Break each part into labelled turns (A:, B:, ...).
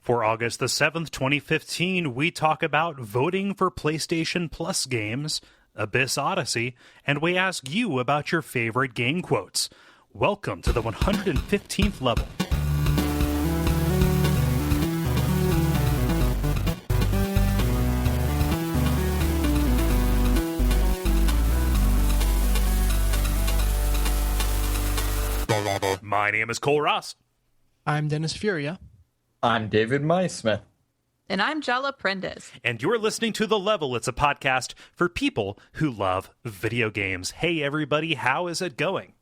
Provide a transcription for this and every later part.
A: For August the 7th, 2015, we talk about voting for PlayStation Plus games, Abyss Odyssey, and we ask you about your favorite game quotes. Welcome to the 115th level. My name is Kole Ross.
B: I'm Dennis Furia.
C: I'm David Maismith.
D: And I'm Jala Prentice.
A: And you're listening to The Level. It's a podcast for people who love video games. Hey, everybody, how is it going?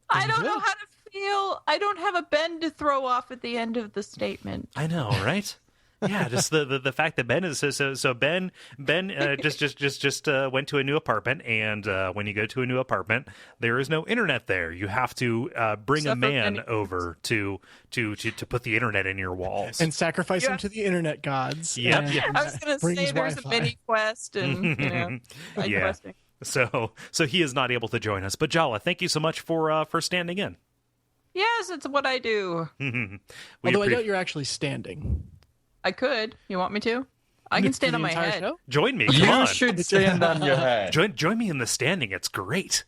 D: I don't know how to feel. I don't have a Ben to throw off at the end of the statement.
A: I know, right? Yeah, just the fact that Ben is so Ben just went to a new apartment, and when you go to a new apartment, there is no internet there. You have to bring a man over to put the internet in your walls
B: and sacrifice him to the internet gods.
A: Yep.
D: I was going to say there's
B: Wi-Fi.
D: a mini quest and side questing.
A: So he is not able to join us. But Jala, thank you so much for standing in.
D: Yes, it's what I do.
B: Although I doubt you're actually standing.
D: I could. You want me to? I can stand on my head.
B: Show?
A: Join me. Come
C: You
A: on.
C: should stand on your head.
A: Join me in the standing. It's great.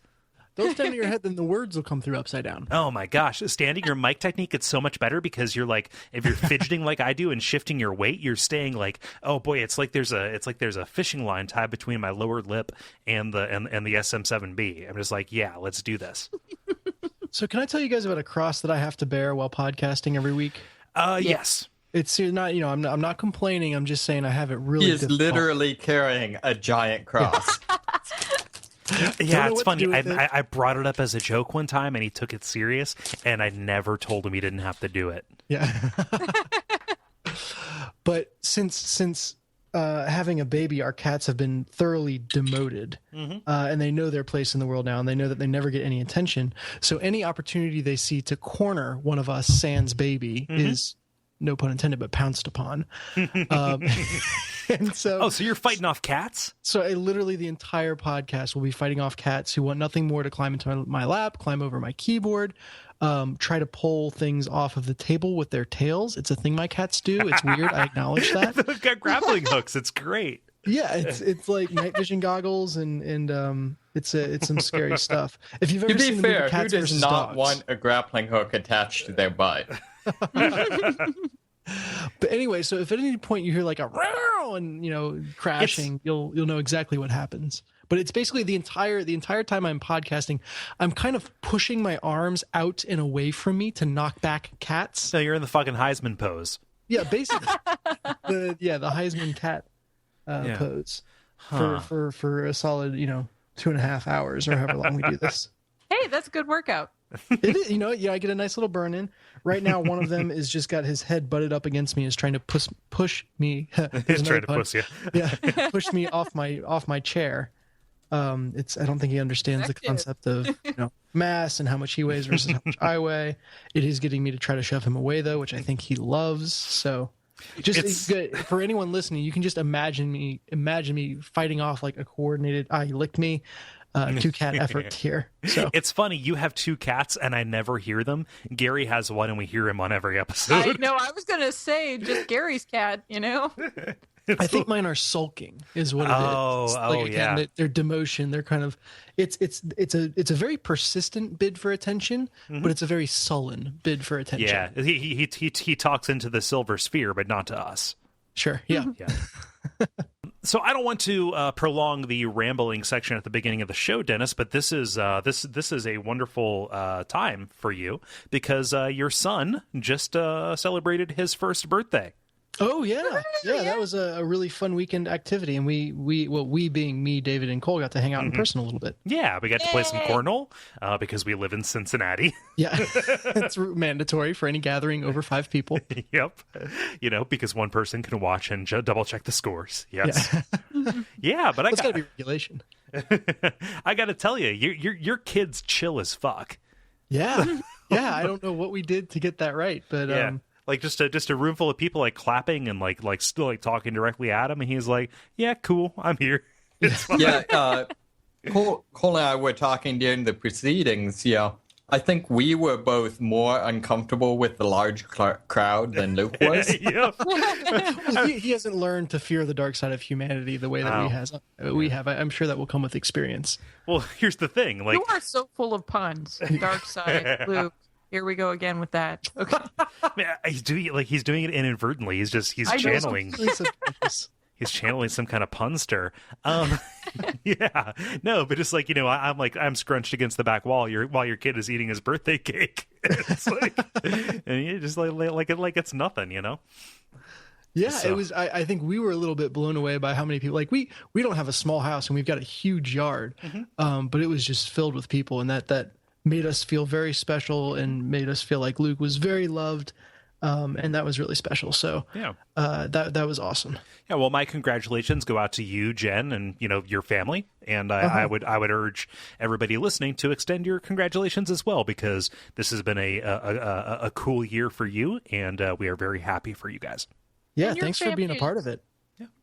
B: Don't stand on your head, then the words will come through upside down.
A: Oh my gosh, standing, your mic technique, it's so much better because you're like, if you're fidgeting like I do and shifting your weight, you're staying like, oh boy, it's like there's a fishing line tied between my lower lip and the SM7B. I'm just like, yeah, let's do this.
B: So can I tell you guys about a cross that I have to bear while podcasting every week?
A: Yes.
B: It's not, I'm not complaining. I'm just saying I have it really
C: He is
B: difficult.
C: literally carrying a giant cross.
A: Yeah,
B: know
A: it's
B: what to
A: funny.
B: do with it.
A: I brought it up as a joke one time, and he took it serious, and I never told him he didn't have to do it.
B: Yeah. But since having a baby, our cats have been thoroughly demoted, and they know their place in the world now, and they know that they never get any attention. So any opportunity they see to corner one of us, sans baby, is, no pun intended, but pounced upon. And so,
A: so you're fighting off cats?
B: So literally the entire podcast will be fighting off cats who want nothing more to climb into my lap, climb over my keyboard, try to pull things off of the table with their tails. It's a thing my cats do. It's weird. I acknowledge that.
A: They've got grappling hooks. It's great.
B: Yeah, it's like night vision goggles and it's some scary stuff. If you've ever
C: To be
B: seen the
C: fair,
B: movie
C: who
B: Cats
C: does
B: vs.
C: not
B: Dogs,
C: want a grappling hook attached to their butt?
B: But anyway, so if at any point you hear like a row and crashing, you'll know exactly what happens. But it's basically the entire time I'm podcasting, I'm kind of pushing my arms out and away from me to knock back cats.
A: So you're in the fucking Heisman pose.
B: Yeah, basically the Heisman cat pose for a solid 2.5 hours or however long we do this.
D: Hey, that's a good workout.
B: It is, I get a nice little burn in. Right now, one of them is just got his head butted up against me, is trying to push me.
A: He's trying to push you.
B: Yeah, push me off my chair. I don't think he understands the concept of mass and how much he weighs versus how much I weigh. It is getting me to try to shove him away though, which I think he loves. So, just for anyone listening, you can just imagine me fighting off like a coordinated. He licked me. 2-cat effort here. So
A: it's funny, you have 2 cats and I never hear them. Gary has one and we hear him on every episode.
D: I know. I was going to say just Gary's cat,
B: I think mine are sulking is what it is.
A: Yeah.
B: They're demotion. They're kind of it's a very persistent bid for attention, but it's a very sullen bid for attention.
A: Yeah, he talks into the silver sphere, but not to us.
B: Sure. Yeah.
A: Yeah. So I don't want to prolong the rambling section at the beginning of the show, Dennis, but this is a wonderful time for you because your son just celebrated his first birthday.
B: Oh yeah. That was a really fun weekend activity, and we being me, David, and Kole got to hang out in person a little bit.
A: Yeah, we got to play some cornhole because we live in Cincinnati.
B: Yeah, it's mandatory for any gathering over 5 people.
A: Yep, because one person can watch and double check the scores. Yes, yeah, but
B: That's got to be regulation.
A: I got to tell you, your kid's chill as fuck.
B: Yeah, I don't know what we did to get that right, but
A: yeah. Like just a room full of people like clapping and like still like talking directly at him, and he's like, "Yeah, cool, I'm here."
C: Yeah, Cole and I were talking during the proceedings. I think we were both more uncomfortable with the large crowd than Luke was.
A: Yep.
B: Well, he hasn't learned to fear the dark side of humanity the way that we have. I'm sure that will come with experience.
A: Well, here's the thing. Like,
D: You are so full of puns. Dark side, Luke. Here we go again with that. Okay.
A: he's doing it inadvertently. He's
D: I know.
A: channeling. He's channeling some kind of punster. Yeah, no, but just like, I'm scrunched against the back wall while your kid is eating his birthday cake. It's like, and you just like it's nothing,
B: Yeah,
A: So-
B: it was. I think we were a little bit blown away by how many people. Like we don't have a small house and we've got a huge yard, but it was just filled with people, and that made us feel very special and made us feel like Luke was very loved. And that was really special. So
A: Yeah.
B: that was awesome.
A: Yeah, well, my congratulations go out to you, Jen, and your family. And I would urge everybody listening to extend your congratulations as well, because this has been a cool year for you, and we are very happy for you guys.
B: Yeah,
D: And your
B: thanks for being a
D: family
B: part of it.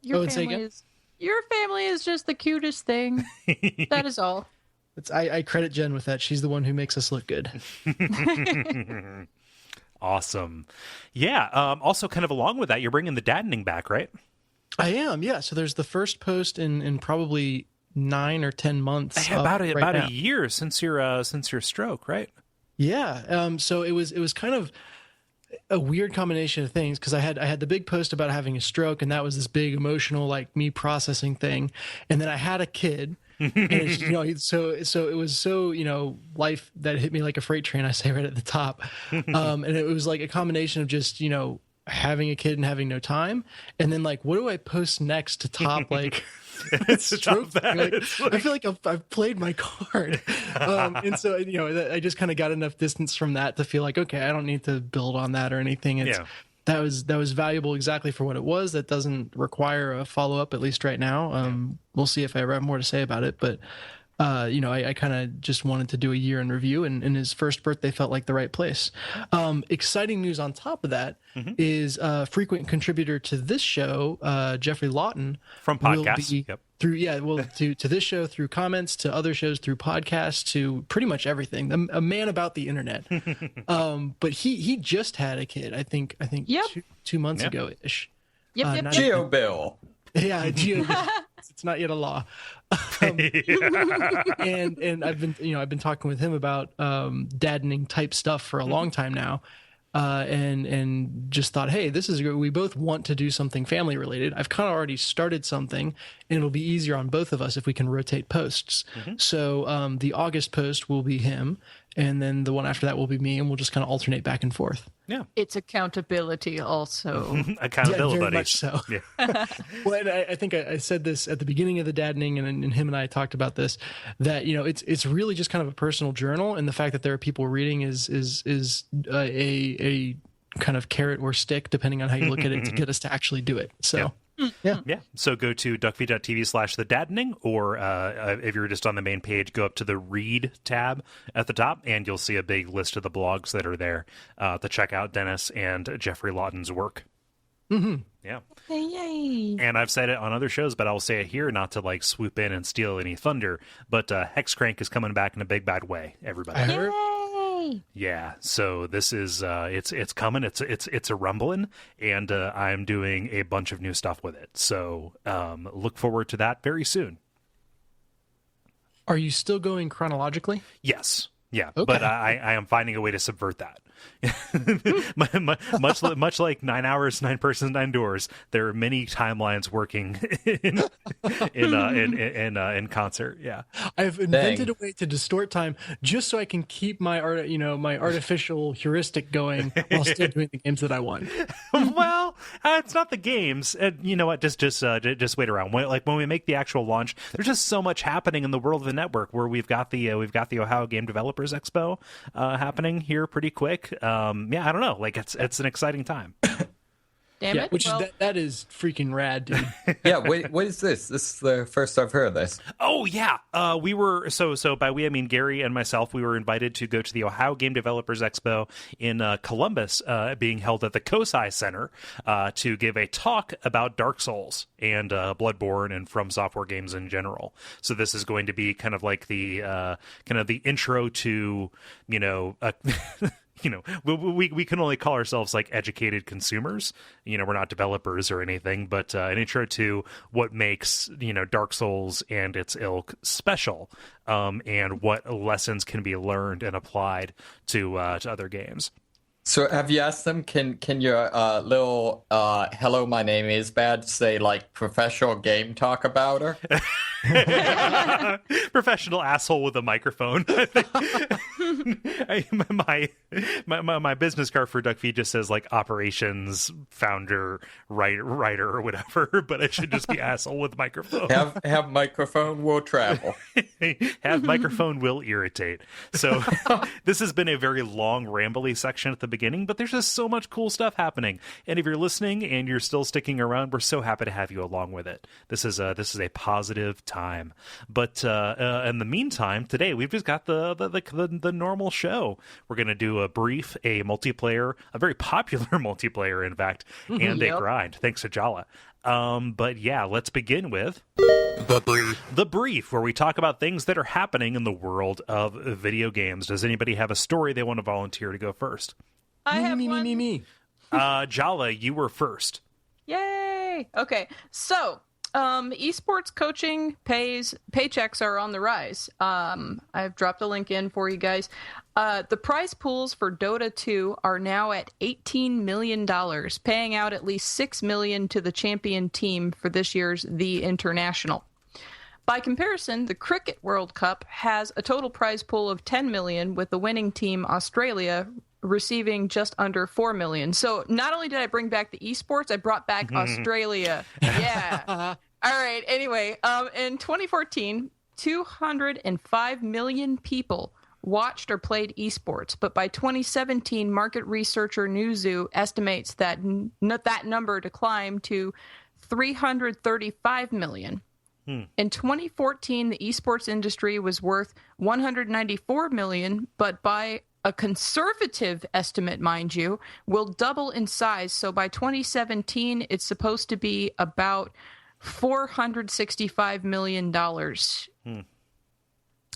D: Your
B: and say
D: family
B: again?
D: your family is just the cutest thing. That is all.
B: I credit Jen with that. She's the one who makes us look good.
A: Awesome. Yeah. Also, kind of along with that, you're bringing the daddening back, right?
B: I am. Yeah. So there's the first post in probably 9 or 10 months.
A: About
B: right
A: a
B: now.
A: year since your stroke, right?
B: Yeah. So it was kind of a weird combination of things, because I had the big post about having a stroke, and that was this big emotional, like, me processing thing, and then I had a kid. And it's, so it was so life that hit me like a freight train, I say right at the top, and it was like a combination of just having a kid and having no time, and then like, what do I post next to top like
A: It's to top that.
B: Like,
A: It's like-
B: I feel like I've played my card, and so I just kind of got enough distance from that to feel like, okay, I don't need to build on that or anything.
A: Yeah.
B: That was valuable exactly for what it was. That doesn't require a follow up, at least right now. We'll see if I ever have more to say about it, but I kind of just wanted to do a year in review, and his first birthday felt like the right place. Exciting news on top of that is frequent contributor to this show, Jeffrey Lawton,
A: From
B: will
A: podcasts.
B: be
A: Yep.
B: to this show, through comments, to other shows, through podcasts, to pretty much everything. A man about the internet. But he just had a kid. I think
D: Yep.
B: two months
A: Yeah.
B: ago ish.
D: Yep.
C: Geo Bill.
B: Yeah, Geo. It's not yet a law. And I've been talking with him about daddening type stuff for a long time now, and just thought, hey, this is good. We both want to do something family related. I've kind of already started something, and it'll be easier on both of us if we can rotate posts. So the August post will be him, and then the one after that will be me, and we'll just kind of alternate back and forth.
A: Yeah.
D: It's accountability also.
A: Accountability.
B: Yeah, very much so.
A: Yeah.
B: Well, and I think I said this at the beginning of the daddening, and him and I talked about this, that it's really just kind of a personal journal, and the fact that there are people reading is a kind of carrot or stick, depending on how you look at it, to get us to actually do it. So yeah.
A: So go to Duckfeed.tv/the daddening, or if you're just on the main page, go up to the read tab at the top, and you'll see a big list of the blogs that are there to check out Dennis and Jeffrey Lawton's work. Yeah.
D: Yay.
A: And I've said it on other shows, but I'll say it here, not to like swoop in and steal any thunder, but Hexcrank is coming back in a big bad way, everybody.
B: I heard.
D: Yay.
A: Yeah, so this is it's coming. It's a rumbling, and I'm doing a bunch of new stuff with it. So look forward to that very soon.
B: Are you still going chronologically?
A: Yes, yeah,
B: Okay.
A: but I am finding a way to subvert that. much like 9 hours, 9 persons, 9 doors. There are many timelines working in concert. Yeah.
B: I've invented a way to distort time just so I can keep my my artificial heuristic going while still doing the games that I want.
A: Well, it's not the games. You know what? Just wait around. When we make the actual launch, there's just so much happening in the world of the network. Where we've got the Ohio Game Developers Expo happening here pretty quick. Yeah, I don't know. Like it's an exciting time.
D: Damn
B: Yeah,
D: it.
B: which
D: Well,
B: is that is freaking rad, dude.
C: Yeah, wait, what is this? This is the first I've heard of this.
A: Oh yeah, we were so by we I mean Gary and myself. We were invited to go to the Ohio Game Developers Expo in Columbus, being held at the Kosai Center, to give a talk about Dark Souls and Bloodborne and From Software games in general. So this is going to be kind of like the intro to, you know. You know, we can only call ourselves like educated consumers. You know, we're not developers or anything, but an intro to what makes, you know, Dark Souls and its ilk special, and what lessons can be learned and applied to other games.
C: So have you asked them, can your little hello, my name is badge say like professional game talk about her?
A: Professional asshole with a microphone. My business card for Duckfeed just says like operations founder, writer or whatever, but it should just be asshole with microphone.
C: Have microphone will travel.
A: Have microphone will irritate. So this has been a very long rambly section at the beginning, but there's just so much cool stuff happening. And if you're listening and you're still sticking around, we're so happy to have you along with it. This is a positive time. But in the meantime, today we've just got the normal show. We're going to do a multiplayer, a very popular multiplayer, in fact, and a grind, thanks to Jala. But yeah, let's begin with The Brief, where we talk about things that are happening in the world of video games. Does anybody have a story they want to volunteer to go first?
D: I have one.
B: Me.
A: Jala, you were first.
D: Yay! Okay, so esports coaching paychecks are on the rise. I've dropped a link in for you guys. The prize pools for Dota 2 are now at $18 million, paying out at least $6 million to the champion team for this year's The International. By comparison, the Cricket World Cup has a total prize pool of $10 million, with the winning team, Australia, receiving just under $4 million. So not only did I bring back the esports, I brought back Australia. Yeah. All right. Anyway, in 2014, 205 million people watched or played esports, but by 2017, market researcher Newzoo estimates that that number to climb to 335 million. In 2014, the esports industry was worth 194 million, but by a conservative estimate, mind you, will double in size. So by 2017, it's supposed to be about $465 million.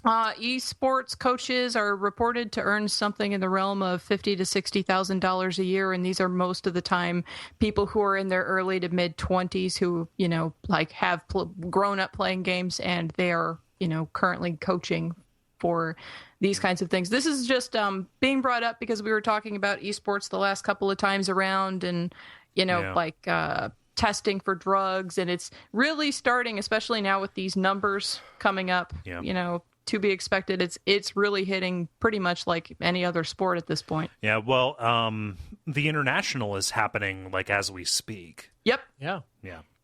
D: Esports coaches are reported to earn something in the realm of $50,000 to $60,000 a year, and these are most of the time people who are in their early to mid 20s who, you know, like have grown up playing games, and they are, you know, currently coaching for these kinds of things. This is just being brought up because we were talking about esports the last couple of times around, and, you know, like testing for drugs, and it's really starting, especially now with these numbers coming up, you know, to be expected. It's really hitting pretty much like any other sport at this point.
A: Yeah, well, the International is happening like as we speak.
D: Yep.
B: Yeah.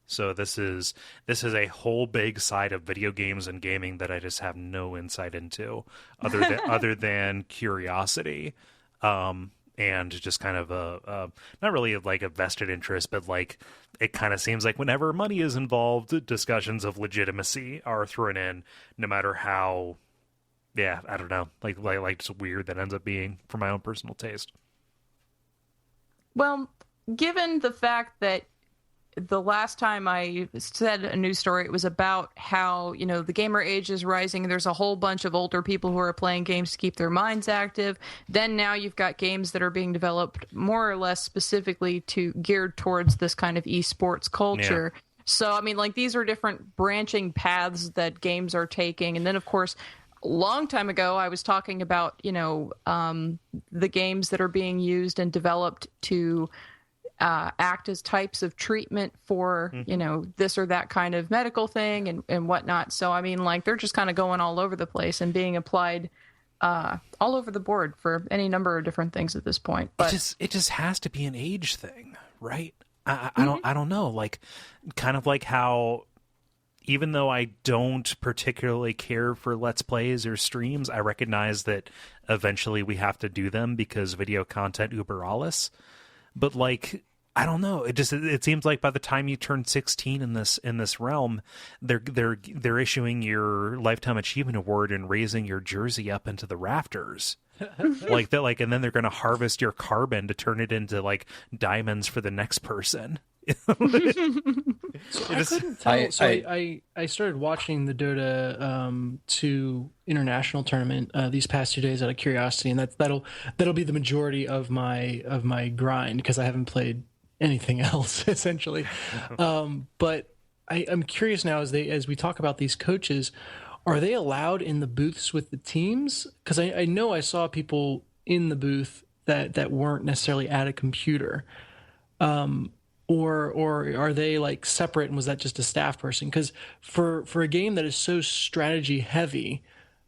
A: So this is a whole big side of video games and gaming that I just have no insight into, other than curiosity, and just kind of a not really like a vested interest, but like it kind of seems like whenever money is involved, discussions of legitimacy are thrown in, no matter how, I don't know, like just weird that ends up being for my own personal taste.
D: Well, given the fact that the last time I said a news story, it was about how, you know, the gamer age is rising. There's a whole bunch of older people who are playing games to keep their minds active. Then now you've got games that are being developed more or less specifically geared towards this kind of esports culture. Yeah. So, I mean, like, these are different branching paths that games are taking. And then, of course, a long time ago, I was talking about, you know, the games that are being used and developed to act as types of treatment for, you know, this or that kind of medical thing and whatnot. So, I mean, like, they're just kind of going all over the place and being applied all over the board for any number of different things at this point. But
A: it just has to be an age thing, right? I don't know. Like, kind of like how, even though I don't particularly care for Let's Plays or streams, I recognize that eventually we have to do them because video content uber alles. But, like, I don't know. It seems like by the time you turn 16 in this realm, they're issuing your lifetime achievement award and raising your jersey up into the rafters. Like that, like, and then they're going to harvest your carbon to turn it into like diamonds for the next person.
B: So I couldn't tell. I started watching the Dota 2 international tournament these past 2 days out of curiosity, and that'll be the majority of my grind because I haven't played anything else essentially. But I'm curious now as we talk about these coaches. Are they allowed in the booths with the teams? Because I know I saw people in the booth that weren't necessarily at a computer. Or are they like separate, and was that just a staff person? Because for a game that is so strategy heavy,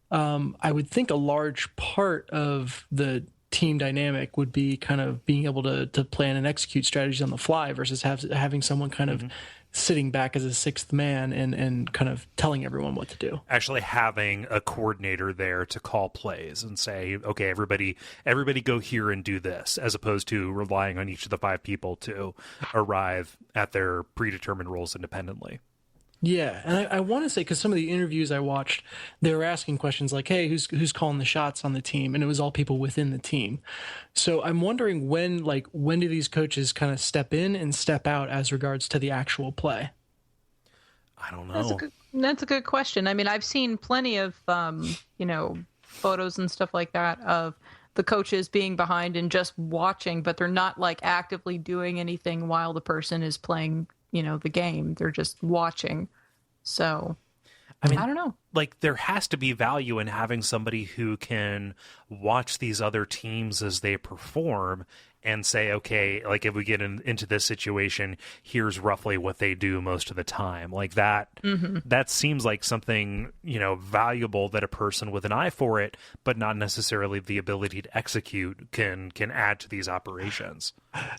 B: I would think a large part of the team dynamic would be kind of being able to plan and execute strategies on the fly versus having someone kind of sitting back as a sixth man and kind of telling everyone what to do.
A: Actually having a coordinator there to call plays and say, okay, everybody go here and do this, as opposed to relying on each of the 5 people to arrive at their predetermined roles independently.
B: Yeah, and I want to say, because some of the interviews I watched, they were asking questions like, hey, who's calling the shots on the team? And it was all people within the team. So I'm wondering when do these coaches kind of step in and step out as regards to the actual play?
A: I don't know.
D: That's a good question. I mean, I've seen plenty of, photos and stuff like that of the coaches being behind and just watching, but they're not like actively doing anything while the person is playing the game. They're just watching. So I mean, I don't know.
A: Like, there has to be value in having somebody who can watch these other teams as they perform and say, okay, like, if we get into this situation, here's roughly what they do most of the time. Like that, that seems like something, valuable that a person with an eye for it, but not necessarily the ability to execute can add to these operations.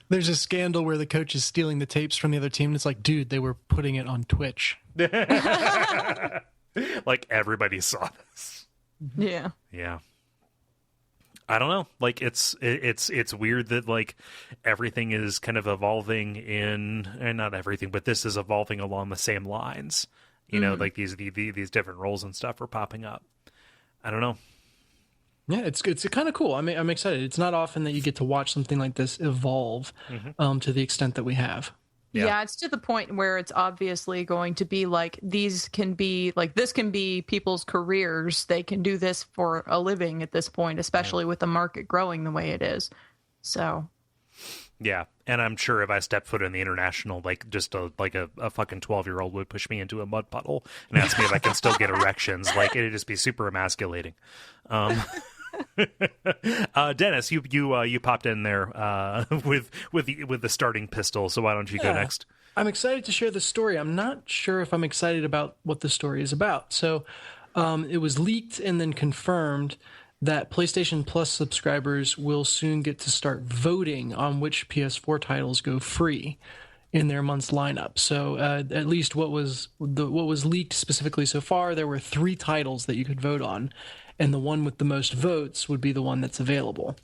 B: There's a scandal where the coach is stealing the tapes from the other team. And it's like, dude, they were putting it on Twitch.
A: Like, everybody saw this.
D: Yeah.
A: Yeah. I don't know. Like, it's weird that, like, everything is kind of evolving and not everything, but this is evolving along the same lines. Like these different roles and stuff are popping up. I don't know.
B: Yeah, it's kind of cool. I'm excited. It's not often that you get to watch something like this evolve to the extent that we have.
D: Yeah, it's to the point where it's obviously going to be like, this can be people's careers. They can do this for a living at this point, especially with the market growing the way it is. So.
A: Yeah, and I'm sure if I step foot in the international, like, just a fucking 12-year-old would push me into a mud puddle and ask me if I can still get erections. Like, it'd just be super emasculating. Dennis, you popped in there with the starting pistol, so why don't you go next?
B: I'm excited to share the story. I'm not sure if I'm excited about what the story is about. So it was leaked and then confirmed that PlayStation Plus subscribers will soon get to start voting on which PS4 titles go free in their month's lineup. So at least what was leaked specifically so far, there were 3 titles that you could vote on, and the one with the most votes would be the one that's available.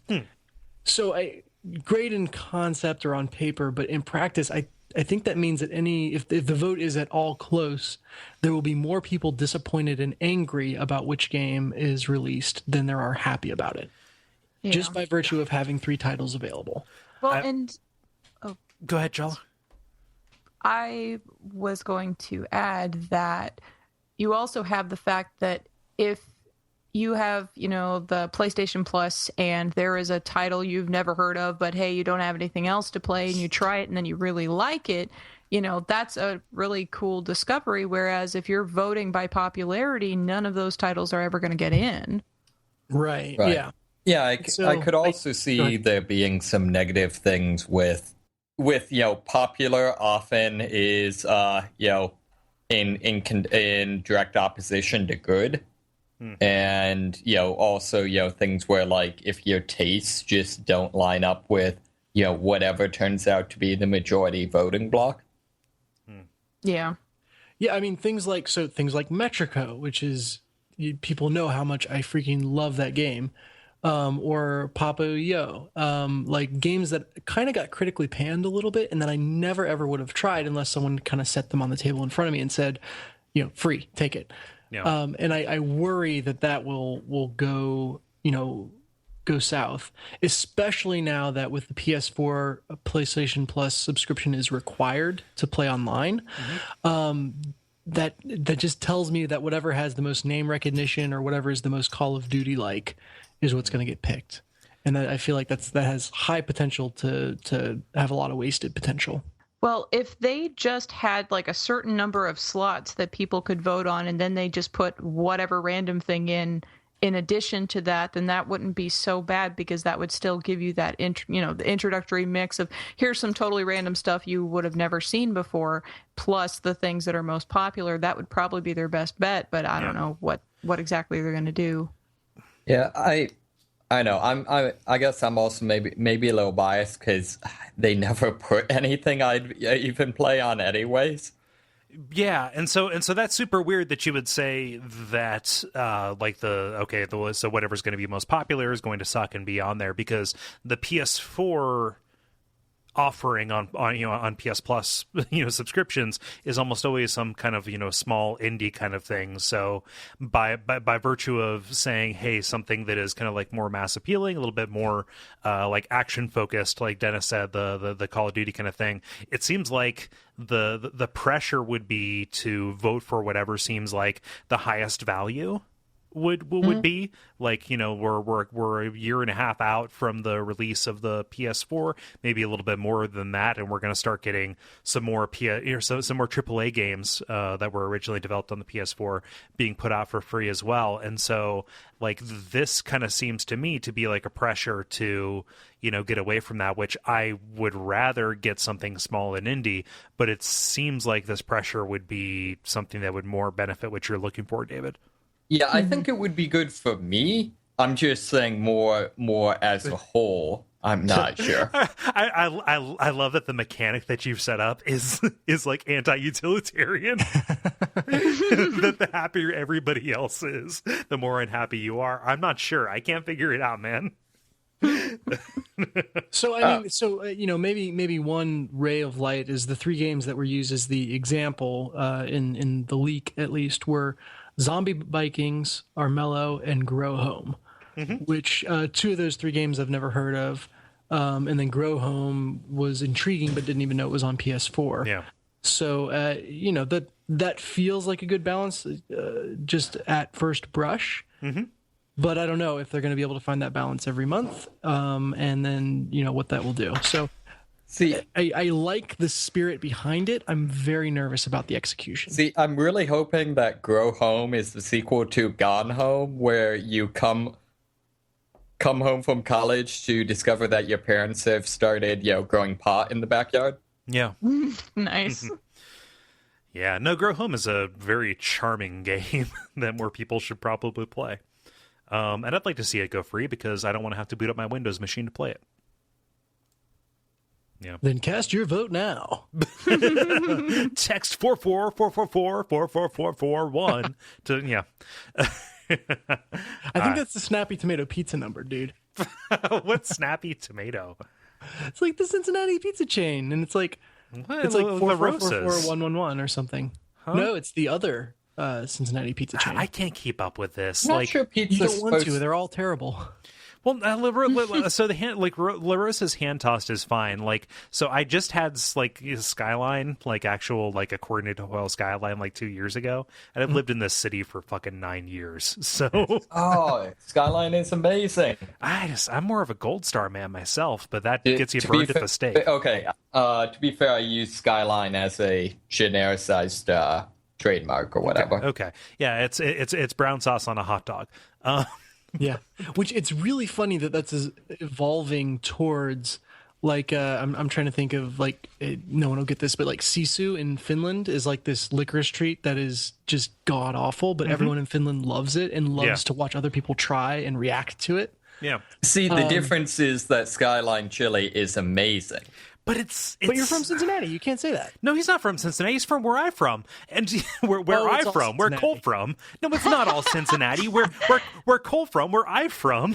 B: So great in concept or on paper, but in practice, I think that means that if the vote is at all close, there will be more people disappointed and angry about which game is released than there are happy about it. Yeah. Just by virtue of having 3 titles available.
D: Well,
A: go ahead, Jala.
D: I was going to add that you also have the fact that if you have, the PlayStation Plus and there is a title you've never heard of, but hey, you don't have anything else to play and you try it and then you really like it, that's a really cool discovery. Whereas if you're voting by popularity, none of those titles are ever going to get in.
B: Right. Yeah.
C: Yeah. I could also see there being some negative things with popular often is, in direct opposition to good. And, also, things where, like, if your tastes just don't line up with, whatever turns out to be the majority voting block.
D: Yeah.
B: Yeah, I mean, things like Metrico, which is, people know how much I freaking love that game. or Papa Yo, like games that kind of got critically panned a little bit, and that I never ever would have tried unless someone kind of set them on the table in front of me and said, free, take it.
A: Yeah.
B: And I worry that will go, go south, especially now that with the PS4, PlayStation Plus subscription is required to play online. That just tells me that whatever has the most name recognition or whatever is the most Call of Duty like is what's going to get picked, and that I feel like that has high potential to have a lot of wasted potential.
D: Well, if they just had like a certain number of slots that people could vote on, and then they just put whatever random thing in addition to that, then that wouldn't be so bad, because that would still give you that the introductory mix of here's some totally random stuff you would have never seen before, plus the things that are most popular. That would probably be their best bet, but I don't know what exactly they're going to do.
C: Yeah, I know. I guess I'm also maybe a little biased because they never put anything I'd even play on anyways.
A: Yeah, and so that's super weird that you would say that so whatever's going to be most popular is going to suck and be on there, because the PS4 offering on PS Plus subscriptions is almost always some kind of small indie kind of thing. So by virtue of saying, hey, something that is kind of like more mass appealing, a little bit more like action focused, like Dennis said, the Call of Duty kind of thing, it seems like the pressure would be to vote for whatever seems like the highest value would be. Like, we're a year and a half out from the release of the PS4, maybe a little bit more than that, and we're going to start getting some more some more AAA games that were originally developed on the PS4 being put out for free as well. And so like this kind of seems to me to be like a pressure to get away from that, which I would rather get something small and indie, but it seems like this pressure would be something that would more benefit what you're looking for, David.
C: Yeah, I think it would be good for me. I'm just saying more as a whole. I'm not sure.
A: I love that the mechanic that you've set up is like anti-utilitarian. That the happier everybody else is, the more unhappy you are. I'm not sure. I can't figure it out, man.
B: So I mean, maybe one ray of light is the three games that were used as the example in the leak, at least, were Zombie Vikings, Armello, and Grow Home, which two of those three games I've never heard of. And then Grow Home was intriguing, but didn't even know it was on PS4.
A: Yeah.
B: So, that feels like a good balance just at first brush. Mm-hmm. But I don't know if they're going to be able to find that balance every month, and then, what that will do. So, see, I like the spirit behind it. I'm very nervous about the execution.
C: See, I'm really hoping that Grow Home is the sequel to Gone Home, where you come home from college to discover that your parents have started, growing pot in the backyard.
A: Yeah.
D: Nice.
A: Yeah, no, Grow Home is a very charming game that more people should probably play. And I'd like to see it go free because I don't want to have to boot up my Windows machine to play it. Yeah.
B: Then cast your vote now.
A: Text 444444441 to
B: I think that's the Snappy Tomato pizza number, dude.
A: What's Snappy Tomato?
B: It's like the Cincinnati pizza chain, and it's like
A: what?
B: It's like 4444111 or something.
A: Huh?
B: No, it's the other Cincinnati pizza chain.
A: I can't keep up with this.
C: I'm not sure pizza.
B: You don't want to. They're all terrible.
A: Well, so the hand, like Larosa's hand tossed is fine. Like, so I just had like Skyline, like actual like a coordinated oil Skyline, like 2 years ago, and I've lived in this city for fucking 9 years. So,
C: Skyline is amazing.
A: I'm more of a Gold Star man myself, but that gets you burned at the stake.
C: Okay, to be fair, I use Skyline as a genericized trademark or whatever.
A: Okay. Yeah, it's brown sauce on a hot dog.
B: Yeah, which it's really funny that's evolving towards like I'm trying to think of like no one will get this, but like sisu in Finland is like this licorice treat that is just god awful, but everyone in Finland loves it and loves to watch other people try and react to it.
A: Yeah.
C: See, the difference is that Skyline chili is amazing.
A: But it's
B: But you're from Cincinnati. You can't say that.
A: No, he's not from Cincinnati. He's from where I'm from, and where I'm from, where Kole from. No, it's not all Cincinnati. Where Kole from, where I'm from.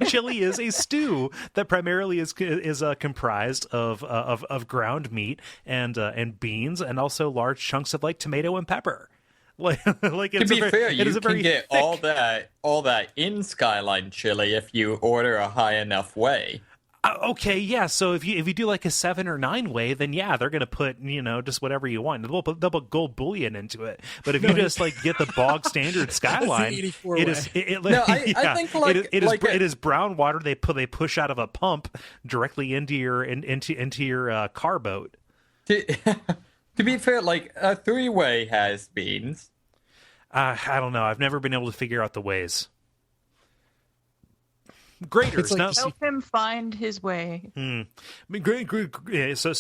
A: Chili is a stew that primarily is comprised of ground meat and beans, and also large chunks of like tomato and pepper. Like
C: to be fair, you can get all that in Skyline chili if you order a high enough way.
A: Okay, yeah. So if you do like a 7 or 9 way, then yeah, they're gonna put just whatever you want. They'll put gold bullion into it. But if you just like get the bog standard Skyline, I think like it is brown water they push out of a pump directly into your car boat.
C: To be fair, like a 3-way has beans.
A: I don't know. I've never been able to figure out the ways. Graters,
D: like, help him find his way.
A: So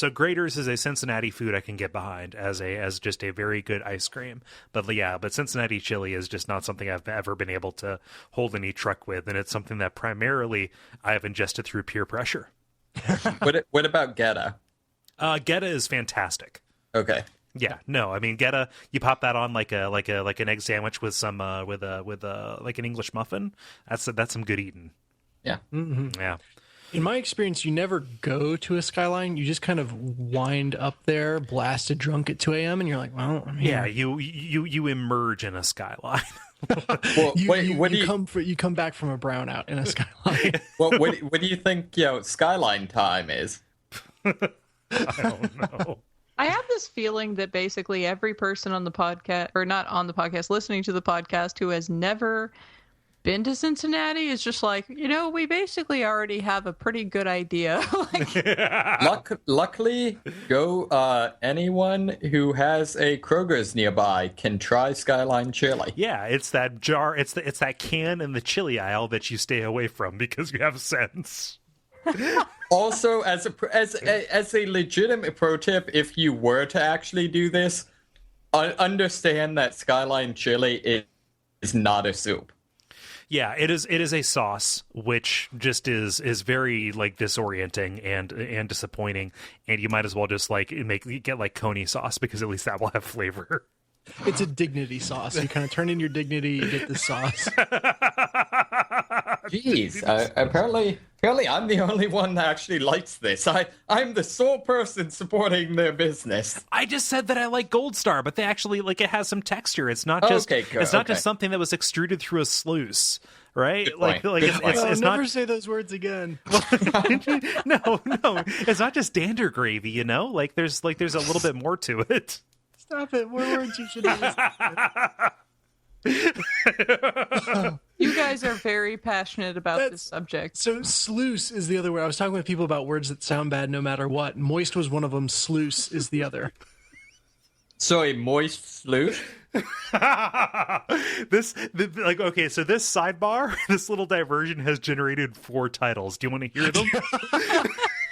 A: Graters is a Cincinnati food I can get behind as just a very good ice cream. But Cincinnati chili is just not something I've ever been able to hold any truck with, and it's something that primarily I have ingested through peer pressure.
C: What about Geta?
A: Geta is fantastic.
C: Okay.
A: Yeah, no, I mean Geta. You pop that on like an egg sandwich with some with like an English muffin. That's some good eating.
C: Yeah.
B: Mm-hmm.
A: Yeah.
B: In my experience, you never go to a Skyline. You just kind of wind up there, blasted drunk at 2 a.m., and you're like, well, I'm here.
A: Yeah, you emerge in a Skyline.
C: Well,
B: you come back from a brown out in a Skyline.
C: Well, what do you think, Skyline time is?
A: I don't know.
D: I have this feeling that basically every person on the podcast, or not on the podcast, listening to the podcast who has never been to Cincinnati is just like, we basically already have a pretty good idea.
C: Luckily, anyone who has a Kroger's nearby can try Skyline chili.
A: Yeah, it's that jar, it's that can in the chili aisle that you stay away from because you have sense.
C: Also, as a legitimate pro tip, if you were to actually do this, understand that Skyline chili is not a soup.
A: Yeah, it is a sauce, which just is very like disorienting and disappointing, and you might as well just like get like Coney sauce because at least that will have flavor.
B: It's a dignity sauce. You kind of turn in your dignity, you get the sauce.
C: Jeez, apparently I'm the only one that actually likes this. I'm the sole person supporting their business.
A: I just said that I like Gold Star, but they actually it has some texture. It's not just just something that was extruded through a sluice, right? It's
B: never
A: not
B: say those words again.
A: No, it's not just dander gravy. There's a little bit more to it.
B: Stop it! More words you should have.
D: You guys are very passionate about this subject.
B: So sluice is the other word. I was talking with people about words that sound bad no matter what. Moist was one of them. Sluice is the other.
C: Sorry, moist sluice?
A: So this sidebar, this little diversion has generated 4 titles. Do you want to hear them?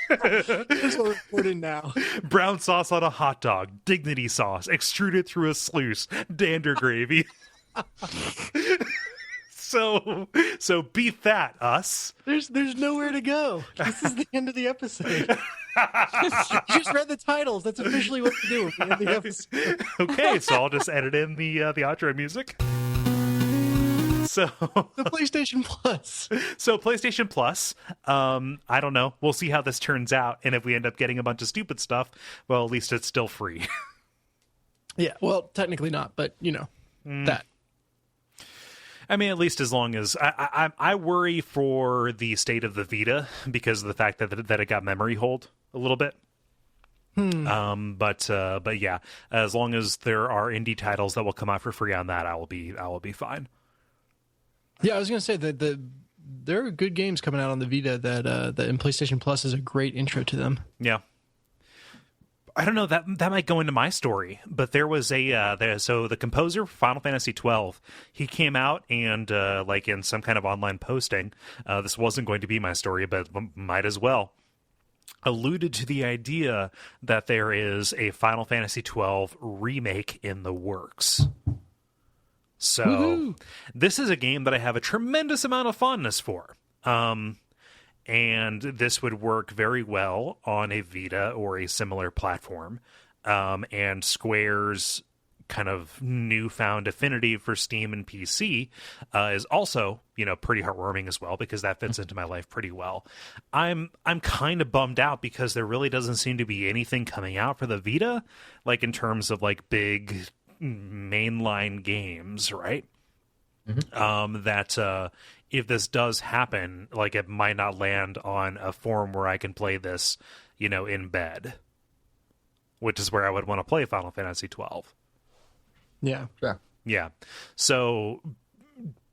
B: Here's what we're recording now.
A: Brown sauce on a hot dog, dignity sauce, extruded through a sluice, dander gravy. So beat that, us.
B: There's nowhere to go. This is the end of the episode. You just read the titles. That's officially what we do at the end of the episode.
A: Okay, so I'll just edit in the outro music. So
B: the PlayStation Plus.
A: So PlayStation Plus. I don't know. We'll see how this turns out, and if we end up getting a bunch of stupid stuff, well, at least it's still free.
B: Yeah. Well, technically not, but that.
A: I mean, at least as long as I worry for the state of the Vita because of the fact that it got memory hold a little bit. But yeah, as long as there are indie titles that will come out for free on that, I will be fine.
B: Yeah, I was gonna say that there are good games coming out on the Vita that in PlayStation Plus is a great intro to them.
A: Yeah. I don't know, that might go into my story, but there was so the composer for Final Fantasy XII, he came out and in some kind of online posting, this wasn't going to be my story, but might as well, alluded to the idea that there is a Final Fantasy XII remake in the works. So this is a game that I have a tremendous amount of fondness for. and this would work very well on a Vita or a similar platform. And Square's kind of newfound affinity for Steam and PC is also, pretty heartwarming as well, because that fits into my life pretty well. I'm kind of bummed out because there really doesn't seem to be anything coming out for the Vita, like in terms of like big mainline games, right? That if this does happen, like it might not land on a forum where I can play this, in bed, which is where I would want to play Final Fantasy XII.
B: Yeah.
C: Sure.
A: Yeah. So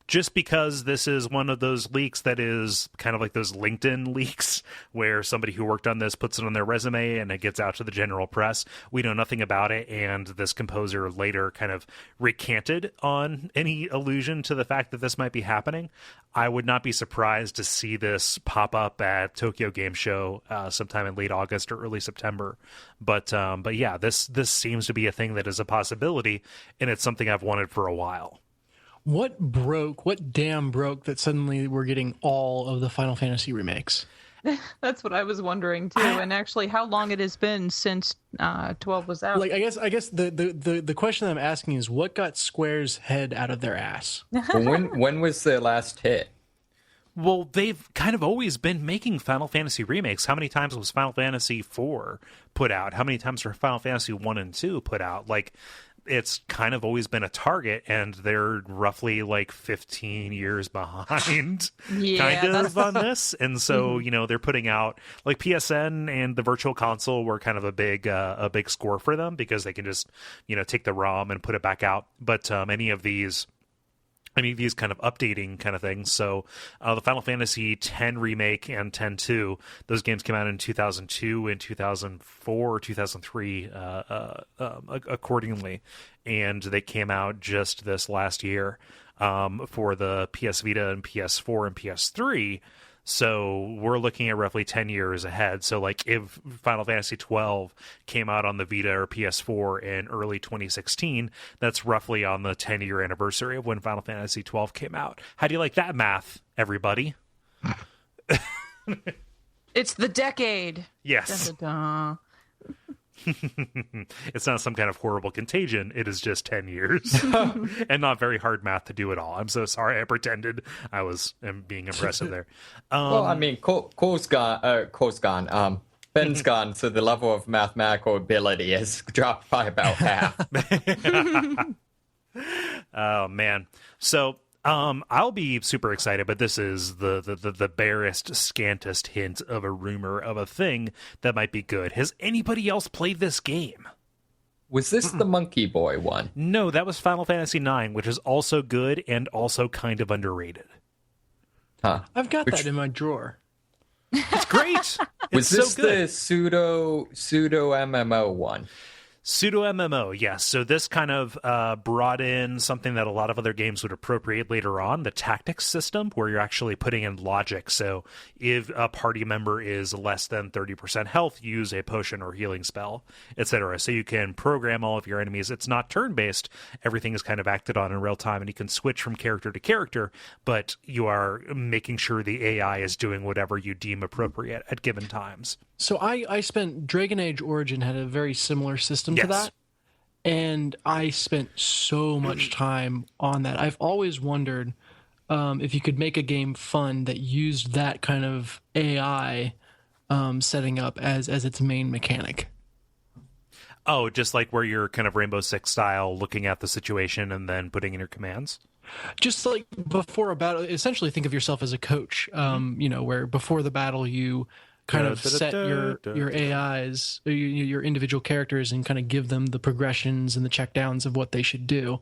A: just because this is one of those leaks that is kind of like those LinkedIn leaks where somebody who worked on this puts it on their resume and it gets out to the general press, we know nothing about it, and this composer later kind of recanted on any allusion to the fact that this might be happening. I would not be surprised to see this pop up at Tokyo Game Show sometime in late August or early September. But yeah, this seems to be a thing that is a possibility, and it's something I've wanted for a while.
B: What dam broke that suddenly we're getting all of the Final Fantasy remakes?
D: That's what I was wondering too. And actually, how long it has been since 12 was out?
B: Like, I guess the question I'm asking is, what got Square's head out of their ass?
C: Well, when was their last hit?
A: Well, they've kind of always been making Final Fantasy remakes. How many times was Final Fantasy IV put out? How many times were Final Fantasy 1 and 2 put out? Like, it's kind of always been a target, and they're roughly like 15 years behind kind of on this. And so, they're putting out like PSN and the Virtual Console were kind of a big score for them because they can just, take the ROM and put it back out. But any of these kind of updating kind of things. So the Final Fantasy X remake and X-2, those games came out in 2002 and 2004, 2003, accordingly. And they came out just this last year for the PS Vita and PS4 and PS3. So we're looking at roughly 10 years ahead. So like if Final Fantasy XII came out on the Vita or PS4 in early 2016, that's roughly on the 10-year anniversary of when Final Fantasy XII came out. How do you like that math, everybody?
D: It's the decade.
A: Yes.
D: Dun-dun-dun.
A: It's not some kind of horrible contagion. It is just 10 years and not very hard math to do at all. I'm so sorry. I pretended I was being impressive there.
C: Well, I mean, Cole's gone. Ben's gone, so the level of mathematical ability has dropped by about half.
A: Oh, man. So I'll be super excited, but this is the barest, scantest hint of a rumor of a thing that might be good. Has anybody else played this game?
C: Was this the Monkey Boy one?
A: No, that was Final Fantasy IX, which is also good and also kind of underrated.
C: Huh.
B: I've got that in my drawer.
A: It's great.
C: Was this the pseudo MMO one?
A: Pseudo MMO, yes. So this kind of brought in something that a lot of other games would appropriate later on, the tactics system, where you're actually putting in logic. So if a party member is less than 30% health, use a potion or healing spell, etc. So you can program all of your enemies. It's not turn-based. Everything is kind of acted on in real time, and you can switch from character to character, but you are making sure the AI is doing whatever you deem appropriate at given times.
B: So I spent Dragon Age Origin had a very similar system to that, and I spent so much time on that. I've always wondered if you could make a game fun that used that kind of AI setting up as its main mechanic.
A: Oh, just like where you're kind of Rainbow Six style, looking at the situation and then putting in your commands?
B: Just like before a battle, essentially think of yourself as a coach, where before the battle you kind of set your AIs, your individual characters, and kind of give them the progressions and the checkdowns of what they should do.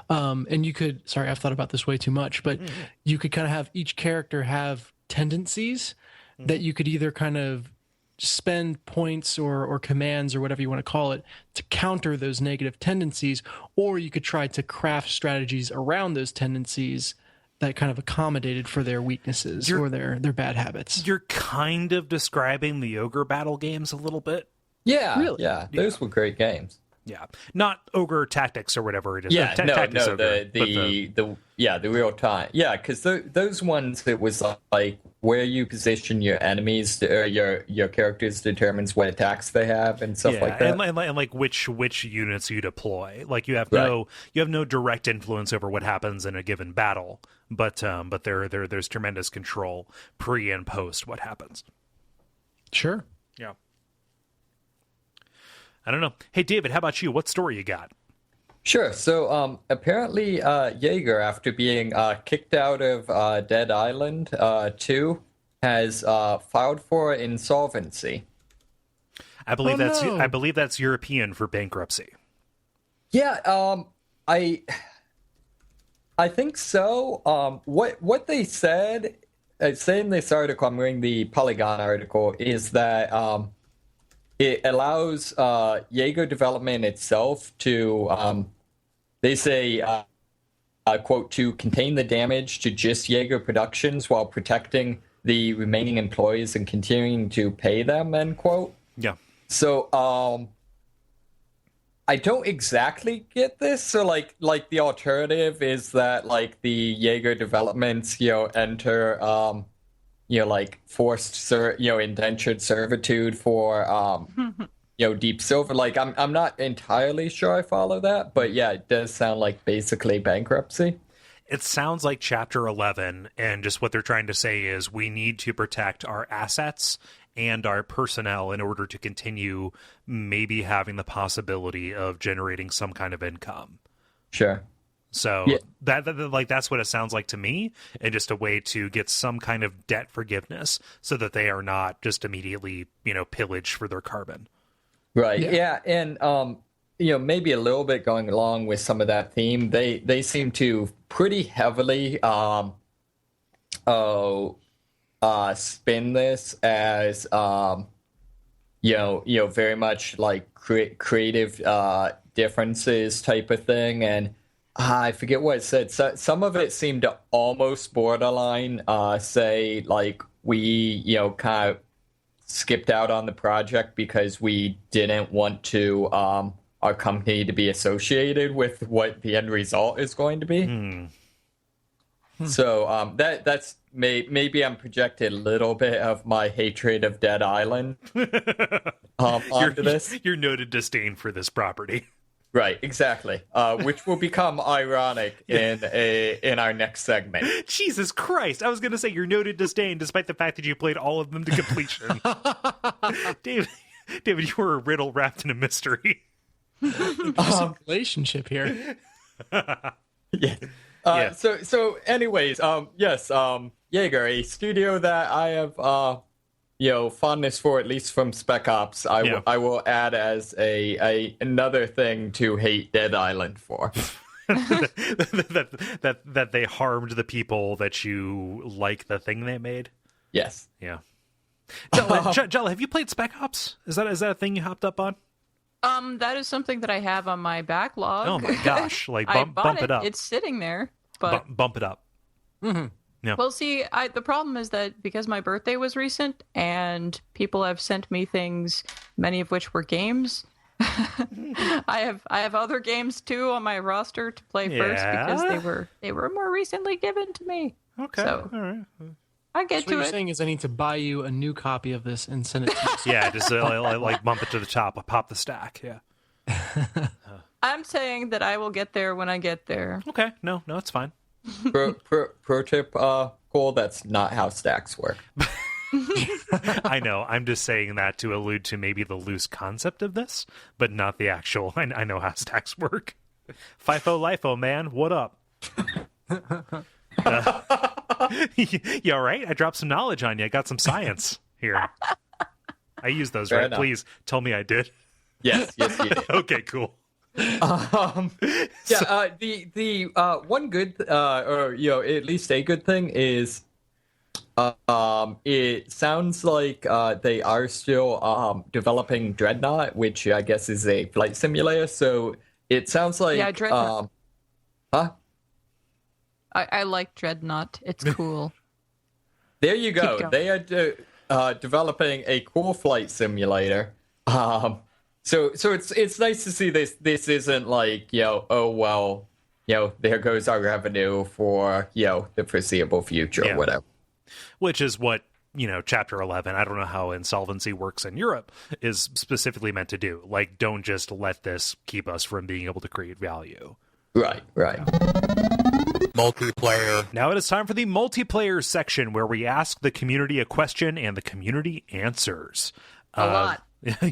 B: And you could, sorry, I've thought about this way too much, but you could kind of have each character have tendencies that you could either kind of spend points or commands or whatever you want to call it to counter those negative tendencies, or you could try to craft strategies around those tendencies that kind of accommodated for their weaknesses or their bad habits.
A: You're kind of describing the Ogre battle games a little bit.
C: Yeah,
B: really?
C: Yeah, those were great games.
A: Yeah, not Ogre Tactics or whatever it is.
C: Yeah,
A: Ogre,
C: the real time. Yeah, because those ones, it was like where you position your enemies, or your characters determines what attacks they have and stuff like that.
A: And like which units you deploy. Like you have
C: Right.
A: no direct influence over what happens in a given battle, but there's tremendous control pre and post what happens.
B: Sure.
A: Yeah. I don't know. Hey David, how about you? What story you got?
C: Sure. So apparently Yager, after being kicked out of Dead Island 2, has filed for insolvency.
A: I believe
B: no.
A: I believe that's European for bankruptcy.
C: Yeah, I think so. What they said, saying this article, I'm reading the Polygon article, is that it allows Yager development itself to, they say, quote, to contain the damage to just Yager Productions while protecting the remaining employees and continuing to pay them, end quote.
A: Yeah.
C: So, I don't exactly get this. So, like the alternative is that, like, the Yager developments, enter, like forced, indentured servitude for, Deep Silver. Like, I'm not entirely sure I follow that, but yeah, it does sound like basically bankruptcy.
A: It sounds like Chapter 11, and just what they're trying to say is we need to protect our assets and our personnel in order to continue maybe having the possibility of generating some kind of income.
C: Sure.
A: So
C: yeah.
A: That's what it sounds like to me, and just a way to get some kind of debt forgiveness so that they are not just immediately, pillaged for their carbon.
C: Right. Yeah. And maybe a little bit going along with some of that theme, they seem to pretty heavily spin this as very much like creative differences type of thing. And I forget what it said. So, some of it seemed to almost borderline say like we kind of skipped out on the project because we didn't want to our company to be associated with what the end result is going to be. So that's maybe I'm projecting a little bit of my hatred of Dead Island onto this.
A: Your noted disdain for this property.
C: Right, exactly. Which will become ironic in our next segment.
A: Jesus Christ! I was going to say your noted disdain, despite the fact that you played all of them to completion. David, you were a riddle wrapped in a mystery.
B: Relationship here.
C: Yeah. So, anyways, yes, Yager, a studio that I have, fondness for, at least from Spec Ops. I will add as another thing to hate Dead Island for.
A: that they harmed the people that you like the thing they made.
C: Yes.
A: Yeah. Jala, have you played Spec Ops? Is that a thing you hopped up on?
D: That is something that I have on my backlog.
A: Oh my gosh! Like bump it up.
D: It's sitting there, but
A: bump it up.
B: Mm-hmm.
A: Yeah.
D: Well, see, the problem is that because my birthday was recent and people have sent me things, many of which were games. I have other games too on my roster to play first because they were more recently given to me.
A: Okay.
D: So,
A: all right.
D: I get
B: So
D: to
B: what
D: it.
B: you're saying is I need to buy you a new copy of this and send it to you.
A: Yeah, just like bump it to the top, pop the stack. Yeah.
D: I'm saying that I will get there when I get there.
A: Okay. No, it's fine.
C: Pro tip, Cole, that's not how stacks work.
A: I know. I'm just saying that to allude to maybe the loose concept of this, but not the actual. I know how stacks work. FIFO LIFO, man. What up? You all right? I dropped some knowledge on you. I got some science here. I used those,
C: Fair
A: right?
C: enough.
A: Please tell me I did.
C: Yes, you did.
A: Okay, cool.
C: The one good or at least a good thing is it sounds like they are still developing Dreadnought, which I guess is a flight simulator. So it sounds like
D: Dreadnought.
C: Huh?
D: I like Dreadnought. It's cool.
C: There you go.
D: Keep
C: They are developing a cool flight simulator. So it's nice to see this. This isn't like oh well, there goes our revenue for the foreseeable future or whatever.
A: Which is what, Chapter 11, I don't know how insolvency works in Europe, is specifically meant to do. Like, don't just let this keep us from being able to create value.
C: Right.
E: Multiplayer.
A: Now it is time for the multiplayer section, where we ask the community a question and the community answers.
D: A lot.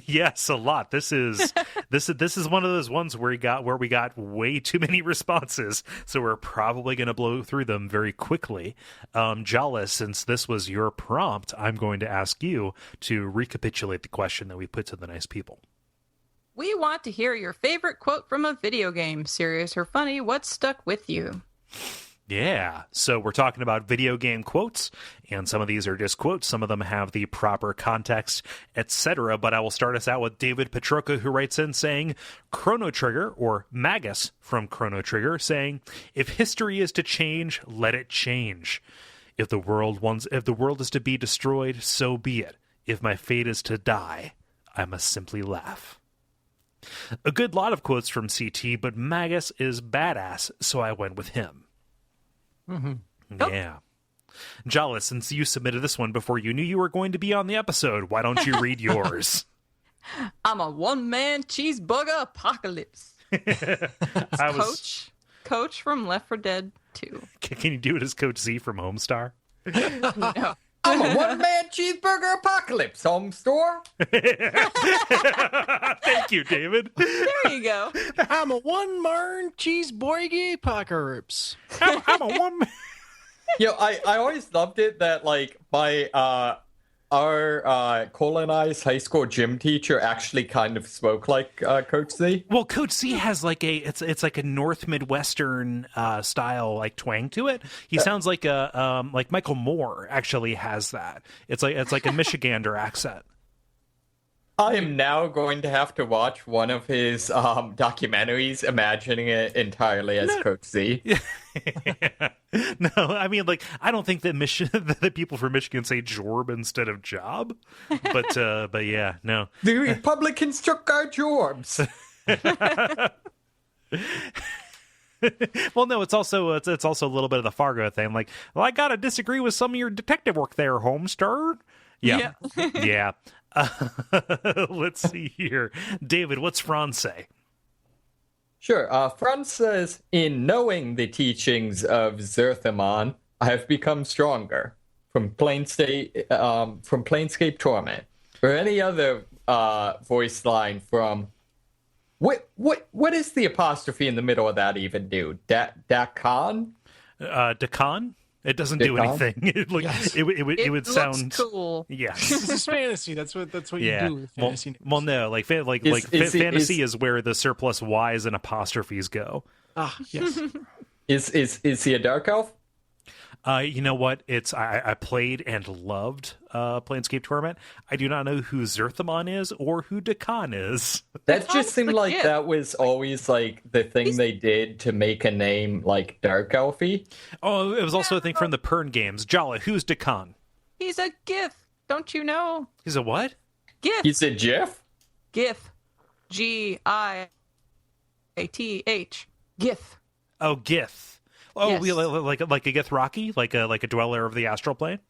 A: Yes, a lot. This is one of those ones where we got way too many responses, so we're probably going to blow through them very quickly. Jala, since this was your prompt, I'm going to ask you to recapitulate the question that we put to the nice people.
D: We want to hear your favorite quote from a video game, serious or funny. What stuck with you?
A: Yeah, so we're talking about video game quotes, and some of these are just quotes, some of them have the proper context, etc., but I will start us out with David Petroka, who writes in saying, Chrono Trigger, or Magus from Chrono Trigger, saying, if history is to change, let it change. If the world is to be destroyed, so be it. If my fate is to die, I must simply laugh. A good lot of quotes from CT, but Magus is badass, so I went with him.
B: Mm-hmm.
A: Yeah. Jala, since you submitted this one before you knew you were going to be on the episode, why don't you read yours?
D: I'm a one-man cheeseburger apocalypse. Coach from Left 4 Dead 2.
A: Can you do it as Coach Z from Homestar?
D: No.
C: I'm a one-man cheeseburger apocalypse, home store.
A: Thank you, David.
D: There you go.
B: I'm a one-man cheeseburger apocalypse.
A: I'm a one.
C: I always loved it that our colonized high school gym teacher actually kind of spoke like Coach Z.
A: Well, Coach Z has it's like a North Midwestern style like twang to it. He sounds like like Michael Moore actually has that. It's like a Michigander accent.
C: I am now going to have to watch one of his documentaries, imagining it entirely as Coach Z.
A: No, I mean, I don't think that that people from Michigan say jorb instead of job, but yeah, no.
C: The Republicans took our jobs.
A: Well, no, it's also a little bit of the Fargo thing. Like, well, I gotta disagree with some of your detective work there, Homestar. Yeah. Yeah. Let's see here. David, what's Franz say?
C: Sure. Franz says, in knowing the teachings of Zerthamon, I have become stronger. From Planescape Torment. Or any other voice line from... What is the apostrophe in the middle of that even do? Dakan?
A: Dakan? It doesn't do anything. It would sound
D: cool.
A: Yes,
B: this is fantasy. That's what you do with fantasy.
A: Well, no, fantasy is where the surplus Y's and apostrophes go.
B: Ah, yes.
C: Is he a dark elf?
A: You know what? I played and loved Planescape Torment. I do not know who Zerthamon is or who Dakan is.
C: That just seemed like that was always like the thing they did to make a name like dark elfy.
A: Oh, it was also a thing from the Pern games. Jala, who's Dakan?
D: He's a GIF. Don't you know?
A: He's a what?
D: GIF.
C: He's a GIF?
D: GIF. GITH. GIF.
A: Oh, Gith. Oh,
D: Yes.
A: like a Githrocky, like a dweller of the astral plane.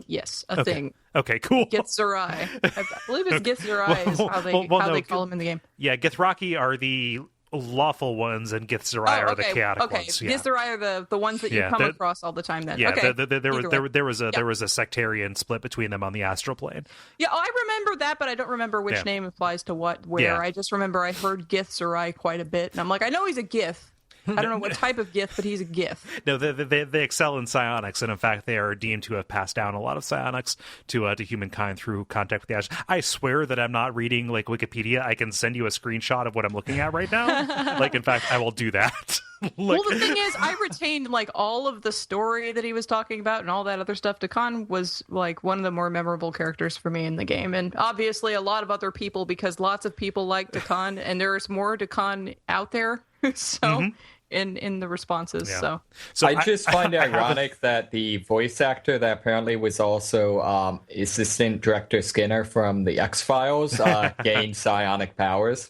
D: Yes, a thing.
A: Okay, cool.
D: Githzerai. I believe it's Githzerai is how they call him in the game.
A: Yeah, Githrocky are the lawful ones, and Githzerai are the chaotic ones. Yeah.
D: Githzerai are the ones that you come across all the time. Then,
A: yeah,
D: okay.
A: there was a sectarian split between them on the astral plane.
D: Yeah, I remember that, but I don't remember which name applies to what, where.
A: Yeah.
D: I just remember I heard Githzerai quite a bit, and I'm like, I know he's a Gith. I don't know what type of Gith, but he's a Gith.
A: No, they excel in psionics, and in fact, they are deemed to have passed down a lot of psionics to humankind through contact with the Ashes. I swear that I'm not reading Wikipedia. I can send you a screenshot of what I'm looking at right now. In fact, I will do that.
D: Well, the thing is, I retained all of the story that he was talking about and all that other stuff. Dakan was one of the more memorable characters for me in the game, and obviously a lot of other people, because lots of people like Dakan, and there's more Dakan out there. So. In the responses, so
C: I just find it ironic that the voice actor that apparently was also assistant director Skinner from the X-Files gained psionic powers.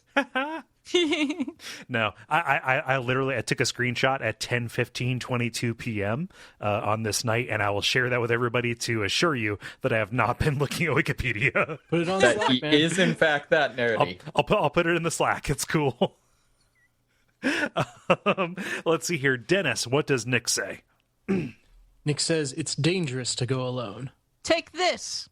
A: No, I literally I took a screenshot at 10:15:22 p.m. On this night, and I will share that with everybody to assure you that I have not been looking at Wikipedia.
B: Put it on
C: That
B: Slack,
C: he
B: man.
C: is in fact that nerdy.
A: I'll put it in the Slack. It's cool. Let's see here, Dennis. What does Nick say?
B: Nick says it's dangerous to go alone.
D: Take this.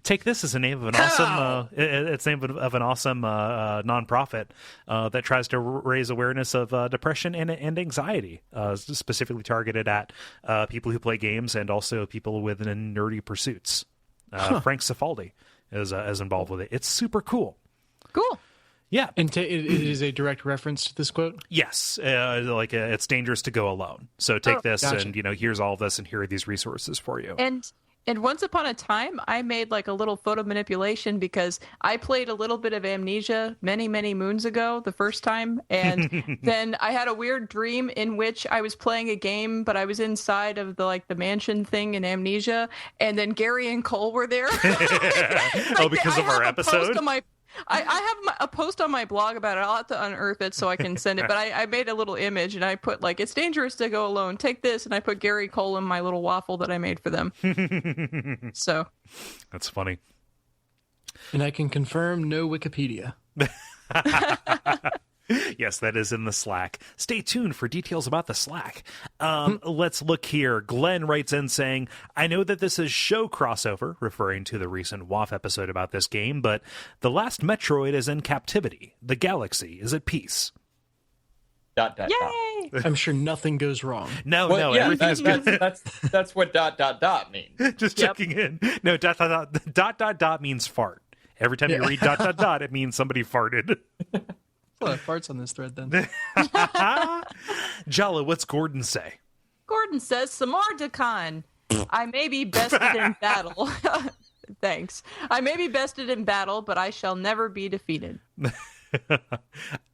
A: Take This is the name of an awesome. It's the name of an awesome nonprofit that tries to raise awareness of depression and anxiety, specifically targeted at people who play games and also people with nerdy pursuits. Frank Cifaldi is involved with it. It's super cool.
D: Cool.
A: Yeah,
B: And it is a direct reference to this quote?
A: yes, it's dangerous to go alone. So take this,
B: gotcha.
A: and here's all of this, and here are these resources for you.
D: And once upon a time, I made like a little photo manipulation because I played a little bit of Amnesia many, many moons ago, the first time. And then I had a weird dream in which I was playing a game, but I was inside of the mansion thing in Amnesia. And then Gary and Kole were there.
A: Because of our episode?
D: I have a post on my blog about it. I'll have to unearth it so I can send it. But I made a little image and I put it's dangerous to go alone. Take this. And I put Gary Cole in my little waffle that I made for them. So.
A: That's funny.
B: And I can confirm no Wikipedia.
A: Yes, that is in the Slack. Stay tuned for details about the Slack. Let's look here. Glenn writes in saying, I know that this is show crossover, referring to the recent WAF episode about this game, but the last Metroid is in captivity. The galaxy is at peace. ...
D: Yay!
B: I'm sure nothing goes wrong.
A: No,
C: Yeah,
A: everything is good.
C: that's what ... means.
A: Just checking in. No, ... means fart. Every time you read ... it means somebody farted.
B: A lot of farts on this thread then.
A: Jala, what's Gordon say?
D: Gordon says, Samardacon. I may be bested in battle. Thanks. I may be bested in battle, but I shall never be defeated.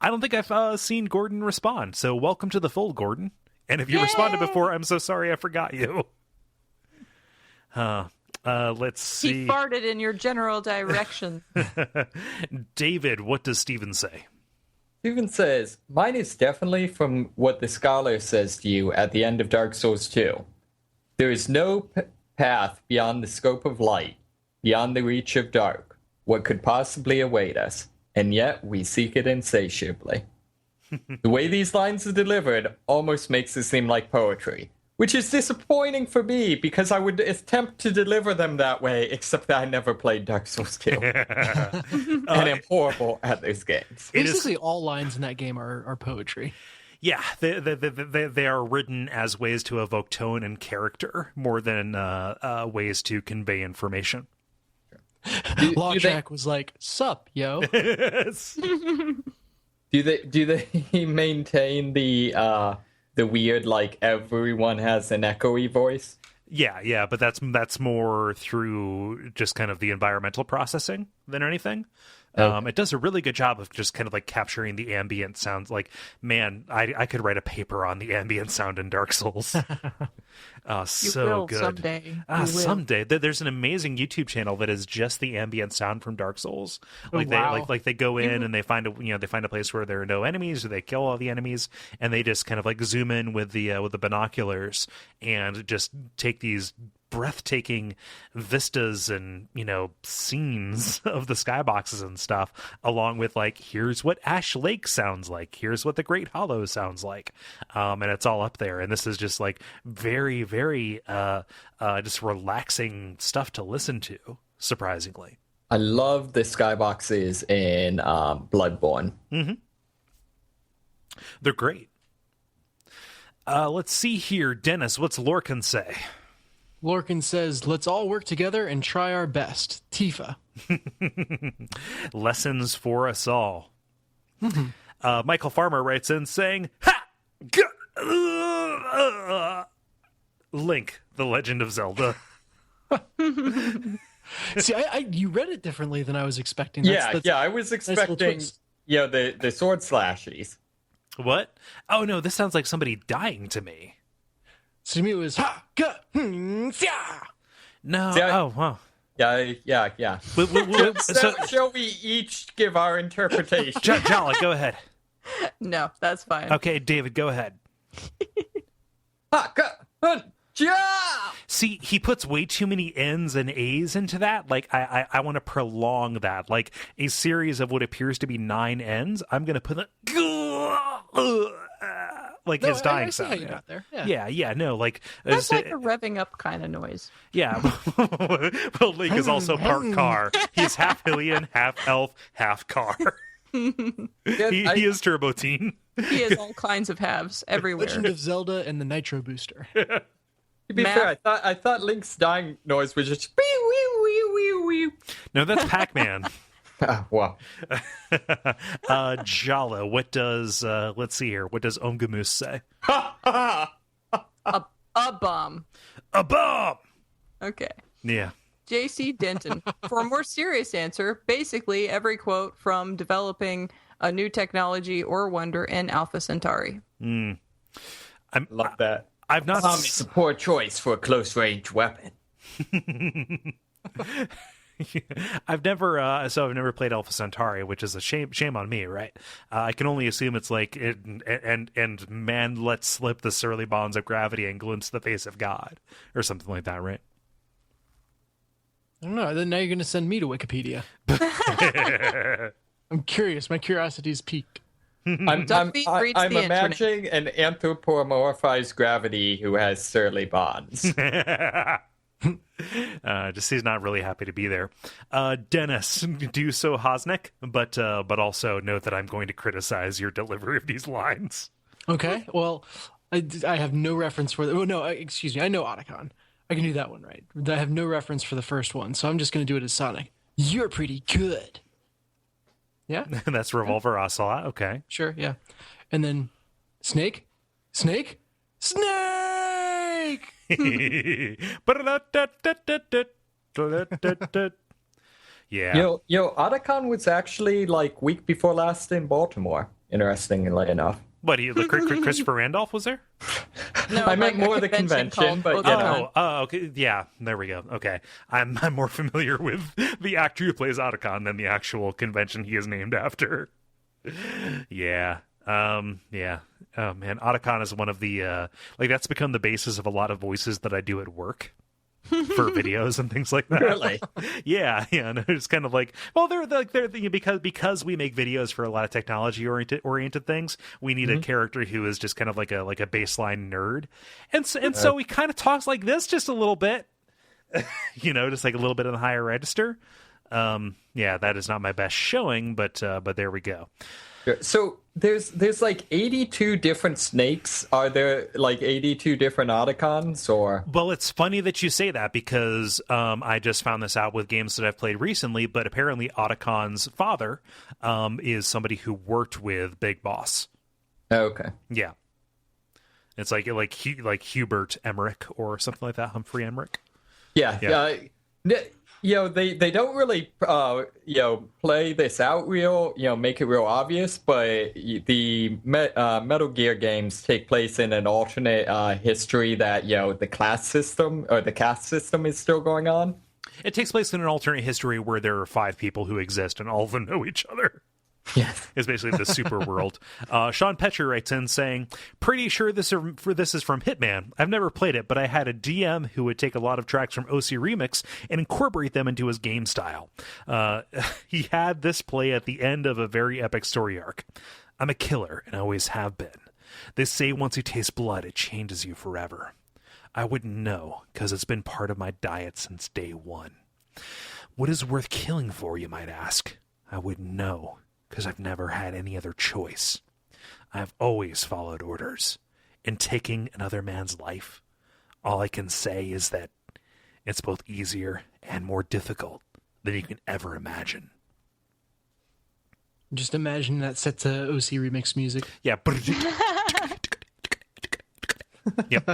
A: I don't think I've seen Gordon respond, so welcome to the fold, Gordon. And if you responded before, I'm so sorry I forgot you. Let's see.
D: He farted in your general direction.
A: David, what does Steven say?
C: Steven says, mine is definitely from what the scholar says to you at the end of Dark Souls 2. There is no path beyond the scope of light, beyond the reach of dark. What could possibly await us? And yet we seek it insatiably. The way these lines are delivered almost makes it seem like poetry, which is disappointing for me because I would attempt to deliver them that way, except that I never played Dark Souls 2. And I'm horrible at those games.
B: Basically, all lines in that game are poetry.
A: Yeah, they are written as ways to evoke tone and character more than ways to convey information.
B: Lawtrack was like, "Sup, yo."
C: Do they maintain the weird, everyone has an echoey voice?
A: Yeah, but that's more through just kind of the environmental processing than anything. It does a really good job of just kind of capturing the ambient sounds. Man, I could write a paper on the ambient sound in Dark Souls. So
D: will
A: good.
D: Someday.
A: Someday. There's an amazing YouTube channel that is just the ambient sound from Dark Souls.
B: Wow.
A: They go in and they find a place where there are no enemies, or they kill all the enemies, and they just kind of zoom in with the binoculars and just take these breathtaking vistas and scenes of the skyboxes and stuff, along with here's what Ash Lake sounds like, here's what the Great Hollow sounds like, and it's all up there. And this is just very, very just relaxing stuff to listen to, surprisingly.
C: I love the skyboxes in Bloodborne.
A: Mm-hmm. They're great. Let's see here, Dennis, what's Lorcan say?
B: Lorcan says, let's all work together and try our best. Tifa.
A: Lessons for us all. Michael Farmer writes in saying, Link, The Legend of Zelda.
B: See, you read it differently than I was expecting.
C: I was expecting, the sword slashies.
A: What? Oh, no, this sounds like somebody dying to me.
B: So to me, it was
A: No.
C: See,
A: oh, wow.
C: Yeah. Shall we each give our interpretation?
A: Jala, go ahead.
D: No, that's fine.
A: Okay, David, go ahead. See, he puts way too many N's and A's into that. Like, I want to prolong that. Like, a series of what appears to be 9 N's, I'm going to put like his dying
B: I see
A: sound.
B: how you got there.
A: Yeah, no, like...
D: That's like a revving up kind of noise.
A: Yeah. Well, Link is also part car. He's half Hylian, half elf, half car. He is Turbo Teen.
D: He has all kinds of halves everywhere.
B: Legend of Zelda and the Nitro Booster.
C: To be fair, I thought Link's dying noise was just wee.
A: No, that's Pac-Man.
C: Wow.
A: Jala, what does let's see here. What does Omgamoose say?
D: A bomb.
A: A bomb.
D: Okay.
A: Yeah.
D: JC Denton. For a more serious answer, basically every quote from developing a new technology or wonder in Alpha Centauri.
C: Love that.
A: I've not.
C: It's a poor choice for a close range weapon.
A: I've never played Alpha Centauri, which is a shame on me, right? I can only assume it's like and man lets slip the surly bonds of gravity and glimpse the face of God, or something like that, right?
B: I don't know. Then now you're going to send me to Wikipedia. I'm curious. My curiosity's piqued.
C: I'm
D: the
C: imagining an anthropomorphized gravity who has surly bonds.
A: Just he's not really happy to be there. Dennis, do so Hosnick, but also note that I'm going to criticize your delivery of these lines.
B: Okay. Well, I have no reference for the. Oh no, excuse me. I know Otacon. I can do that one right. I have no reference for the first one, so I'm just going to do it as Sonic. You're pretty good. Yeah.
A: That's Revolver Ocelot. Okay.
B: Sure. Yeah. And then Snake.
A: Yeah.
C: Yo, Otacon was actually like week before last in Baltimore. Interestingly enough.
A: What? Christopher Randolph was there?
D: No,
C: I meant
D: like
C: more the convention, but
A: okay. Yeah, there we go. Okay, I'm more familiar with the actor who plays Otacon than the actual convention he is named after. Yeah. Yeah. Oh man, Otacon is one of the that's become the basis of a lot of voices that I do at work for videos and things like that.
C: Really?
A: Yeah. No, it's kind of like, well, they're because we make videos for a lot of technology oriented things. We need a character who is just kind of like a baseline nerd, and so he kind of talks like this just a little bit, just like a little bit in the higher register. Yeah, that is not my best showing, but there we go.
C: So there's like 82 different snakes. Are there like 82 different Otacons or?
A: Well, it's funny that you say that because I just found this out with games that I've played recently, but apparently Otacon's father is somebody who worked with Big Boss.
C: Oh, okay.
A: Yeah. It's like Hubert Emmerich or something like that, Humphrey Emmerich.
C: Yeah. They don't really, play this out real, make it real obvious, but the Metal Gear games take place in an alternate history that, the class system or the caste system is still going on.
A: It takes place in an alternate history where there are 5 people who exist and all of them know each other.
C: Yes.
A: It's basically the super world. Sean Petcher writes in saying, pretty sure this is from Hitman. I've never played it, but I had a DM who would take a lot of tracks from OC Remix and incorporate them into his game style. He had this play at the end of a very epic story arc. I'm a killer and always have been. They say once you taste blood, it changes you forever. I wouldn't know, because it's been part of my diet since day one. What is worth killing for, you might ask? I wouldn't know, because I've never had any other choice. I've always followed orders. In taking another man's life, all I can say is that it's both easier and more difficult than you can ever imagine.
B: Just imagine that set to OC Remix music.
A: Yeah. Yep.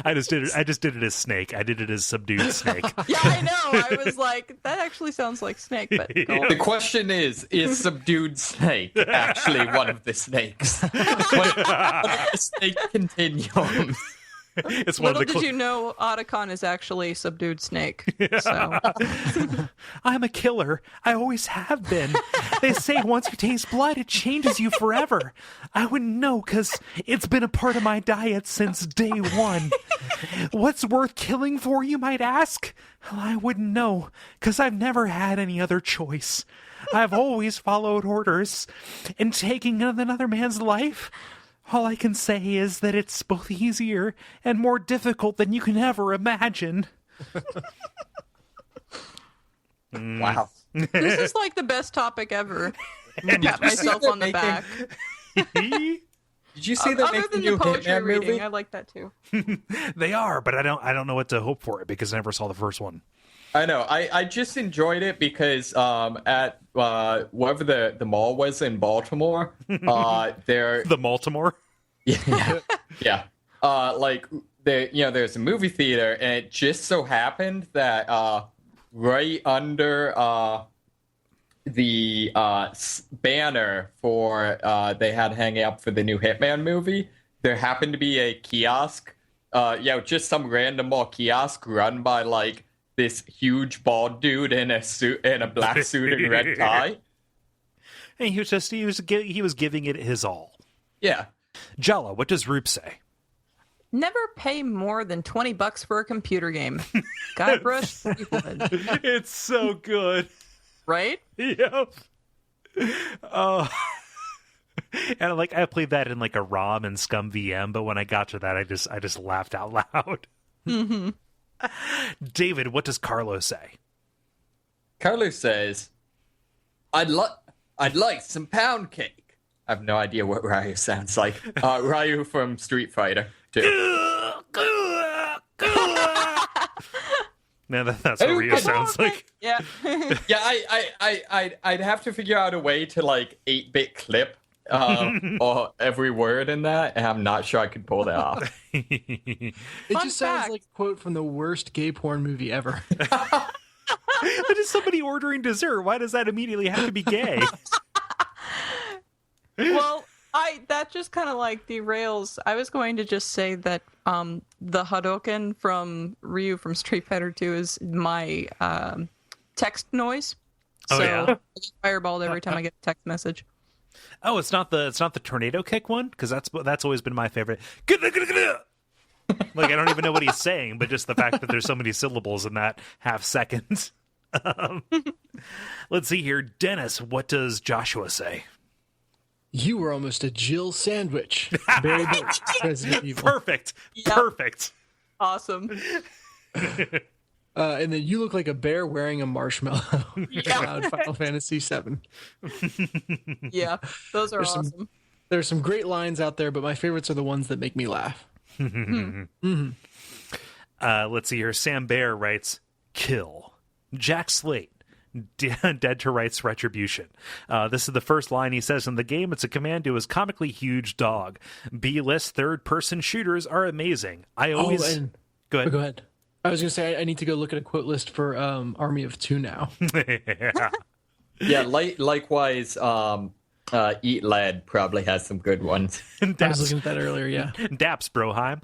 A: I just did it as Snake. I did it as subdued Snake.
D: Yeah, I know. I was like, that actually sounds like Snake. But
C: the question is subdued Snake actually one of the snakes? What the snake continuum?
A: It's one
D: Little
A: of the
D: did you know, Otacon is actually a subdued snake. So.
A: I'm a killer. I always have been. They say once you taste blood, it changes you forever. I wouldn't know because it's been a part of my diet since day one. What's worth killing for, you might ask? Well, I wouldn't know because I've never had any other choice. I've always followed orders, and taking another man's life, all I can say is that it's both easier and more difficult than you can ever imagine.
C: Wow.
D: This is like the best topic ever. Pat myself on the back.
C: Did you see the
D: Other than the
C: new
D: poetry
C: Hitman
D: reading,
C: movie?
D: I like that too.
A: They are, but I don't know what to hope for it because I never saw the first one.
C: I know. I just enjoyed it because at wherever the mall was in Baltimore, there
A: The Baltimore?
C: yeah. Like there's a movie theater, and it just so happened that right under the banner for they had hanging up for the new Hitman movie, there happened to be a kiosk. Just some random mall kiosk run by like this huge bald dude in a suit, in a black suit and red tie.
A: And he was giving it his all.
C: Yeah.
A: Jala, what does Roop say?
D: Never pay more than $20 for a computer game. Guybrush, you would.
A: It's so good.
D: Right?
A: Yep. Oh. And like I played that in like a ROM and Scum VM, but when I got to that, I just laughed out loud.
D: Mm-hmm.
A: David, what does Carlos say?
C: Carlos says, I'd like some pound cake. I have no idea what Ryu sounds like. Ryu from Street Fighter, too.
A: No, that's what Ryu sounds like.
D: Yeah.
C: Yeah, I'd have to figure out a way to like 8-bit clip or every word in that, and I'm not sure I could pull that off.
B: It
D: Fun
B: just sounds
D: fact.
B: like a quote from the worst gay porn movie ever.
A: That is somebody ordering dessert. Why does that immediately have to be gay?
D: Well, that just kind of like derails. I was going to just say that the Hadouken from Ryu from Street Fighter 2 is my text noise.
A: Oh,
D: So
A: yeah?
D: I get fireballed every time I get a text message.
A: Oh, it's not the tornado kick one, because that's always been my favorite. Like I don't even know what he's saying, but just the fact that there's so many syllables in that half second. Let's see here, Dennis. What does Joshua say?
B: You were almost a Jill sandwich. Barry Burke, Resident Evil.
A: Perfect.
D: Yep.
A: Perfect.
D: Awesome.
B: And then you look like a bear wearing a marshmallow. Cloud Final Fantasy VII.
D: Yeah, those are
B: There's some-
D: awesome.
B: There's some great lines out there, but my favorites are the ones that make me laugh.
A: Let's see here. Sam Bear writes, kill. Jack Slate. Dead to Rights Retribution. This is the first line he says in the game. It's a command to his comically huge dog. B-list third-person shooters are amazing. I always... Go ahead.
B: Go ahead. I was going to say, I need to go look at a quote list for Army of Two now.
C: Yeah, likewise, Eat Lead probably has some good ones.
B: I was looking at that earlier, yeah.
A: Daps, Broheim.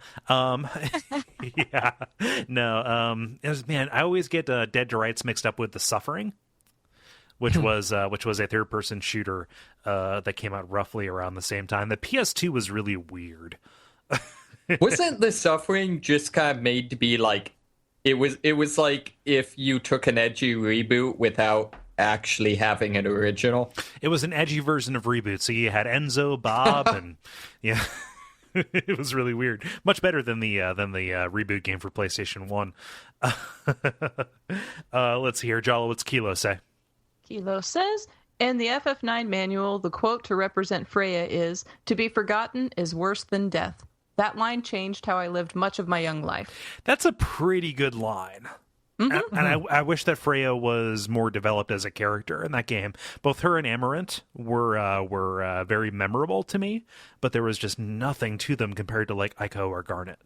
A: Yeah. No, man, I always get Dead to Rights mixed up with The Suffering, which was a third-person shooter that came out roughly around the same time. The PS2 was really weird.
C: Wasn't The Suffering just kind of made to be like, it was like if you took an edgy reboot without actually having an original?
A: It was an edgy version of Reboot, so you had Enzo, Bob, and yeah. It was really weird. Much better than the Reboot game for PlayStation 1. Let's see here. Jala, what's Kilo say?
D: Kilo says, in the FF9 manual, the quote to represent Freya is, "To be forgotten is worse than death." That line changed how I lived much of my young life.
A: That's a pretty good line.
D: Mm-hmm.
A: And I wish that Freya was more developed as a character in that game. Both her and Amarant were very memorable to me, but there was just nothing to them compared to like Ico or Garnet.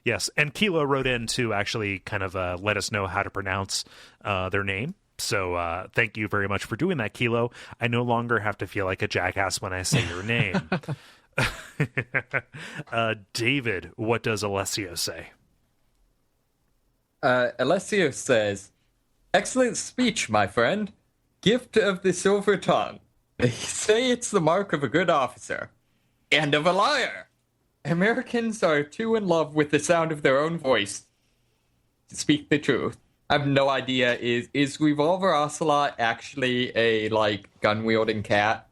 A: Yes, and Kilo wrote in to actually kind of let us know how to pronounce their name. So thank you very much for doing that, Kilo. I no longer have to feel like a jackass when I say your name. David, what does Alessio say?
C: Alessio says, "Excellent speech, my friend. Gift of the silver tongue. They say it's the mark of a good officer. And of a liar. Americans are too in love with the sound of their own voice to speak the truth." I have no idea. Is Revolver Ocelot actually a, like, gun-wielding cat?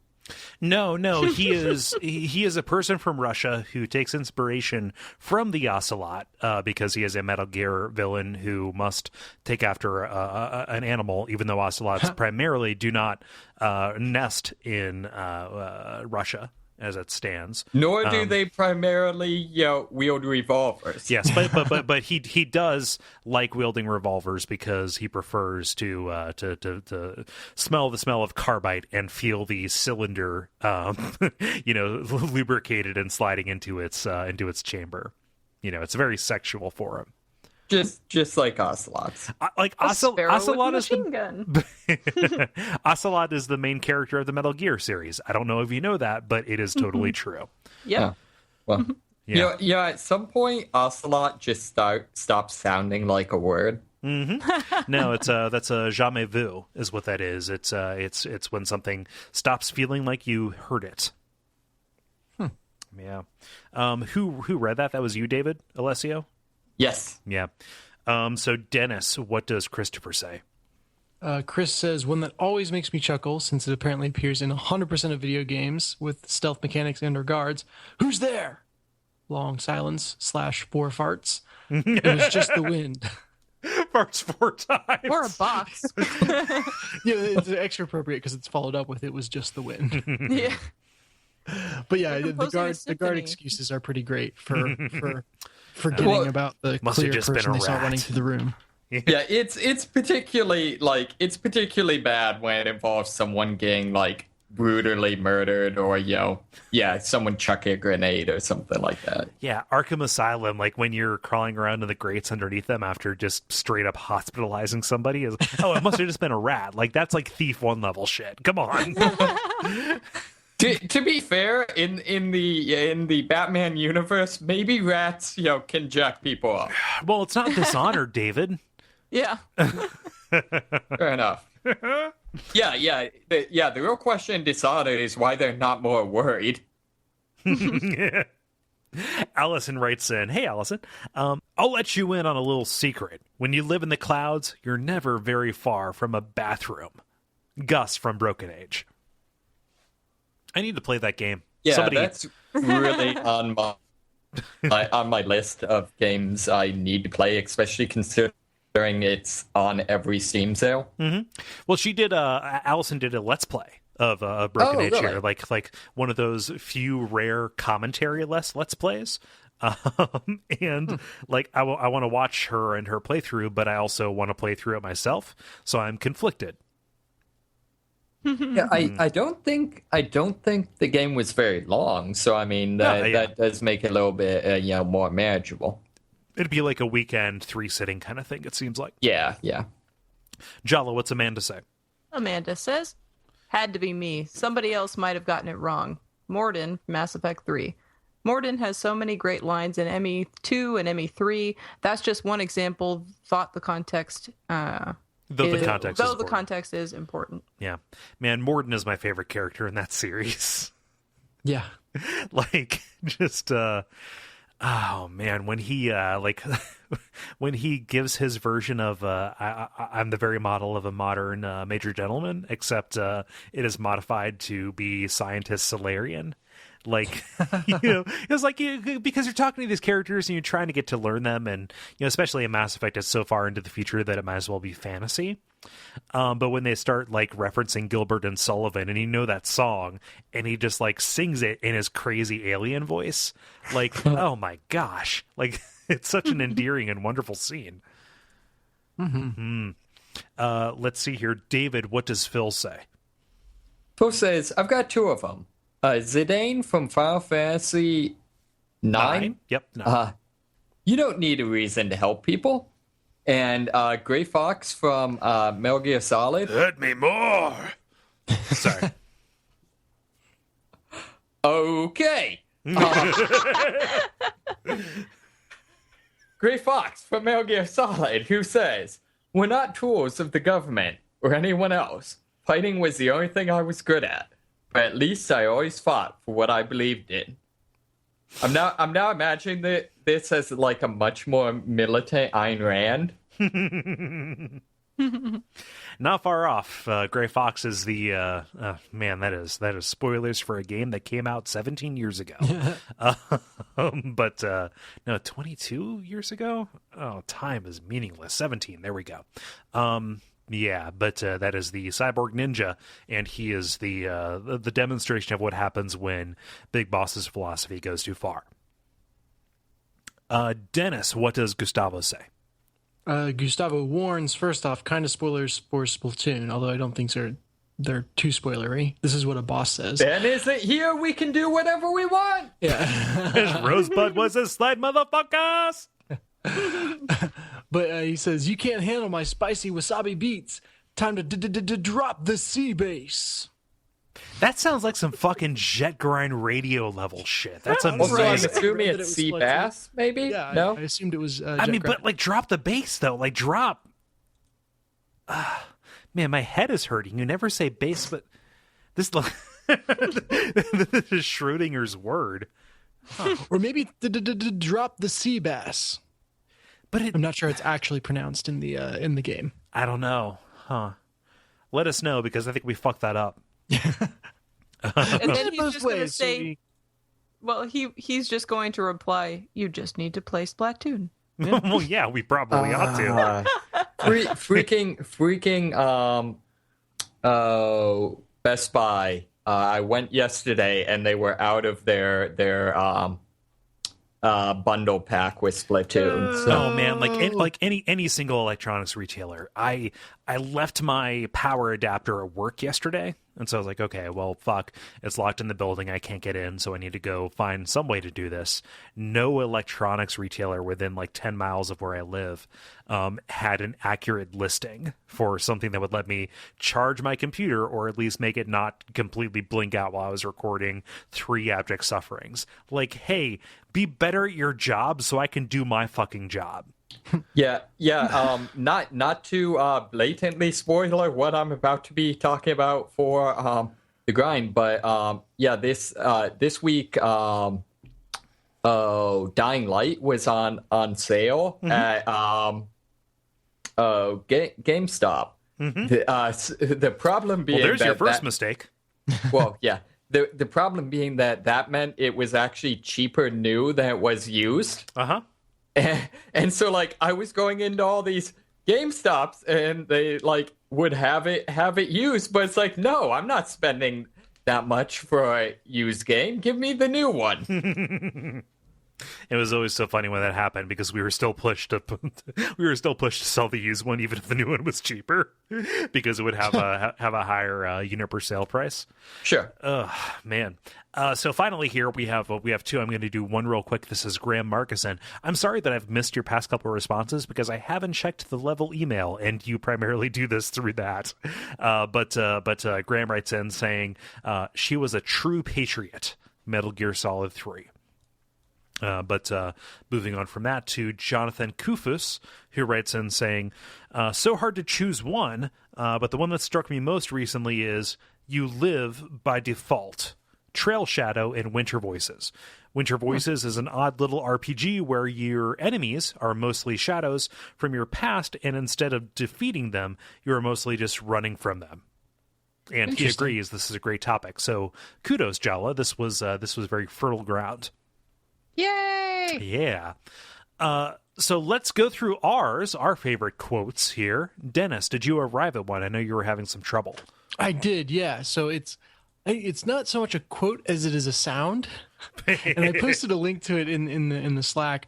A: No, he is a person from Russia who takes inspiration from the Ocelot because he is a Metal Gear villain who must take after an animal, even though Ocelots primarily do not nest in Russia as it stands.
C: Nor do they primarily, wield revolvers.
A: Yes, but he does like wielding revolvers because he prefers to smell the smell of carbide and feel the cylinder, lubricated and sliding into its chamber. It's very sexual for him.
C: Just like ocelots.
A: Ocelot is
D: gun.
A: Ocelot is the main character of the Metal Gear series. I don't know if you know that, but it is totally true.
D: Yeah.
C: Well, at some point, ocelot just stops sounding like a word.
A: Mm-hmm. No, that's a jamais vu is what that is. It's when something stops feeling like you heard it. Yeah. Who read that? That was you, David Alessio?
C: Yes.
A: Yeah. So Dennis, what does Christopher say?
B: Chris says, one that always makes me chuckle, since it apparently appears in 100% of video games with stealth mechanics and or guards. Who's there? Long silence / 4 farts. It was just the wind.
A: Farts 4 times.
D: Or a box.
B: Yeah, it's extra appropriate because it's followed up with "it was just the wind."
D: Yeah.
B: But yeah, the guard excuses are pretty great for forgetting about the clear person they saw running through the room.
C: Yeah, it's particularly bad when it involves someone getting like brutally murdered or someone chucking a grenade or something like that.
A: Yeah, Arkham Asylum, like when you're crawling around in the grates underneath them after just straight up hospitalizing somebody is it must have just been a rat. Like that's like Thief 1 level shit. Come on.
C: To be fair, in the Batman universe, maybe rats, can jack people up.
A: Well, it's not Dishonored, David.
D: Yeah.
C: Fair enough. Yeah. The real question in Dishonored is why they're not more worried.
A: Allison writes in, "Hey, Allison, I'll let you in on a little secret. When you live in the clouds, you're never very far from a bathroom." Gus from Broken Age. I need to play that game.
C: Yeah, that's really on my list of games I need to play, especially considering it's on every Steam sale.
A: Mm-hmm. Well, Allison did a Let's Play of Broken Age here, like one of those few rare commentary Let's Plays. And like I want to watch her and her playthrough, but I also want to play through it myself, so I'm conflicted.
C: Yeah, I don't think the game was very long, so I mean that does make it a little bit more manageable.
A: It'd be like a weekend 3-sitting kind of thing, it seems like.
C: Yeah.
A: Jala, what's Amanda say?
D: Amanda says, "Had to be me. Somebody else might have gotten it wrong. Morden, Mass Effect 3. Morden has so many great lines in ME2 and ME3. That's just one example. Thought the context the context is important."
A: Yeah. Man, Morden is my favorite character in that series.
B: Yeah.
A: Like, just, oh man, when he, when he gives his version of, I'm the very model of a modern major gentleman, except it is modified to be scientist Solarian. Like, it's like because you're talking to these characters and you're trying to get to learn them, and especially in Mass Effect, it's so far into the future that it might as well be fantasy. But when they start like referencing Gilbert and Sullivan, and that song, and he just like sings it in his crazy alien voice, like, oh my gosh, like it's such an endearing and wonderful scene. Mm-hmm. Let's see here, David. What does Phil say?
C: Phil says, "I've got 2 of them. Zidane from Final Fantasy 9.
A: Yep. 9.
C: You don't need a reason to help people. And Gray Fox from Metal Gear Solid.
A: Hurt me more. Sorry.
C: Okay. Gray Fox from Metal Gear Solid, who says, "We're not tools of the government or anyone else. Fighting was the only thing I was good at. But at least I always fought for what I believed in." I'm now imagining this as like a much more militant Ayn Rand.
A: Not far off. Gray Fox is the man. That is spoilers for a game that came out 17 years ago. But no, 22 years ago. Oh, time is meaningless. 17. There we go. Yeah, but that is the cyborg ninja, and he is the demonstration of what happens when Big Boss's philosophy goes too far. Dennis, what does Gustavo say?
B: Gustavo warns, first off, kind of spoilers for Splatoon, although I don't think they're too spoilery. This is what a boss says.
C: Ben isn't here, we can do whatever we want.
B: Yeah.
A: Rosebud was a slide, motherfuckers!
B: But he says, "You can't handle my spicy wasabi beats. Time to drop the sea base."
A: That sounds like some fucking jet grind radio level shit. That's
C: Also, I'm
A: amazing.
C: assuming it's sea bass, maybe?
B: Yeah,
C: No?
B: I assumed it was.
A: I mean, but like drop the bass though. Like drop. Man, my head is hurting. You never say bass, but this this is Schrodinger's word.
B: Huh. Or maybe drop the sea bass.
A: But
B: I'm not sure it's actually pronounced in the game.
A: I don't know. Huh. Let us know, because I think we fucked that up.
D: And then he's just going to
B: ways,
D: say, well, he's just going to reply, "You just need to play Splatoon."
B: Yeah.
A: Well, yeah, we probably ought to.
C: freaking Best Buy. I went yesterday and they were out of their bundle pack with Splatoon.
A: Oh man, like any single electronics retailer, I left my power adapter at work yesterday, and so I was like, okay, well, fuck, it's locked in the building, I can't get in, so I need to go find some way to do this. No electronics retailer within like 10 miles of where I live had an accurate listing for something that would let me charge my computer, or at least make it not completely blink out while I was recording 3 Abject Sufferings. Like, hey, be better at your job so I can do my fucking job.
C: Yeah. Not to blatantly spoiler what I'm about to be talking about for the grind, but this week, Dying Light was on sale at GameStop. The problem being,
A: well, there's your first mistake.
C: Well, yeah. The problem being that meant it was actually cheaper new than it was used.
A: Uh-huh.
C: And so, like, I was going into all these GameStops and they, like, would have it used. But it's like, no, I'm not spending that much for a used game. Give me the new one.
A: It was always so funny when that happened, because we were still pushed to sell the used one, even if the new one was cheaper, because it would have a higher Juniper sale price.
C: Sure.
A: Man. So finally here we have 2. I'm going to do one real quick. This is Graham Markison. I'm sorry that I've missed your past couple of responses, because I haven't checked the level email, and you primarily do this through that. But Graham writes in saying she was a true patriot. Metal Gear Solid 3. But moving on from that to Jonathan Kufus, who writes in saying, so hard to choose one, but the one that struck me most recently is You Live by Default, Trail Shadow, and Winter Voices. Winter Voices is an odd little RPG where your enemies are mostly shadows from your past, and instead of defeating them, you're mostly just running from them. And he agrees this is a great topic. So kudos, Jala. This was very fertile ground.
D: Yay!
A: Yeah. So let's go through our favorite quotes here. Dennis, did you arrive at one? I know you were having some trouble.
B: I did, yeah. So it's not so much a quote as it is a sound, and I posted a link to it in the Slack.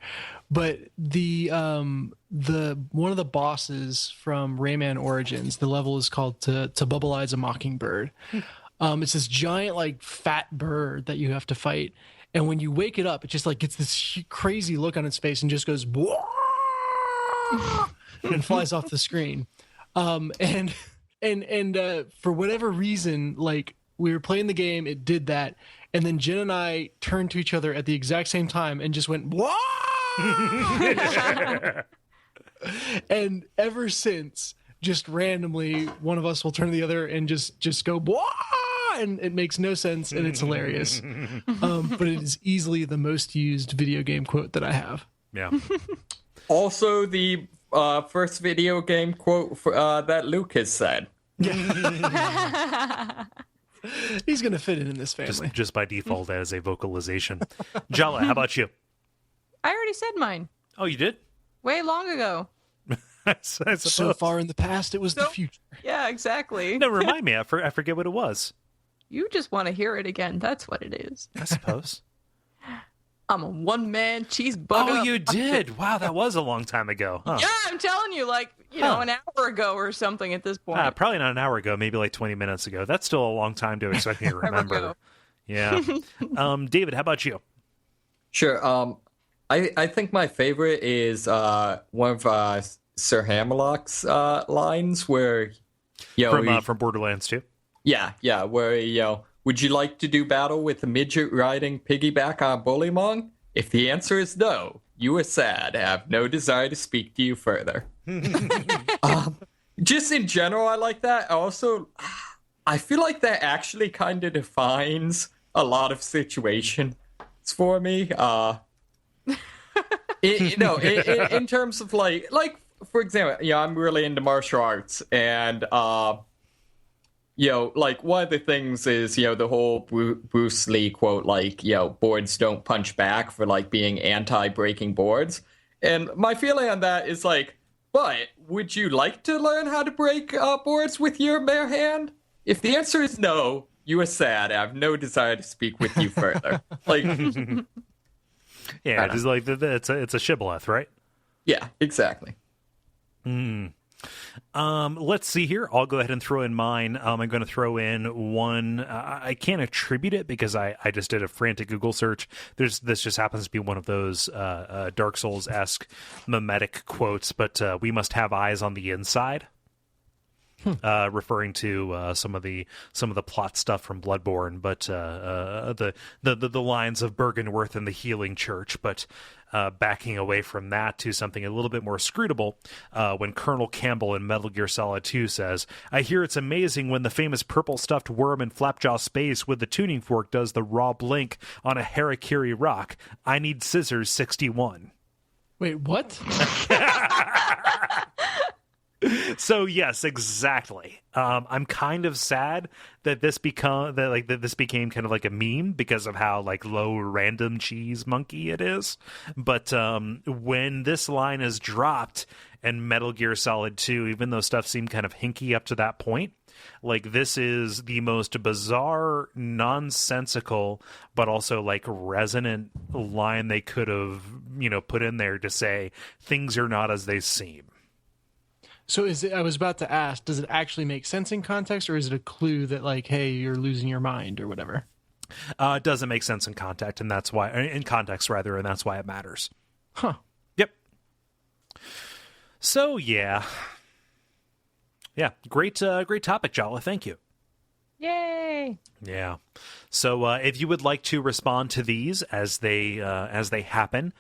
B: But the one of the bosses from Rayman Origins, the level is called To Bubble-Eyes a Mockingbird. It's this giant, like, fat bird that you have to fight. And when you wake it up, it just like gets this crazy look on its face and just goes and flies off the screen. And for whatever reason, like we were playing the game, it did that, and then Jen and I turned to each other at the exact same time and just went, "Whoa!" And ever since, just randomly, one of us will turn to the other and just go, "Whoa!" And it makes no sense, and it's hilarious. But it is easily the most used video game quote that I have.
A: Yeah.
C: Also, the first video game quote that Luke has said.
B: He's going to fit in this family.
A: Just by default as a vocalization. Jala, how about you?
D: I already said mine.
A: Oh, you did?
D: Way long ago.
B: So far in the past, it was the future.
D: Yeah, exactly.
A: No, remind me. I forget what it was.
D: You just want to hear it again. That's what it is.
A: I suppose.
D: I'm a one-man cheeseburger.
A: Oh, you did. Wow, that was a long time ago. Huh.
D: Yeah, I'm telling you, like, an hour ago or something at this point.
A: Probably not an hour ago, maybe like 20 minutes ago. That's still a long time to expect me to remember. Yeah. David, how about you?
C: Sure. I think my favorite is one of Sir Hammerlock's lines where,
A: from Borderlands 2.
C: Yeah, where would you like to do battle with a midget riding piggyback on Bullymong? If the answer is no, you are sad. I have no desire to speak to you further. Just in general, I like that. Also, I feel like that actually kind of defines a lot of situations for me. In terms of like for example, I'm really into martial arts, and like one of the things is, the whole Bruce Lee quote, like, boards don't punch back, for like being anti-breaking boards. And my feeling on that is like, but would you like to learn how to break boards with your bare hand? If the answer is no, you are sad. I have no desire to speak with you further. Like,
A: yeah, just like it's a shibboleth, right?
C: Yeah, exactly.
A: Let's see here. I'll go ahead and throw in mine. I'm going to throw in one. I can't attribute it because I just did a frantic Google search. This just happens to be one of those Dark Souls-esque mimetic quotes, but we must have eyes on the inside. Referring to some of the plot stuff from Bloodborne, but the lines of Bergenworth and the Healing Church, but backing away from that to something a little bit more scrutable, when Colonel Campbell in Metal Gear Solid 2 says, "I hear it's amazing when the famous purple stuffed worm in Flapjaw Space with the tuning fork does the raw blink on a Harakiri rock. I need scissors 61."
B: Wait, what?
A: So yes, exactly. I'm kind of sad that this became kind of like a meme because of how like low random cheese monkey it is. But when this line is dropped in Metal Gear Solid 2, even though stuff seemed kind of hinky up to that point, like this is the most bizarre, nonsensical, but also like resonant line they could have, put in there to say things are not as they seem.
B: So I was about to ask, does it actually make sense in context, or is it a clue that like, hey, you're losing your mind or whatever?
A: It doesn't make sense in context, and that's why and that's why it matters.
B: Huh.
A: Yep. So yeah, great topic, Jala. Thank you.
D: Yay!
A: Yeah. So if you would like to respond to these as they happen,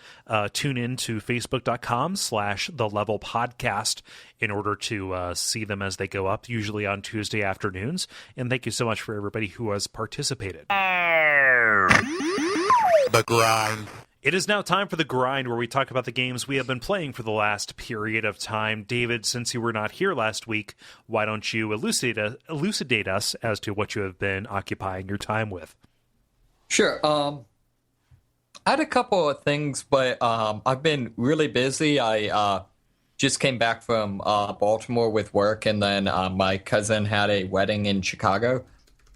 A: tune in to facebook.com/thelevelpodcast in order to see them as they go up, usually on Tuesday afternoons. And thank you so much for everybody who has participated.
E: The grind.
A: It is now time for the grind, where we talk about the games we have been playing for the last period of time. David, since you were not here last week, why don't you elucidate us as to what you have been occupying your time with?
C: Sure. I had a couple of things, but I've been really busy. I just came back from Baltimore with work, and then my cousin had a wedding in Chicago.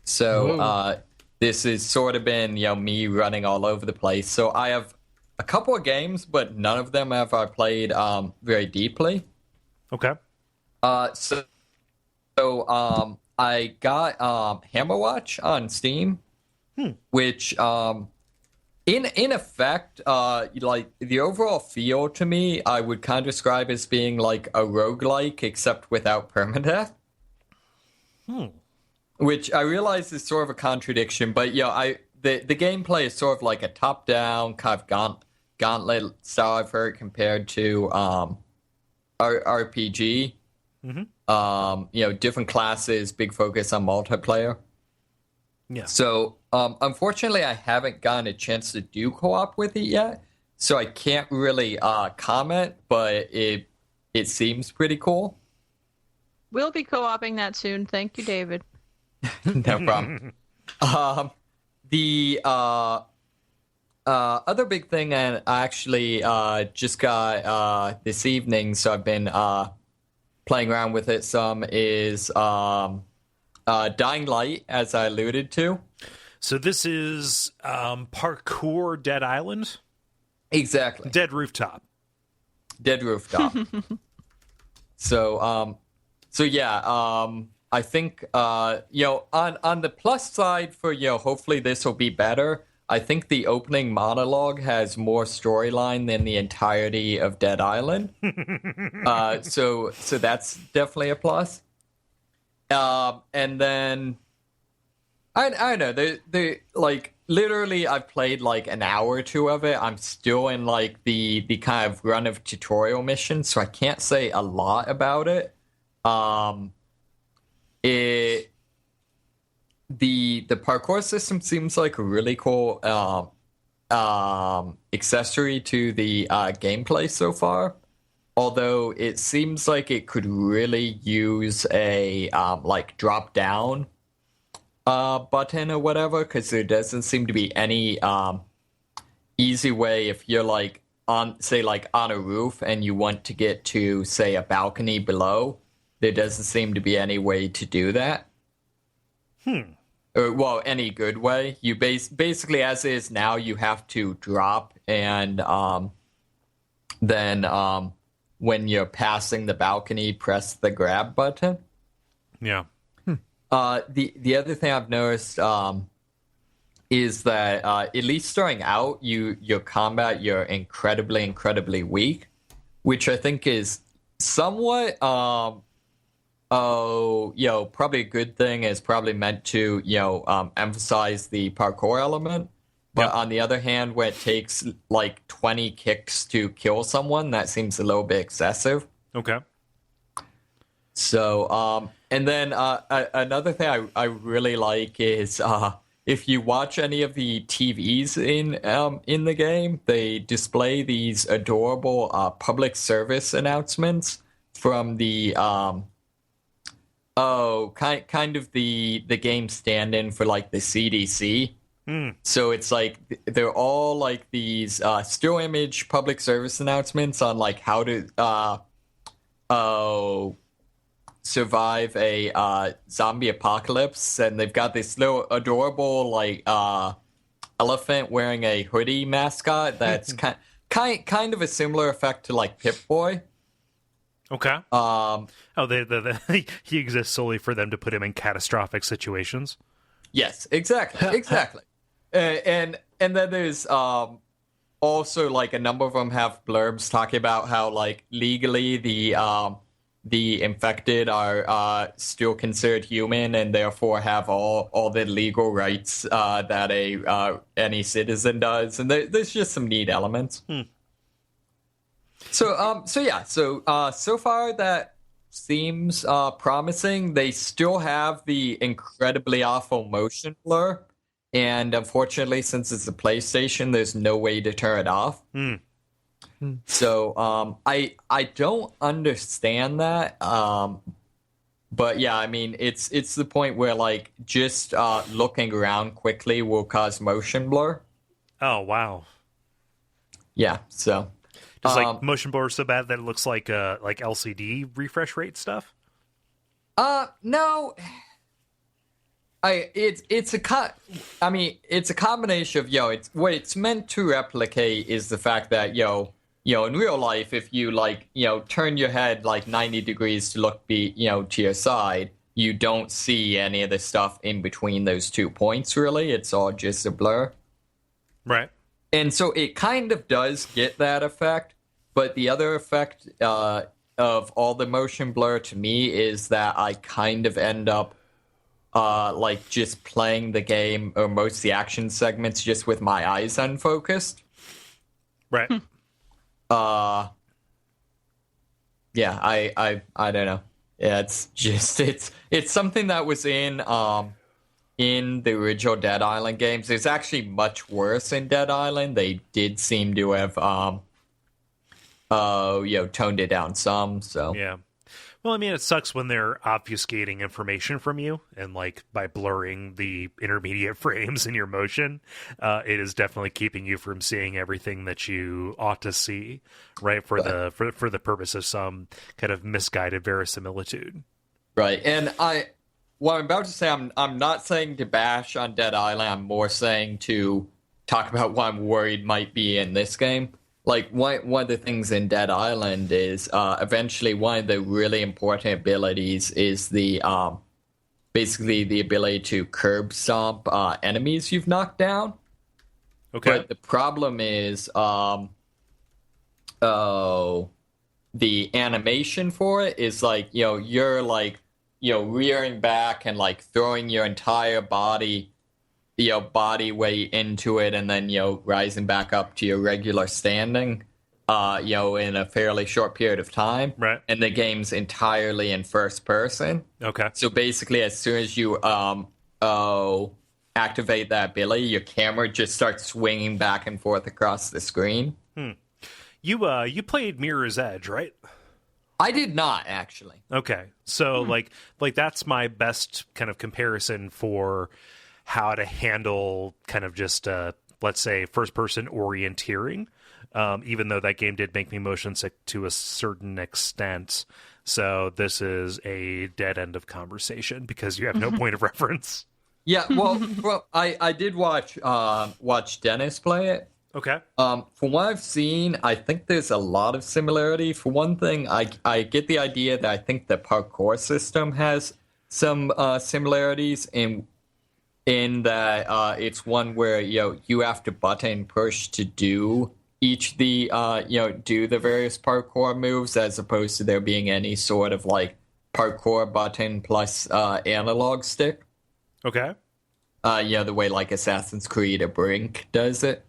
C: So this has sort of been, me running all over the place. So I have a couple of games, but none of them have I played very deeply.
A: Okay.
C: So I got Hammerwatch on Steam, which in effect, like the overall feel to me, I would kind of describe as being like a roguelike, except without permadeath. which I realize is sort of a contradiction, but the gameplay is sort of like a top-down kind of gauntlet style. I've heard compared to RPG. Different classes, big focus on multiplayer.
A: Yeah.
C: So, unfortunately, I haven't gotten a chance to do co-op with it yet, so I can't really comment. But it seems pretty cool.
D: We'll be co-oping that soon. Thank you, David.
C: No problem. The other big thing, and I actually just got this evening, so I've been playing around with it some, is Dying Light, as I alluded to.
A: So this is parkour Dead Island?
C: Exactly.
A: Dead Rooftop.
C: So I think on the plus side for hopefully this will be better. I think the opening monologue has more storyline than the entirety of Dead Island. So that's definitely a plus. And then I don't know. They like literally I've played like an hour or two of it. I'm still in like the kind of run of tutorial missions, so I can't say a lot about it. The parkour system seems like a really cool accessory to the gameplay so far. Although it seems like it could really use a like drop down button or whatever, because there doesn't seem to be any easy way if you're like on a roof and you want to get to say a balcony below. There doesn't seem to be any way to do that. Well, any good way. You basically, as is now, you have to drop and then when you're passing the balcony, press the grab button.
A: Yeah.
C: The other thing I've noticed is that at least starting out, your combat, you're incredibly weak, which I think is somewhat probably a good thing. Is probably meant to emphasize the parkour element. But on the other hand, when it takes like 20 kicks to kill someone, that seems a little bit excessive.
A: Okay.
C: So, and then another thing I really like is if you watch any of the TVs in the game, they display these adorable public service announcements from the kind of the game stand-in for like the CDC. So it's like they're all like these still image public service announcements on like how to survive a zombie apocalypse, and they've got this little adorable like elephant wearing a hoodie mascot that's kind of a similar effect to like Pip-Boy.
A: Okay. He exists solely for them to put him in catastrophic situations.
C: Yes, exactly. And then there's also like a number of them have blurbs talking about how like legally the infected are still considered human and therefore have all the legal rights that any citizen does, and there's just some neat elements. So far that seems promising. They still have the incredibly awful motion blur, and unfortunately, since it's a PlayStation, there's no way to turn it off. So I don't understand that. But yeah, I mean it's the point where like just looking around quickly will cause motion blur.
A: Oh wow.
C: Yeah, so
A: just like motion blur so bad that it looks like LCD refresh rate stuff.
C: No. It's a combination of it's what it's meant to replicate is the fact that in real life, if you turn your head like 90 degrees to look to your side, you don't see any of the stuff in between those 2 points. Really, it's all just a blur.
A: Right.
C: And so it kind of does get that effect, but the other effect of all the motion blur to me is that I kind of end up like just playing the game or most of the action segments just with my eyes unfocused.
A: Right.
C: Yeah, I don't know. Yeah, it's just it's something that was in the original Dead Island games. It's actually much worse in Dead Island. They did seem to have toned it down some. So
A: Yeah. Well, I mean, it sucks when they're obfuscating information from you, and like by blurring the intermediate frames in your motion, it is definitely keeping you from seeing everything that you ought to see, right? For the purpose of some kind of misguided verisimilitude.
C: right. And what I'm about to say, I'm not saying to bash on Dead Island. I'm more saying to talk about what I'm worried might be in this game. Like, one of the things in Dead Island is eventually one of the really important abilities is the basically the ability to curb stomp enemies you've knocked down.
A: Okay.
C: But the problem is the animation for it is like, you're like, rearing back and like throwing your entire body weight into it, and then rising back up to your regular standing in a fairly short period of time.
A: Right.
C: And the game's entirely in first person.
A: Okay.
C: So basically, as soon as you activate that ability, your camera just starts swinging back and forth across the screen.
A: You played Mirror's Edge, right?
C: I did not, actually.
A: Okay. So like that's my best kind of comparison for how to handle kind of just let's say first person orienteering, even though that game did make me motion sick to a certain extent. So this is a dead end of conversation because you have no point of reference.
C: Yeah, well, I did watch Dennis play it.
A: Okay.
C: From what I've seen, I think there's a lot of similarity. For one thing, I get the idea that I think the parkour system has some similarities in that it's one where you have to button push to do each the do the various parkour moves, as opposed to there being any sort of like parkour button plus analog stick.
A: Okay.
C: The way like Assassin's Creed or Brink does it.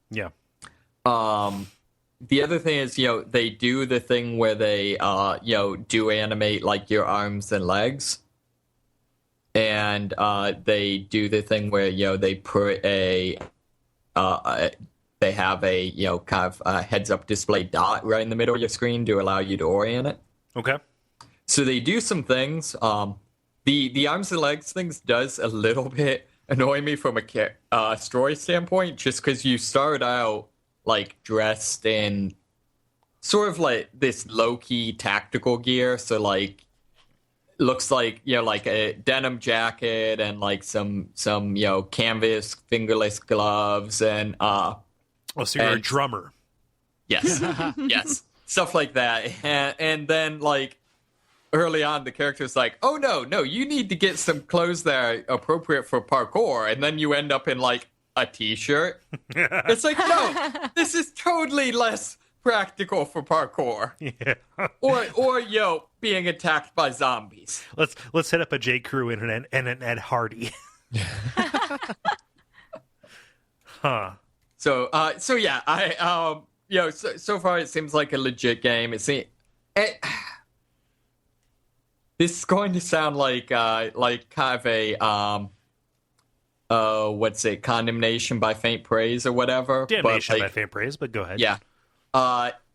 A: Yeah.
C: The other thing is, they do the thing where they, do animate like your arms and legs. And they do the thing where, they put they have a, kind of heads up display dot right in the middle of your screen to allow you to orient it.
A: Okay.
C: So they do some things. The arms and legs things does a little bit annoy me from a story standpoint, just because you start out like dressed in sort of like this low-key tactical gear, so like looks like like a denim jacket and like some canvas fingerless gloves and
A: so you're a drummer.
C: Yes. Yes, stuff like that. And then like early on, the character's like, oh, no, you need to get some clothes that are appropriate for parkour. And then you end up in, like, a T-shirt. It's like, no, this is totally less practical for parkour.
A: Yeah.
C: or being attacked by zombies.
A: Let's hit up a J. Crew and an Ed Hardy. Huh.
C: So yeah, so far it seems like a legit game. This is going to sound like kind of a condemnation by faint praise or whatever.
A: Damnation by faint praise, but go ahead.
C: Yeah.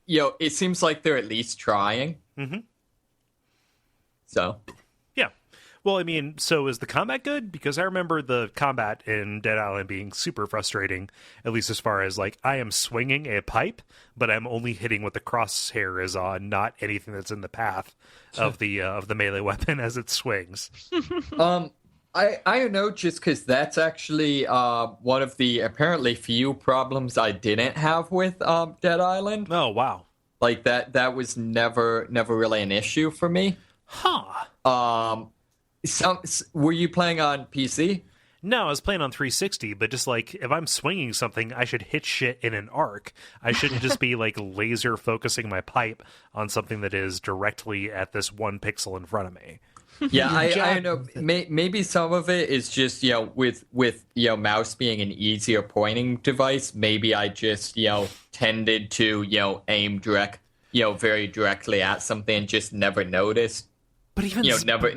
C: It seems like they're at least trying.
A: Mm-hmm.
C: So.
A: Yeah. Well, I mean, so is the combat good? Because I remember the combat in Dead Island being super frustrating, at least as far as, like, I am swinging a pipe, but I'm only hitting what the crosshair is on, not anything that's in the path of the melee weapon as it swings.
C: I don't know, just because that's actually one of the apparently few problems I didn't have with Dead Island.
A: Oh, wow.
C: Like, that was never really an issue for me.
A: Huh.
C: Were you playing on PC?
A: No, I was playing on 360, but just like, if I'm swinging something, I should hit shit in an arc. I shouldn't just be like laser focusing my pipe on something that is directly at this one pixel in front of me.
C: Yeah, I
B: jabbed
C: know.
B: with it.
C: Maybe some of it is just with mouse being an easier pointing device. Maybe I just tended to aim very directly at something and just never noticed.
A: But even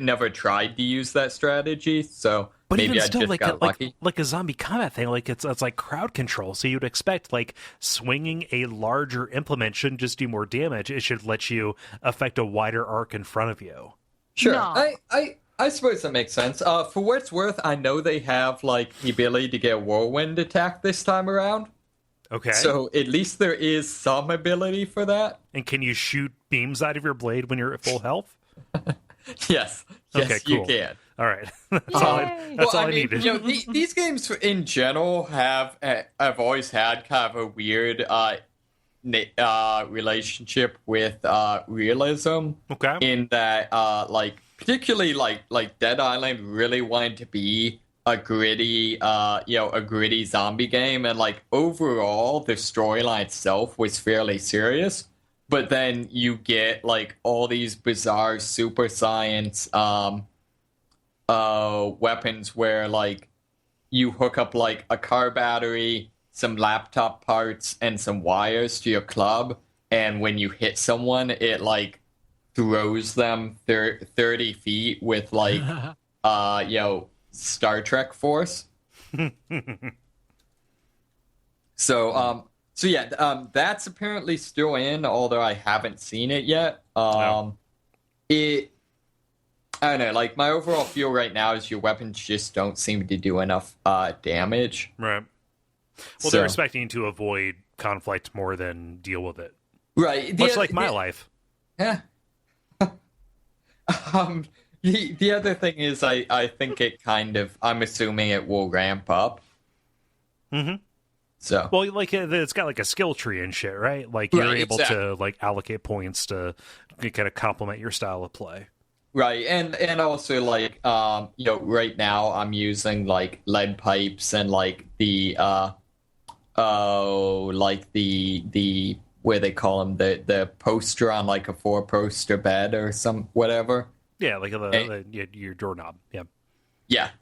C: Never tried to use that strategy. So
A: But
C: maybe
A: even
C: I
A: still,
C: just got lucky.
A: like a zombie combat thing, like it's like crowd control. So you'd expect like swinging a larger implement shouldn't just do more damage; it should let you affect a wider arc in front of you.
C: Sure,
D: No.
C: I suppose that makes sense. For what it's worth, I know they have like the ability to get a whirlwind attack this time around.
A: Okay.
C: So at least there is some ability for that.
A: And can you shoot beams out of your blade when you're at full health?
C: Yes,
A: Okay, cool.
C: you can.
A: All right. That's all I needed.
C: These games in general have always had kind of a weird relationship with realism.
A: Okay.
C: In that, particularly like Dead Island really wanted to be a gritty zombie game, and like overall the storyline itself was fairly serious. But then you get like all these bizarre super science weapons where like you hook up like a car battery, some laptop parts, and some wires to your club, and when you hit someone, it like throws them 30 feet with like Star Trek force. So yeah, that's apparently still in, although I haven't seen it yet.
A: No.
C: I don't know, like my overall feel right now is your weapons just don't seem to do enough damage.
A: Right. Well, they're expecting to avoid conflict more than deal with it.
C: Right.
A: Much like my life.
C: Yeah. The other thing is I think it kind of, I'm assuming it will ramp up.
A: Mm-hmm.
C: So.
A: Well, like it's got like a skill tree and shit, right? Like you're able to like allocate points to kind of complement your style of play.
C: Right, and also like right now I'm using like lead pipes and like the the where they call them the poster on like a 4-poster bed or some whatever.
A: Yeah, like your doorknob. Yeah.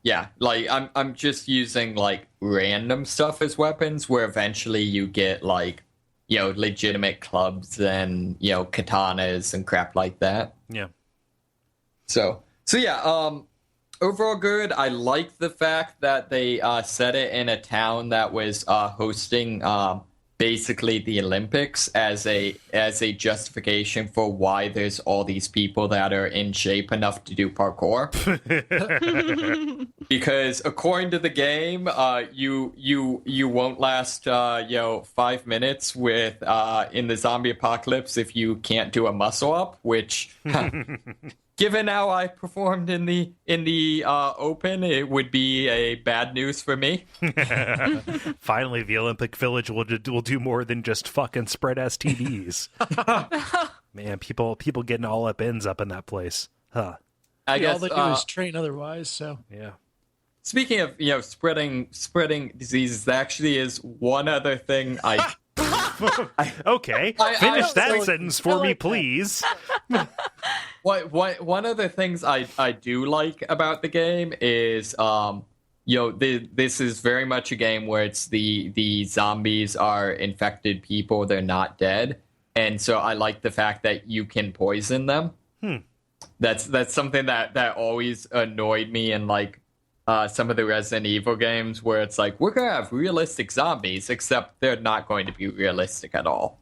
C: Yeah. Like I'm just using like random stuff as weapons, where eventually you get like legitimate clubs and katanas and crap like that.
A: Yeah.
C: So yeah. Overall good. I like the fact that they set it in a town that was hosting basically the Olympics as a justification for why there's all these people that are in shape enough to do parkour. Because according to the game, you won't last 5 minutes with in the zombie apocalypse if you can't do a muscle up, which given how I performed in the open, it would be a bad news for me.
A: Finally, the Olympic Village will do more than just fucking spread STDs. Man, people getting all ends up in that place. Huh.
C: I guess
B: all they do is train otherwise. So
A: yeah.
C: Speaking of spreading diseases, there actually is one other thing I.
A: Okay, finish that sentence for me, please.
C: One of the things I do like about the game is this is very much a game where it's the zombies are infected people, they're not dead, and so I like the fact that you can poison them. That's something that always annoyed me in like some of the Resident Evil games, where it's like, we're gonna have realistic zombies, except they're not going to be realistic at all.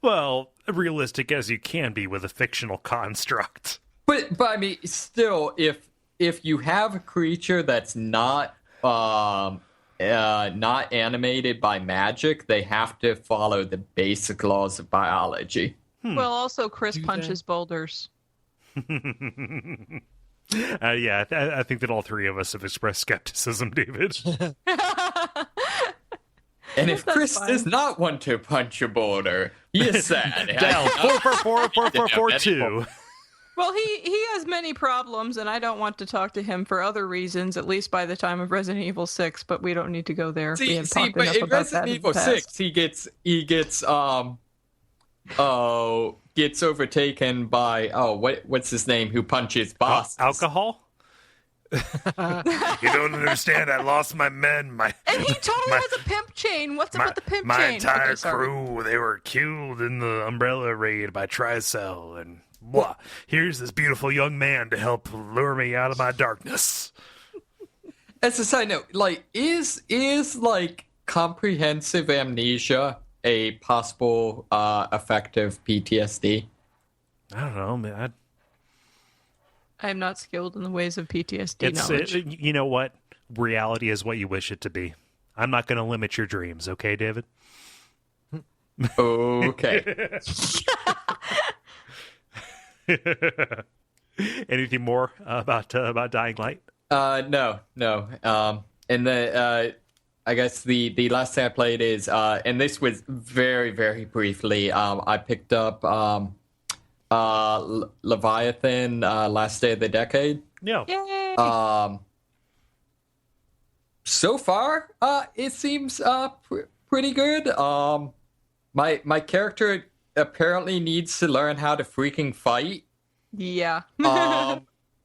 A: Well, realistic as you can be with a fictional construct.
C: But I mean, still, if you have a creature that's not animated by magic, they have to follow the basic laws of biology.
D: Well, also Chris punches boulders.
A: Yeah, I think that all three of us have expressed skepticism, David.
C: And if Chris does not want to punch a boulder, he is sad.
A: Down 4444442.
D: Well, he has many problems, and I don't want to talk to him for other reasons, at least by the time of Resident Evil 6, but we don't need to go there.
C: See, but in Resident Evil 6, he gets gets overtaken by what's his name who punches bosses.
A: Alcohol. You don't understand. I lost my men.
D: And he totally has a pimp chain. What's up with the pimp
A: my
D: chain?
A: My entire crew, they were killed in the Umbrella raid by Tricell, and blah. Here's this beautiful young man to help lure me out of my darkness.
C: As a side note, like, is like comprehensive amnesia a possible effective PTSD?
A: I don't know, man.
D: I am not skilled in the ways of PTSD knowledge.
A: You know what? Reality is what you wish it to be. I'm not going to limit your dreams, okay, David?
C: Okay.
A: Anything more about Dying Light?
C: No. And I guess the last thing I played is, and this was very, very briefly, I picked up Leviathan, Last Day of the Decade.
A: Yeah.
D: Yay!
C: So far, it seems pretty good. My character apparently needs to learn how to freaking fight.
D: Yeah.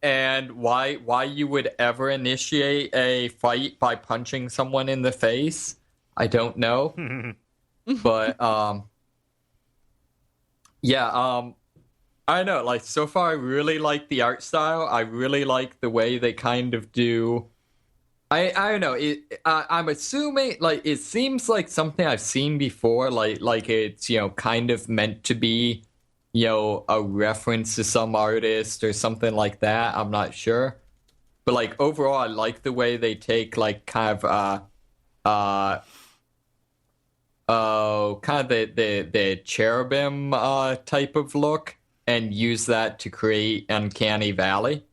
C: And why you would ever initiate a fight by punching someone in the face, I don't know. But yeah, I don't know. Like, so far, I really like the art style. I really like the way they kind of do. I don't know. I'm assuming, like, it seems like something I've seen before. Like it's, you know, kind of meant to be, you know, a reference to some artist or something like that. I'm not sure. But, like, overall, I like the way they take, like, kind of the cherubim type of look and use that to create Uncanny Valley.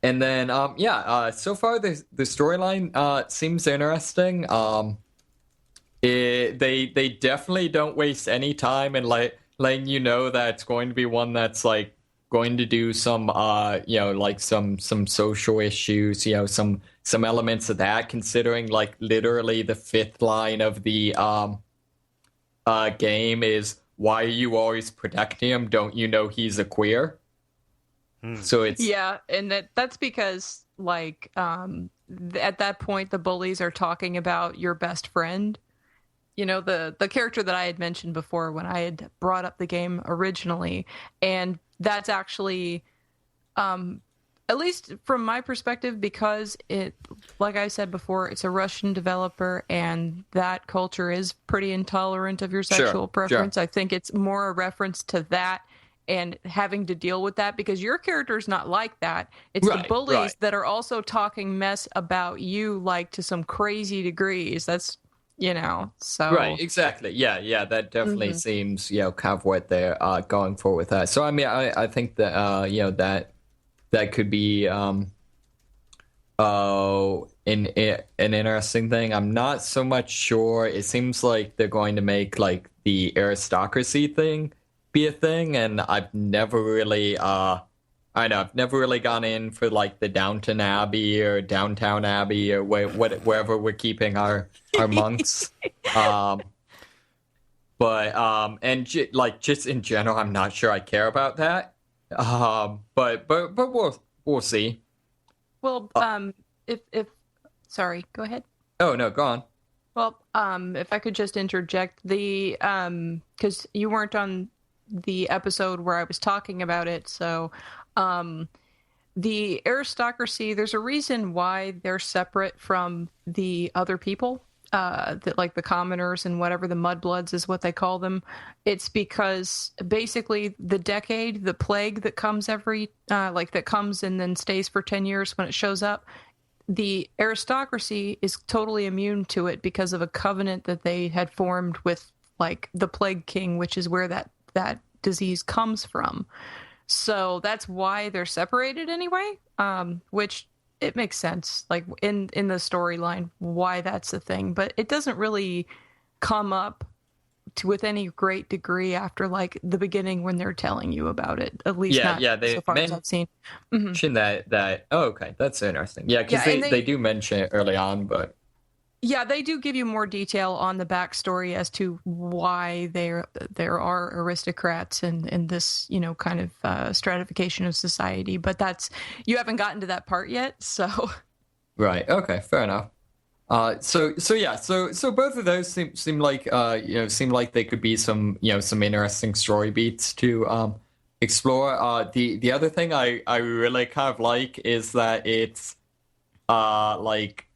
C: And then so far the storyline seems interesting. They definitely don't waste any time in letting you know that it's going to be one that's like going to do some like some social issues, you know, some elements of that, considering like literally the fifth line of the game is, why are you always protecting him? Don't you know he's a queer? So it's
D: and that's because like at that point the bullies are talking about your best friend. You know, the character that I had mentioned before when I had brought up the game originally, and that's actually at least from my perspective, because it, like I said before, it's a Russian developer and that culture is pretty intolerant of your sexual preference. Sure. I think it's more a reference to that and having to deal with that, because your character is not like that. It's the bullies that are also talking mess about you, like to some crazy degrees. That's, you know, so.
C: Right, exactly. Yeah, that definitely seems, you know, kind of what they're going for with that. So, I mean, I think that, you know, that could be an interesting thing. I'm not so much sure. It seems like they're going to make, like, the aristocracy thing be a thing, and I've never really I've never really gone in for like the Downton Abbey or Downtown Abbey or wherever we're keeping our monks. And just in general, I'm not sure I care about that. But we'll see.
D: Well, if sorry, go ahead.
C: Oh no, go on.
D: Well, if I could just interject, because you weren't on the episode where I was talking about it, so the aristocracy, there's a reason why they're separate from the other people, that like the commoners and whatever, the mudbloods is what they call them. It's because basically the decade, the plague that comes that comes and then stays for 10 years when it shows up, the aristocracy is totally immune to it because of a covenant that they had formed with like the Plague King, which is where that disease comes from. So that's why they're separated anyway, which it makes sense, like in the storyline, why that's the thing. But it doesn't really come up with any great degree after like the beginning when they're telling you about it. At least they, so far as I've seen.
C: Mention that. Oh, okay, that's interesting. Yeah, because they do mention it early on, but
D: Yeah, they do give you more detail on the backstory as to why there are aristocrats and this, you know, kind of stratification of society. But you haven't gotten to that part yet, so.
C: Right. Okay. Fair enough. So both of those seem like seem like they could be some some interesting story beats to explore. The other thing I really kind of like is that it's like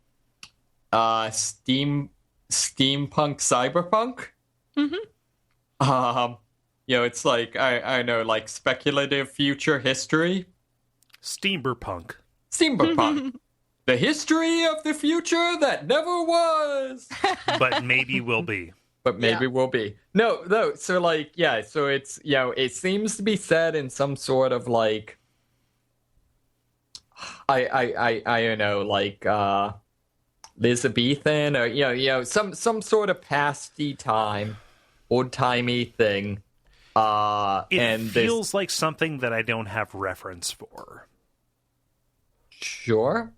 C: steampunk cyberpunk.
D: Mm-hmm.
C: It's like I know, like speculative future history.
A: Steamberpunk.
C: The history of the future that never was.
A: But maybe will be.
C: But maybe will be. No, so like, yeah, so it's, it seems to be set in some sort of like, I don't know, like, Elizabethan or, some sort of pasty time, old-timey thing.
A: It feels like something that I don't have reference for.
C: Sure.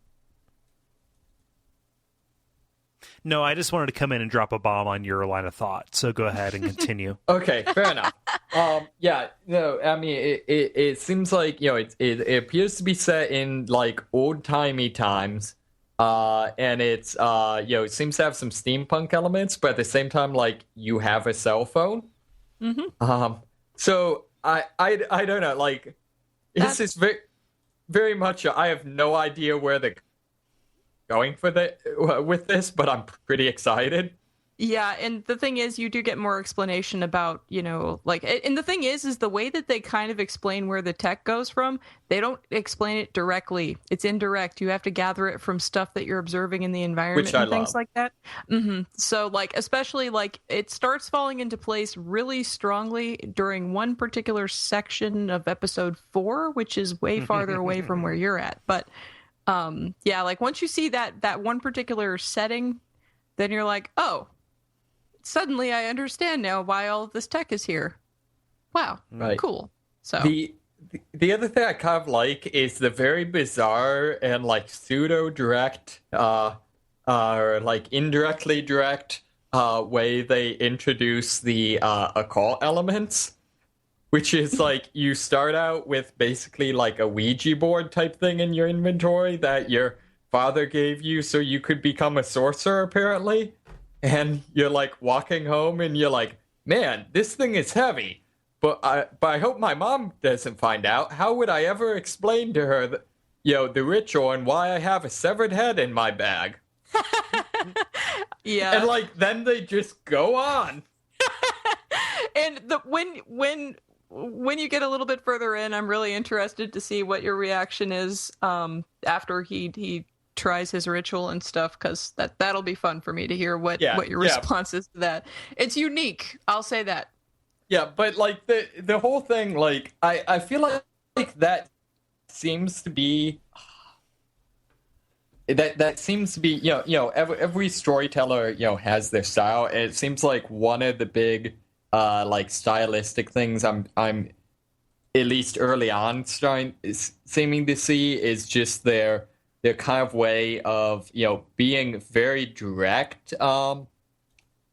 A: No, I just wanted to come in and drop a bomb on your line of thought. So go ahead and continue.
C: Okay, fair enough. Yeah, no, I mean, it seems like, it appears to be set in, like, old-timey times, and it's, it seems to have some steampunk elements, but at the same time, like, you have a cell phone.
D: Mm-hmm.
C: So, I don't know, like, this is very, very much, I have no idea where the going with this, but I'm pretty excited.
D: Yeah, and the thing is, you do get more explanation about, like, and the thing is the way that they kind of explain where the tech goes from, they don't explain it directly. It's indirect. You have to gather it from stuff that you're observing in the environment and things like that. Mm-hmm. So, like, especially, like, it starts falling into place really strongly during one particular section of episode 4, which is way farther away from where you're at. But, yeah, like, once you see that one particular setting, then you're like, oh, suddenly I understand now why all of this tech is here. Wow, right. Cool. So
C: the other thing I kind of like is the very bizarre and like pseudo direct, or like indirectly direct way they introduce the occult elements, which is like you start out with basically like a Ouija board type thing in your inventory that your father gave you so you could become a sorcerer, apparently. And you're like walking home and you're like, man, this thing is heavy. But I hope my mom doesn't find out. How would I ever explain to her that, the ritual and why I have a severed head in my bag?
D: Yeah.
C: And like then they just go on.
D: And when you get a little bit further in, I'm really interested to see what your reaction is after he tries his ritual and stuff, because that'll be fun for me to hear what your response is to that. It's unique, I'll say that.
C: Yeah, but like the whole thing, like I feel like that seems to be that seems to be every storyteller has their style, and it seems like one of the big like stylistic things I'm at least early on seeming to see is just their kind of way of being very direct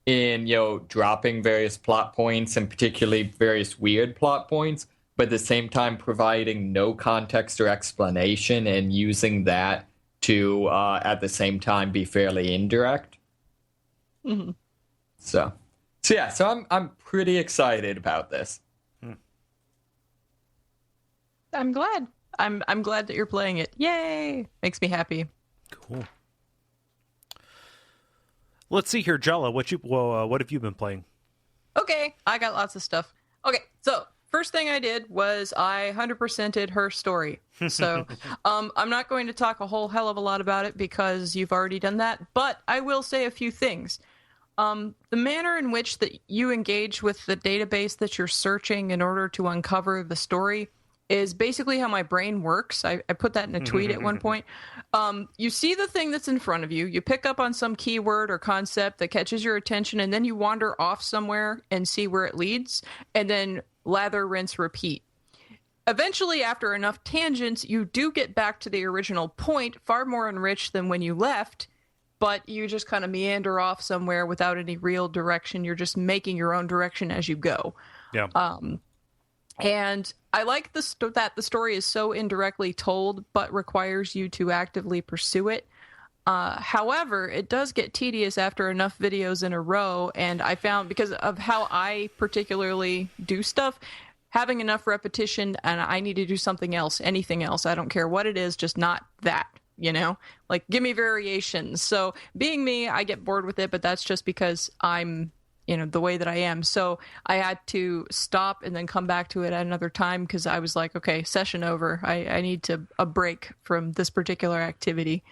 C: in dropping various plot points, and particularly various weird plot points, but at the same time providing no context or explanation and using that to at the same time be fairly indirect.
D: Mm-hmm.
C: So I'm pretty excited about this.
D: I'm glad. I'm glad that you're playing it. Yay! Makes me happy.
A: Cool. Let's see here, Jala. What have you been playing?
D: Okay, I got lots of stuff. Okay, so first thing I did was I 100%ed her story. So I'm not going to talk a whole hell of a lot about it because you've already done that, but I will say a few things. The manner in which that you engage with the database that you're searching in order to uncover the story is basically how my brain works. I put that in a tweet at one point. You see the thing that's in front of you, you pick up on some keyword or concept that catches your attention, and then you wander off somewhere and see where it leads, and then lather, rinse, repeat. Eventually, after enough tangents, you do get back to the original point, far more enriched than when you left, but you just kind of meander off somewhere without any real direction. You're just making your own direction as you go.
A: Yeah.
D: And I like that the story is so indirectly told, but requires you to actively pursue it. However, it does get tedious after enough videos in a row, and I found, because of how I particularly do stuff, having enough repetition, and I need to do something else, anything else, I don't care what it is, just not that, like give me variations. So being me, I get bored with it, but that's just because I'm the way that I am. So I had to stop and then come back to it at another time, because I was like, okay, session over. I need a break from this particular activity.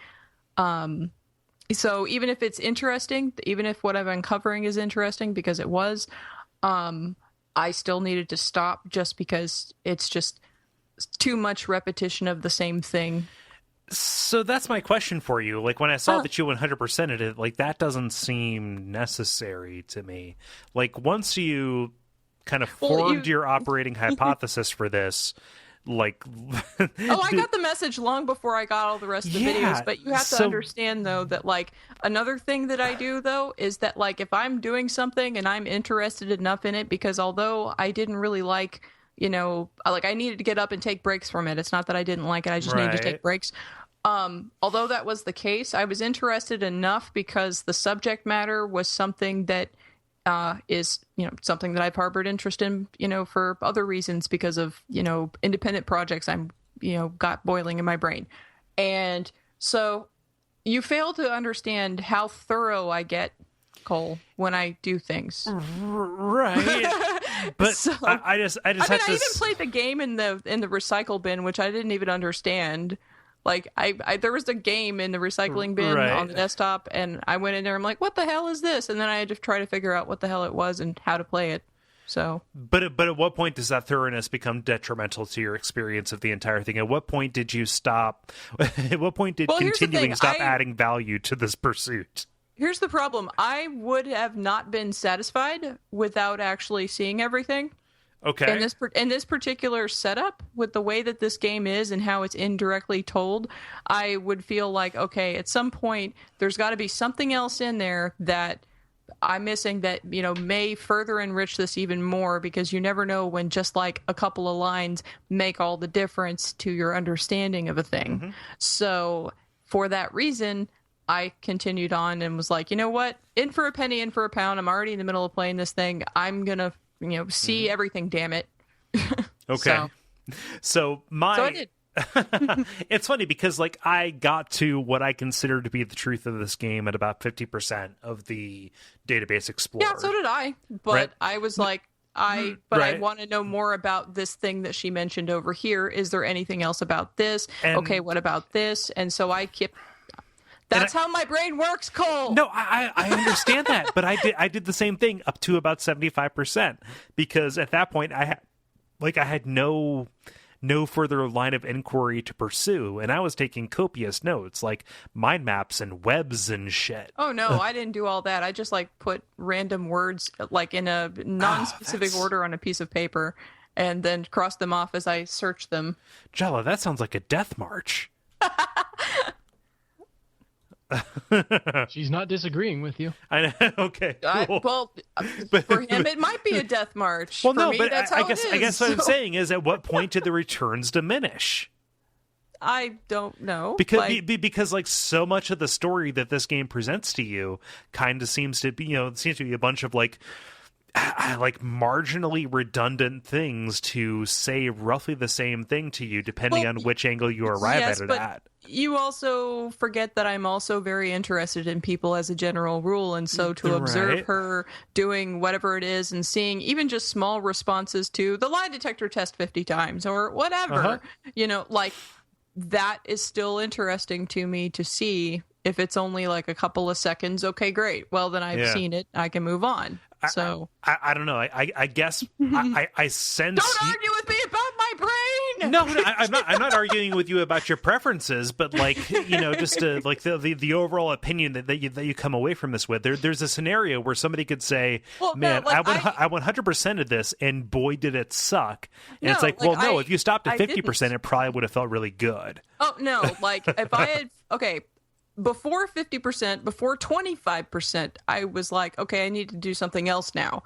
D: So even if it's interesting, even if what I'm uncovering is interesting, because it was, I still needed to stop just because it's just too much repetition of the same thing.
A: So that's my question for you. Like, when I saw that you 100%ed it, like, that doesn't seem necessary to me. Like, once you kind of formed your operating hypothesis for this, like...
D: I got the message long before I got all the rest of the videos, but you have to understand, though, that, like, another thing that I do, though, is that, like, if I'm doing something and I'm interested enough in it, because although I didn't really like... like, I needed to get up and take breaks from it. It's not that I didn't like it. I just needed to take breaks. Although that was the case, I was interested enough because the subject matter was something that is, something that I've harbored interest in, for other reasons, because of, independent projects I'm, got boiling in my brain. And so you fail to understand how thorough I get, Kole, when I do things.
A: Right. But so, I just I even
D: played the game in the recycle bin, which I didn't even understand. Like, I there was a game in the recycling bin on the desktop, and I went in there, I'm like, what the hell is this? And then I had to try to figure out what the hell it was and how to play it. So,
A: but at what point does that thoroughness become detrimental to your experience of the entire thing? At what point did you stop? At what point did continuing stop adding value to this pursuit?
D: Here's the problem. I would have not been satisfied without actually seeing everything.
A: Okay.
D: In this particular setup, with the way that this game is and how it's indirectly told, I would feel like, okay, at some point, there's got to be something else in there that I'm missing that, may further enrich this even more, because you never know when just like a couple of lines make all the difference to your understanding of a thing. Mm-hmm. So for that reason, I continued on and was like, you know what? In for a penny, in for a pound. I'm already in the middle of playing this thing. I'm going to see everything, damn it.
A: Okay. So I did. It's funny because, like, I got to what I consider to be the truth of this game at about 50% of the database explorer.
D: Yeah, so did I. But I was like, I want to know more about this thing that she mentioned over here. Is there anything else about this? Okay, what about this? And so I kept... That's how my brain works, Kole.
A: No, I understand that, but I did the same thing up to about 75%, because at that point I had no further line of inquiry to pursue, and I was taking copious notes, like mind maps and webs and shit.
D: Oh no, I didn't do all that. I just like put random words like in a non-specific order on a piece of paper, and then cross them off as I search them.
A: Jala, that sounds like a death march.
B: She's not disagreeing with you.
A: I know. Okay. Cool.
D: For him, it might be a death march.
A: Well,
D: for
A: no,
D: me,
A: but
D: that's
A: I
D: how
A: guess
D: it is.
A: I guess what I'm saying is, at what point did the returns diminish?
D: I don't know.
A: Because like so much of the story that this game presents to you kind of seems to be a bunch of like marginally redundant things to say roughly the same thing to you, depending on which angle you arrive at it at.
D: You also forget that I'm also very interested in people as a general rule, and so to observe her doing whatever it is and seeing even just small responses to the lie detector test 50 times or whatever, like that is still interesting to me to see. If it's only like a couple of seconds, okay, great. Well, then I've seen it. I can move on. So
A: I don't know. I guess I sense.
D: Don't argue with me about my brain.
A: No, I'm not arguing with you about your preferences, but like just to, like the overall opinion that you come away from this with. There's a scenario where somebody could say, "Man, I 100% of this, and boy, did it suck." And it's like, if you stopped at 50%, it probably would have felt really good.
D: Oh no, like if I had before 50%, before 25%, I was like, okay, I need to do something else now.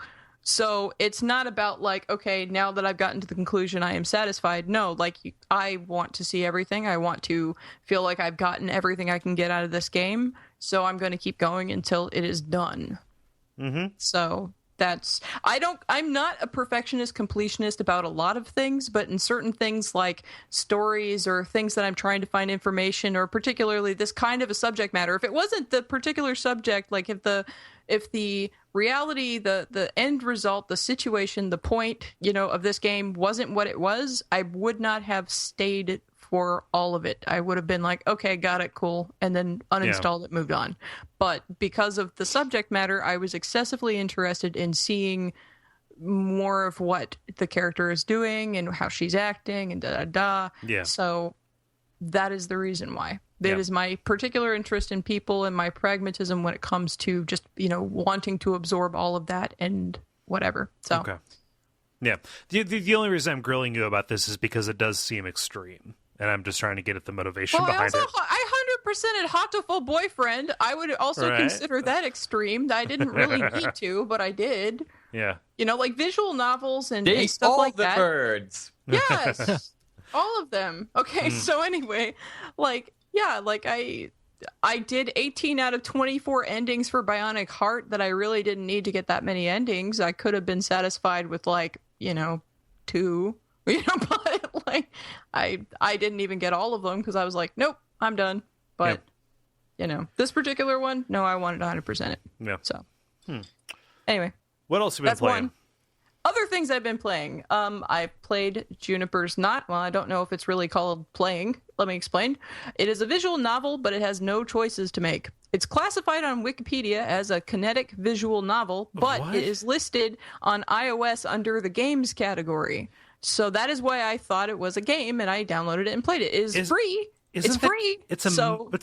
D: So it's not about like, okay, now that I've gotten to the conclusion, I am satisfied. No, like I want to see everything. I want to feel like I've gotten everything I can get out of this game. So I'm going to keep going until it is done.
A: Mm-hmm.
D: So I'm not a perfectionist completionist about a lot of things, but in certain things like stories or things that I'm trying to find information, or particularly this kind of a subject matter, if it wasn't the particular subject, like if the reality, the end result, the situation, the point, of this game wasn't what it was, I would not have stayed for all of it. I would have been like, okay, got it, cool, and then uninstalled it, moved on. But because of the subject matter, I was excessively interested in seeing more of what the character is doing and how she's acting and da-da-da.
A: Yeah.
D: So that is the reason why. It is my particular interest in people and my pragmatism when it comes to just, wanting to absorb all of that and whatever. So. Okay.
A: Yeah. The only reason I'm grilling you about this is because it does seem extreme. And I'm just trying to get at the motivation behind it.
D: I 100%ed hot to full boyfriend. I would also consider that extreme. I didn't really need to, but I did.
A: Yeah.
D: Like visual novels and stuff
C: all
D: like
C: the
D: that.
C: birds.
D: Yes. All of them. Okay, so anyway, I did 18 out of 24 endings for Bionic Heart that I really didn't need to get that many endings. I could have been satisfied with 2. But I didn't even get all of them because I was like, nope, I'm done. But this particular one, no, I wanted to 100% it.
A: Yeah.
D: So anyway,
A: what else have you been playing?
D: One. Other things I've been playing. I've played Juniper's Knot. Well, I don't know if it's really called playing. Let me explain. It is a visual novel, but it has no choices to make. It's classified on Wikipedia as a kinetic visual novel, but it is listed on iOS under the games category. So that is why I thought it was a game, and I downloaded it and played it. It is free. It's free.
A: It's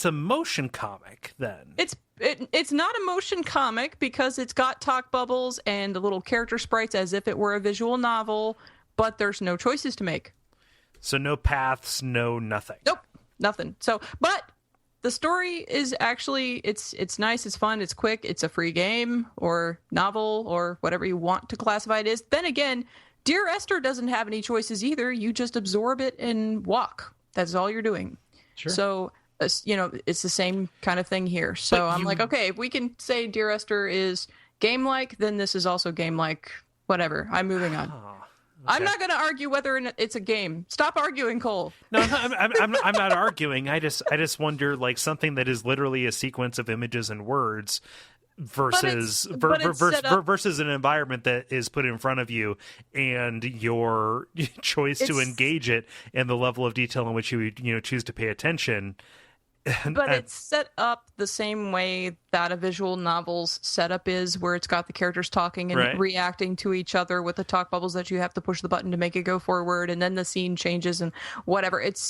A: a motion comic then.
D: It's not a motion comic because it's got talk bubbles and little character sprites as if it were a visual novel, but there's no choices to make.
A: So no paths, no nothing.
D: Nope, nothing. So, but the story is actually it's nice, it's fun, it's quick, it's a free game or novel or whatever you want to classify it as. Then again, Dear Esther doesn't have any choices either. You just absorb it and walk. That's all you're doing. Sure. So, it's the same kind of thing here. So I'm like, okay, if we can say Dear Esther is game-like, then this is also game-like. Whatever. I'm moving on. Okay. I'm not going to argue whether it's a game. Stop arguing, Kole.
A: No, I'm not arguing. I just wonder, something that is literally a sequence of images and words versus an environment that is put in front of you and your choice to engage it and the level of detail in which you choose to pay attention.
D: But it's set up the same way that a visual novel's setup is, where it's got the characters talking and reacting to each other with the talk bubbles that you have to push the button to make it go forward, and then the scene changes and whatever. It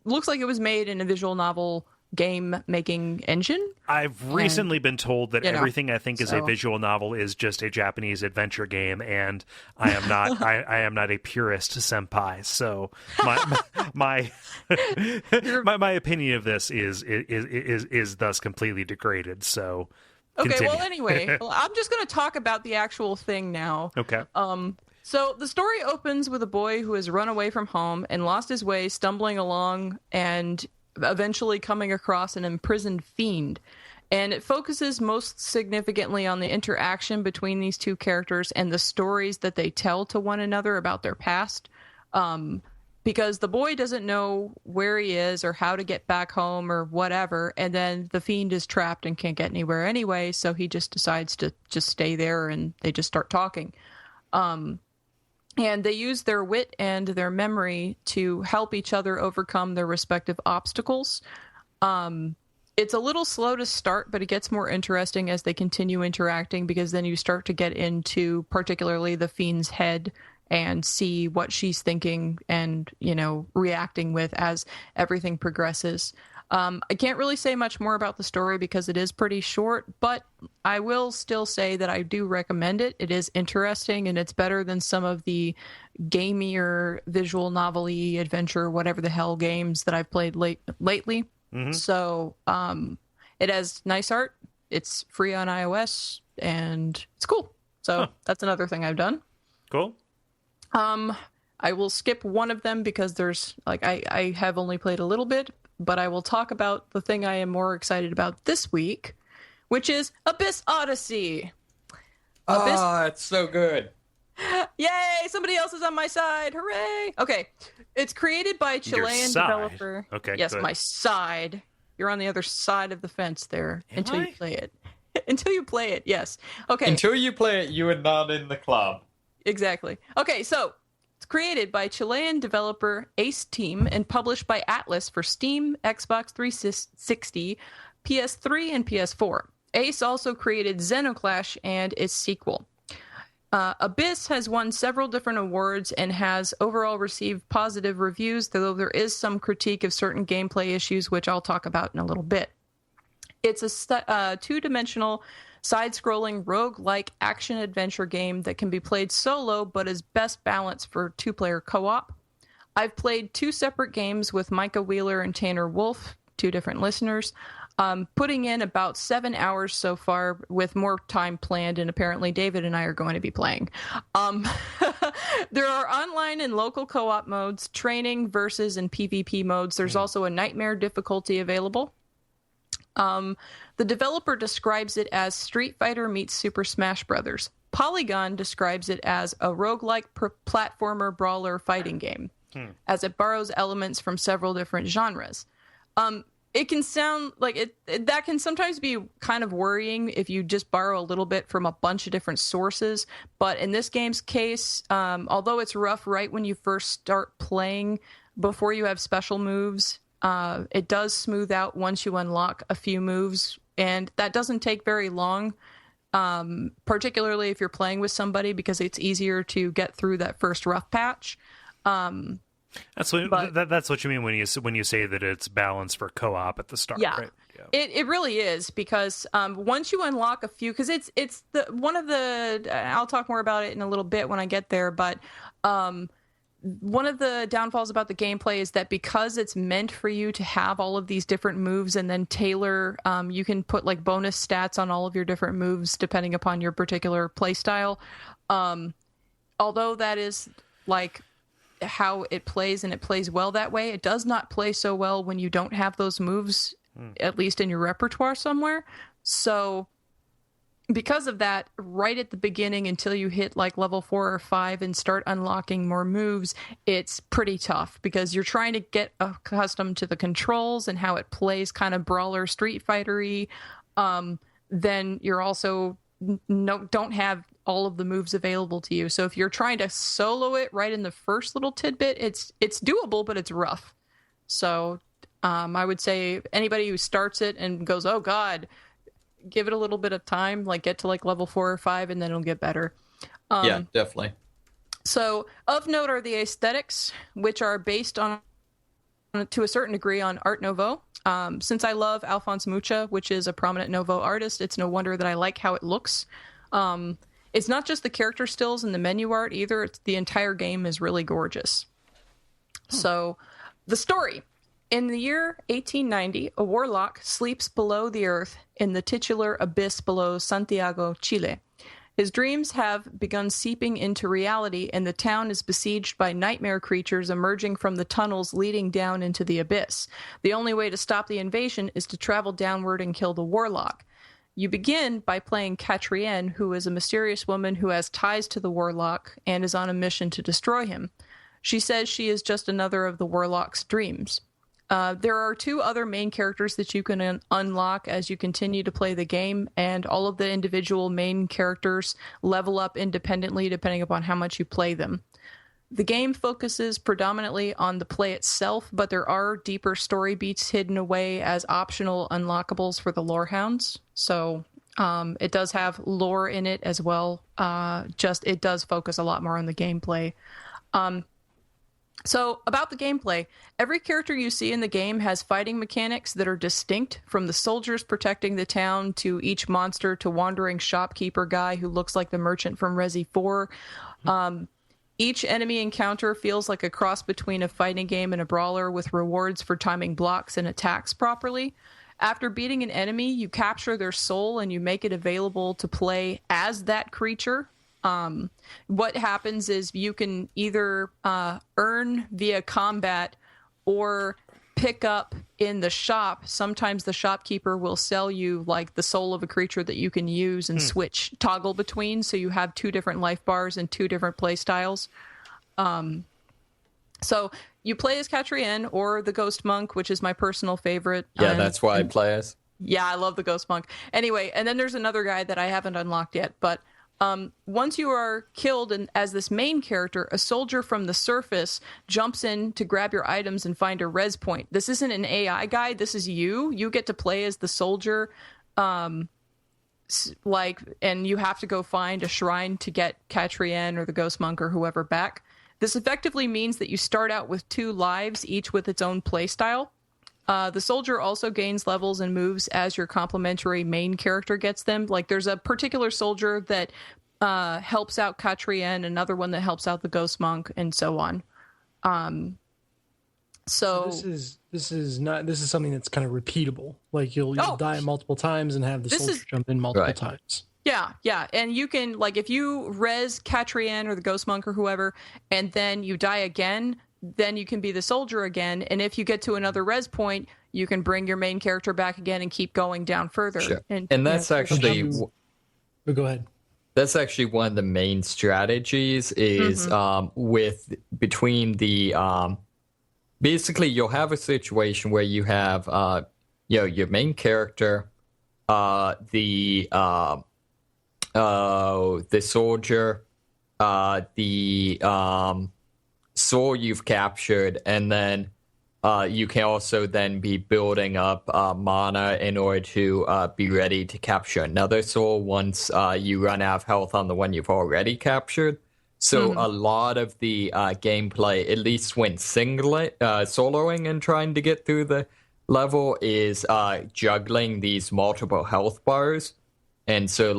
D: looks like it was made in a visual novel game making engine.
A: I've recently been told that everything I think is a visual novel is just a Japanese adventure game, and I am not I am not a purist senpai. So my opinion of this is thus completely degraded. So continue.
D: Well, anyway, I'm just going to talk about the actual thing now.
A: Okay.
D: So the story opens with a boy who has run away from home and lost his way, stumbling along and eventually coming across an imprisoned fiend. And it focuses most significantly on the interaction between these two characters and the stories that they tell to one another about their past. Because the boy doesn't know where he is or how to get back home or whatever. And then the fiend is trapped and can't get anywhere anyway. So he just decides to just stay there, and they just start talking. And they use their wit and their memory to help each other overcome their respective obstacles. It's a little slow to start, but it gets more interesting as they continue interacting, because then you start to get into particularly the fiend's head and see what she's thinking and, reacting with as everything progresses. I can't really say much more about the story because it is pretty short, but I will still say that I do recommend it. It is interesting, and it's better than some of the gamier, visual novel-y, adventure, whatever the hell games that I've played lately. So it has nice art. It's free on iOS, and it's cool. So that's another thing I've done.
A: Cool.
D: I will skip one of them because there's I have only played a little bit, but I will talk about the thing I am more excited about this week, which is Abyss Odyssey.
C: Oh, it's so good.
D: Yay! Somebody else is on my side. Hooray! Okay. It's created by Chilean developer.
A: Okay.
D: Yes,
A: good.
D: my side. You're on the other side of the fence there until you play it. Until you play it, yes. Okay.
C: Until you play it, you are not in the club.
D: Exactly. Okay, so it's created by Chilean developer Ace Team and published by Atlas for Steam, Xbox 360, PS3, and PS4. Ace also created Xenoclash and its sequel. Abyss has won several different awards and has overall received positive reviews, though there is some critique of certain gameplay issues, which I'll talk about in a little bit. It's a two-dimensional, side-scrolling, rogue-like action-adventure game that can be played solo, but is best balanced for two-player co-op. I've played two separate games with Micah Wheeler and Tanner Wolf, two different listeners, putting in about 7 hours so far with more time planned, and apparently David and I are going to be playing. There are online and local co-op modes, training, versus, and PvP modes. There's also a nightmare difficulty available. The developer describes it as Street Fighter meets Super Smash Brothers. Polygon describes it as a roguelike platformer brawler fighting game, as it borrows elements from several different genres. It can sound like that can sometimes be kind of worrying if you just borrow a little bit from a bunch of different sources. But in this game's case, although it's rough right when you first start playing, before you have special moves, it does smooth out once you unlock a few moves. And that doesn't take very long, particularly if you're playing with somebody, because it's easier to get through that first rough patch.
A: That's what you mean when you say that it's balanced for co-op at the start, right? Yeah.
D: It really is, because once you unlock a few, because it's one of the I'll talk more about it in a little bit when I get there, but one of the downfalls about the gameplay is that because it's meant for you to have all of these different moves and then tailor, you can put like bonus stats on all of your different moves depending upon your particular play style. Although that is like how it plays, and it plays well that way, it does not play so well when you don't have those moves, at least in your repertoire somewhere. So because of that, right at the beginning, until you hit like level 4 or 5 and start unlocking more moves, it's pretty tough because you're trying to get accustomed to the controls and how it plays kind of brawler Street Fighter-y. Then you're also don't have all of the moves available to you. So if you're trying to solo it right in the first little tidbit, it's doable, but it's rough. So I would say anybody who starts it and goes, oh God, give it a little bit of time, like get to like level 4 or 5, and then it'll get better.
C: Yeah, definitely.
D: So of note are the aesthetics, which are based on, to a certain degree, on Art Nouveau. Since I love Alphonse Mucha, which is a prominent Nouveau artist, it's no wonder that I like how it looks. It's not just the character stills and the menu art either. The entire game is really gorgeous. So the story. In the year 1890, a warlock sleeps below the earth in the titular abyss below Santiago, Chile. His dreams have begun seeping into reality, and the town is besieged by nightmare creatures emerging from the tunnels leading down into the abyss. The only way to stop the invasion is to travel downward and kill the warlock. You begin by playing Catrienne, who is a mysterious woman who has ties to the warlock and is on a mission to destroy him. She says she is just another of the warlock's dreams. There are 2 other main characters that you can unlock as you continue to play the game, and all of the individual main characters level up independently depending upon how much you play them. The game focuses predominantly on the play itself, but there are deeper story beats hidden away as optional unlockables for the lorehounds. So it does have lore in it as well. It does focus a lot more on the gameplay. So about the gameplay, every character you see in the game has fighting mechanics that are distinct, from the soldiers protecting the town to each monster to wandering shopkeeper guy who looks like the merchant from Resi 4. Each enemy encounter feels like a cross between a fighting game and a brawler, with rewards for timing blocks and attacks properly. After beating an enemy, you capture their soul and you make it available to play as that creature. What happens is you can either earn via combat or pick up in the shop. Sometimes the shopkeeper will sell you like the soul of a creature that you can use and toggle between, so you have 2 different life bars and 2 different play styles. So you play as Catrienne or the Ghost Monk, which is my personal favorite.
C: Yeah, that's why I play as.
D: Yeah, I love the Ghost Monk. Anyway, and then there's another guy that I haven't unlocked yet, but once you are killed as this main character, a soldier from the surface jumps in to grab your items and find a res point. This isn't an AI guide. This is you. You get to play as the soldier, and you have to go find a shrine to get Catrienne or the Ghost Monk or whoever back. This effectively means that you start out with 2 lives, each with its own playstyle. The soldier also gains levels and moves as your complementary main character gets them. Like, there's a particular soldier that helps out Catrienne, another one that helps out the Ghost Monk, and so on. So
B: this is something that's kind of repeatable. Like, you'll die multiple times and have the soldier jump in multiple times.
D: Yeah, and you can, like, if you res Catrienne or the Ghost Monk or whoever, and then you die again, then you can be the soldier again, and if you get to another res point, you can bring your main character back again and keep going down further.
C: Sure. And that's actually...
B: Go ahead.
C: That's actually one of the main strategies is between the... basically, you'll have a situation where you have your main character, the soldier, the soul you've captured, and then you can also then be building up mana in order to be ready to capture another soul once you run out of health on the one you've already captured. So a lot of the gameplay, at least when soloing and trying to get through the level, is juggling these multiple health bars. And so,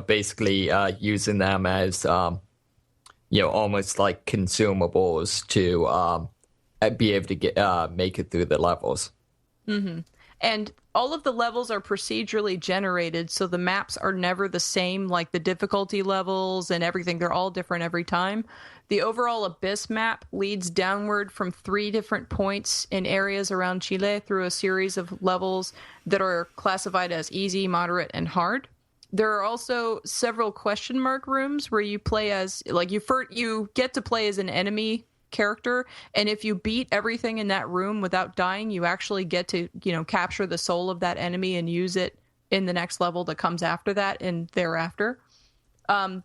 C: basically using them as, almost like consumables to be able to make it through the levels.
D: Mm-hmm. And all of the levels are procedurally generated, so the maps are never the same, like the difficulty levels and everything. They're all different every time. The overall Abyss map leads downward from 3 different points in areas around Chile through a series of levels that are classified as easy, moderate, and hard. There are also several question mark rooms where you play as, like, you get to play as an enemy character, and if you beat everything in that room without dying, you actually get to, capture the soul of that enemy and use it in the next level that comes after that and thereafter.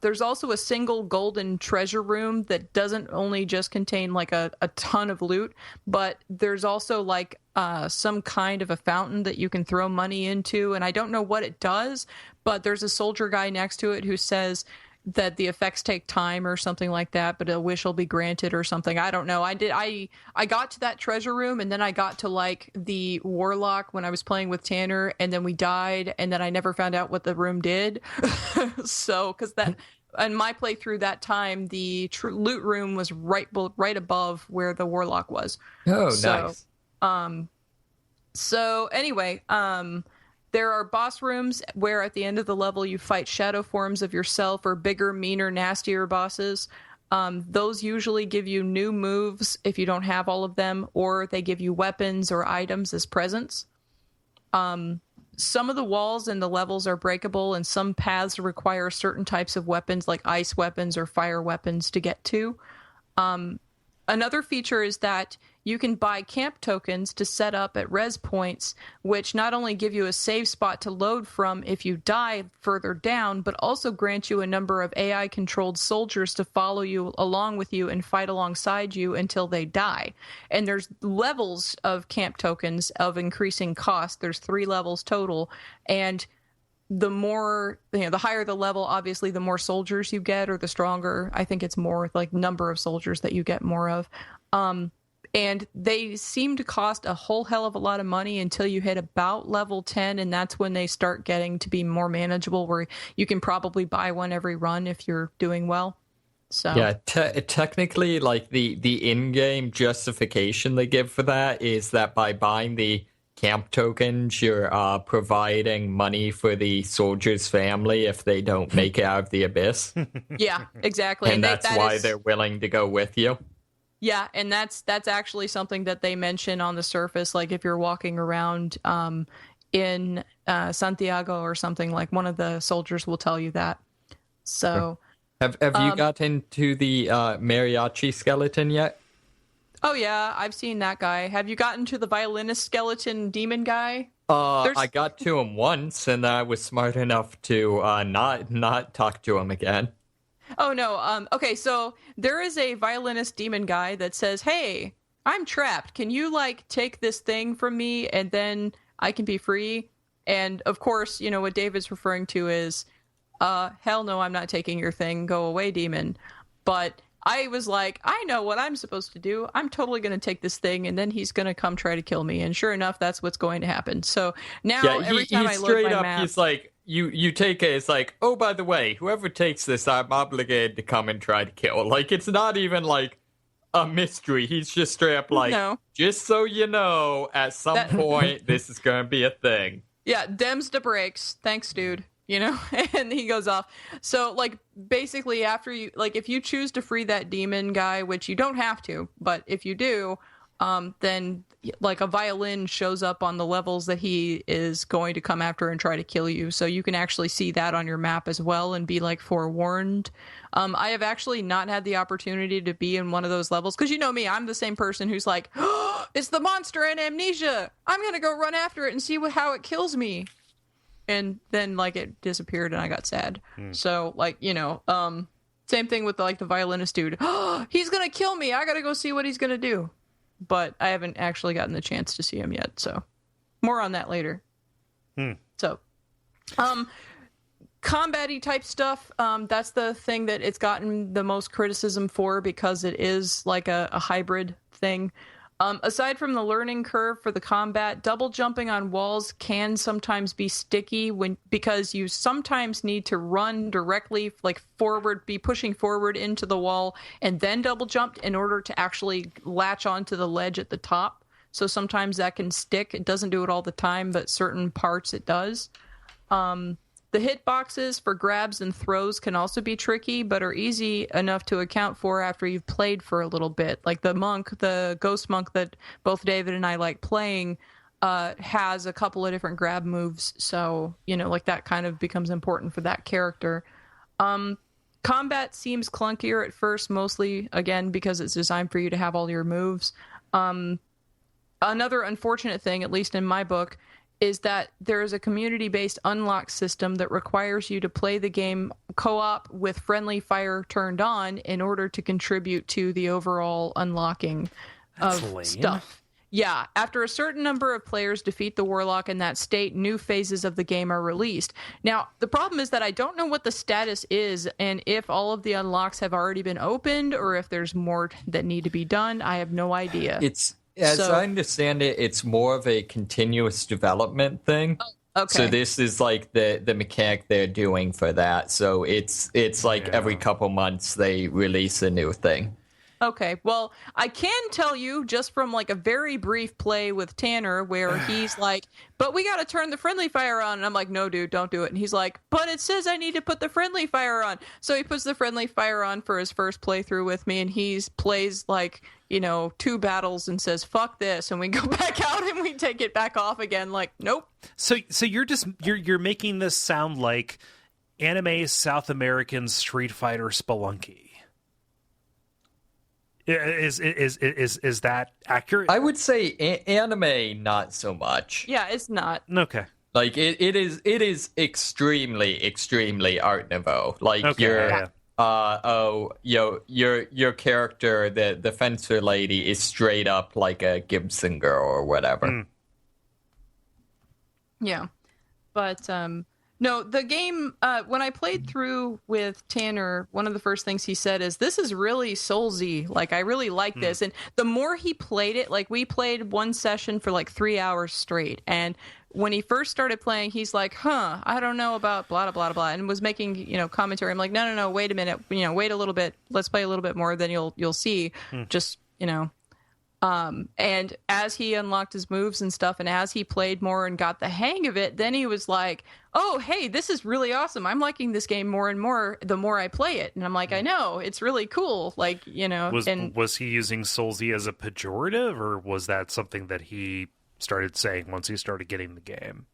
D: There's also a single golden treasure room that doesn't only just contain like a ton of loot, but there's also like some kind of a fountain that you can throw money into, and I don't know what it does, but there's a soldier guy next to it who says that the effects take time or something like that, but a wish will be granted or something. I don't know. I got to that treasure room, and then I got to like the warlock when I was playing with Tanner, and then we died, and then I never found out what the room did. So, because that, in my playthrough that time, the loot room was right above where the warlock was.
C: Oh,
D: nice. Anyway, there are boss rooms where at the end of the level you fight shadow forms of yourself or bigger, meaner, nastier bosses. Those usually give you new moves if you don't have all of them, or they give you weapons or items as presents. Some of the walls in the levels are breakable, and some paths require certain types of weapons like ice weapons or fire weapons to get to. Another feature is that you can buy camp tokens to set up at res points, which not only give you a save spot to load from if you die further down, but also grant you a number of AI-controlled soldiers to follow you along with you and fight alongside you until they die. And there's levels of camp tokens of increasing cost. There's 3 levels total, and the more, the higher the level, obviously, the more soldiers you get, or the stronger. I think it's more like number of soldiers that you get more of. And they seem to cost a whole hell of a lot of money until you hit about level 10, and that's when they start getting to be more manageable, where you can probably buy one every run if you're doing well. So
C: yeah, technically, like the in-game justification they give for that is that by buying the camp tokens, you're providing money for the soldier's family if they don't make it out of the abyss.
D: yeah, exactly.
C: And that's
D: that
C: why
D: is-
C: they're willing to go with you.
D: Yeah, and that's actually something that they mention on the surface. Like if you're walking around in Santiago or something, like one of the soldiers will tell you that. So,
C: Have you got into the mariachi skeleton yet?
D: oh yeah, I've seen that guy. Have you gotten to the violinist skeleton demon guy?
C: I got to him once, and I was smart enough to not talk to him again.
D: Oh no. Okay, so there is a violinist demon guy that says, "Hey, I'm trapped. Can you like take this thing from me and then I can be free?" And of course, you know what David's referring to is, hell no, I'm not taking your thing. Go away, demon. But I was like, I know what I'm supposed to do. I'm totally going to take this thing, and then he's going to come try to kill me. And sure enough, that's what's going to happen. So now every time I load my map,
C: he's like, you take it. It's like, oh, by the way, whoever takes this, I'm obligated to come and try to kill. Like, it's not even like a mystery. He's just straight up like,
D: No.
C: just so you know, at some point, this is going to be a thing.
D: yeah, dems to breaks. Thanks, dude. You know, and he goes off. So, like, basically, after you, like, if you choose to free that demon guy, which you don't have to, but if you do, then, like, a violin shows up on the levels that he is going to come after and try to kill you. So you can actually see that on your map as well and be, like, forewarned. I have actually not had the opportunity to be in one of those levels, because you know me, I'm the same person who's like, oh, it's the monster in Amnesia. I'm going to go run after it and see how it kills me. And then like it disappeared and I got sad. So like, you know, same thing with like the violinist dude. Oh, he's gonna kill me. I gotta go see what he's gonna do. But I haven't actually gotten the chance to see him yet. So more on that later. So combat-y type stuff, that's the thing that it's gotten the most criticism for, because it is like a hybrid thing. Aside from the learning curve for the combat, double jumping on walls can sometimes be sticky because you sometimes need to run directly, like forward, be pushing forward into the wall and then double jump in order to actually latch onto the ledge at the top. So sometimes that can stick. It doesn't do it all the time, but certain parts it does. The hitboxes for grabs and throws can also be tricky, but are easy enough to account for after you've played for a little bit. Like the ghost monk that both David and I like playing, has a couple of different grab moves. So, you know, like that kind of becomes important for that character. Combat seems clunkier at first, mostly, again, because it's designed for you to have all your moves. Another unfortunate thing, at least in my book, is that there is a community-based unlock system that requires you to play the game co-op with friendly fire turned on in order to contribute to the overall unlocking of stuff. Yeah, after a certain number of players defeat the warlock in that state, new phases of the game are released. Now, the problem is that I don't know what the status is and if all of the unlocks have already been opened or if there's more that need to be done. I have no idea.
C: As I understand it, it's more of a continuous development thing.
D: Oh, okay.
C: So this is like the mechanic they're doing for that. So it's like every couple months they release a new thing.
D: Okay, well, I can tell you just from like a very brief play with Tanner where he's like, but we got to turn the friendly fire on. And I'm like, no, dude, don't do it. And he's like, but it says I need to put the friendly fire on. So he puts the friendly fire on for his first playthrough with me. And he plays like, you know, 2 battles and says, fuck this. And we go back out and we take it back off again. Like, nope.
A: So you're making this sound like anime South American Street Fighter Spelunky. Is that accurate?
C: I would say anime, not so much.
D: Yeah, it's not.
A: Okay.
C: Like it is extremely Art Nouveau. Like your character, the fencer lady, is straight up like a Gibson girl or whatever.
D: Yeah, but No, the game, when I played through with Tanner, one of the first things he said is, this is really Soulsy. Like, I really like this. And the more he played it, like, we played one session for like 3 hours straight. And when he first started playing, he's like, I don't know about blah, blah, blah, blah, and was making, commentary. I'm like, no, wait a minute. Wait a little bit. Let's play a little bit more, then you'll see. Just, and as he unlocked his moves and stuff, and as he played more and got the hang of it, then he was like, oh, hey, this is really awesome. I'm liking this game more and more the more I play it. And I'm like, I know, it's really cool. Like,
A: Was he using Soulsy as a pejorative, or was that something that he started saying once he started getting the game?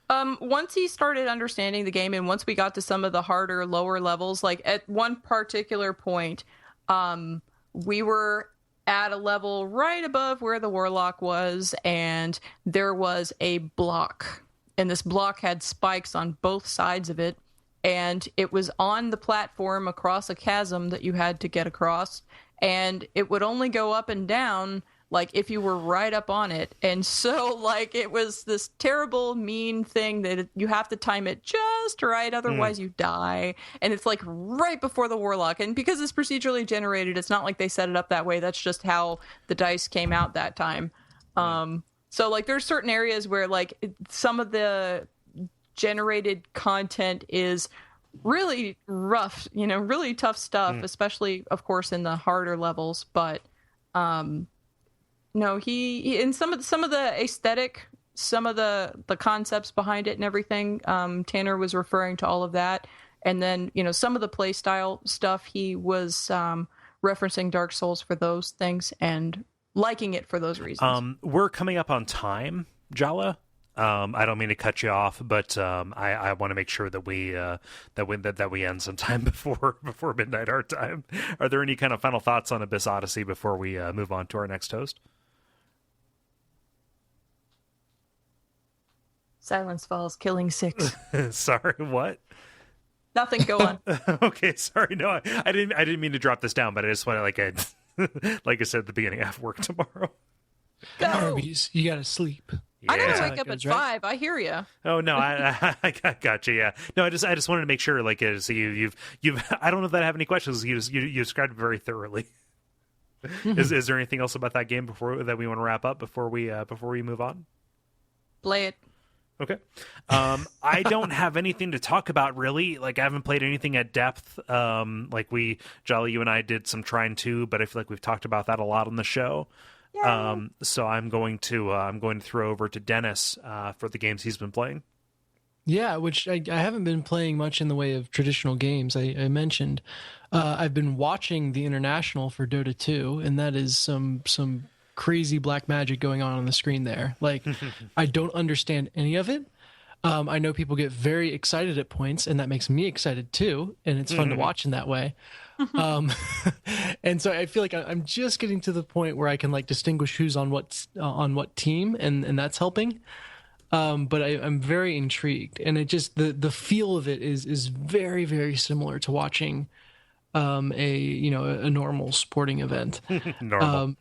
D: Once he started understanding the game, and once we got to some of the harder, lower levels, like at one particular point, we were at a level right above where the warlock was, and there was a block, and this block had spikes on both sides of it, and it was on the platform across a chasm that you had to get across, and it would only go up and down like if you were right up on it. And so like it was this terrible mean thing that you have to time it just right, otherwise you die. And it's like right before the warlock, and because it's procedurally generated, it's not like they set it up that way. That's just how the dice came out that time. So like there's certain areas where like some of the generated content is really rough, really tough stuff, especially of course in the harder levels. But no, he in some of the aesthetic, some of the concepts behind it and everything, Tanner was referring to all of that. And then, some of the play style stuff, he was referencing Dark Souls for those things and liking it for those reasons.
A: We're coming up on time, Jala. I don't mean to cut you off, but I want to make sure that we end sometime before midnight our time. Are there any kind of final thoughts on Abyss Odyssey before we move on to our next host?
D: Silence falls, killing 6.
A: Sorry, what?
D: Nothing. Go on.
A: Okay, sorry. No, I didn't mean to drop this down, but I just want to like I said at the beginning, I have work tomorrow.
D: Go.
B: Arby's, you gotta sleep.
A: Yeah.
D: I gotta wake up at 5. I hear you.
A: Oh no, I got you. Yeah, no, I just wanted to make sure. Like, so you've I don't know if I have any questions. You described it very thoroughly. Is there anything else about that game that we want to wrap up before we move on?
D: Play it.
A: Okay. I don't have anything to talk about really. Like, I haven't played anything at depth. Like Jolly, you and I did some trying to, but I feel like we've talked about that a lot on the show. So I'm going to throw over to Dennis for the games he's been playing.
B: Yeah, which I haven't been playing much in the way of traditional games. I mentioned I've been watching the International for Dota 2, and that is some crazy black magic going on the screen there. Like, I don't understand any of it. I know people get very excited at points, and that makes me excited too, and it's fun to watch in that way. And so I feel like I'm just getting to the point where I can like distinguish who's on what team, and that's helping. But I'm very intrigued, and it just the feel of it is very, very similar to watching a normal sporting event.
A: Normal.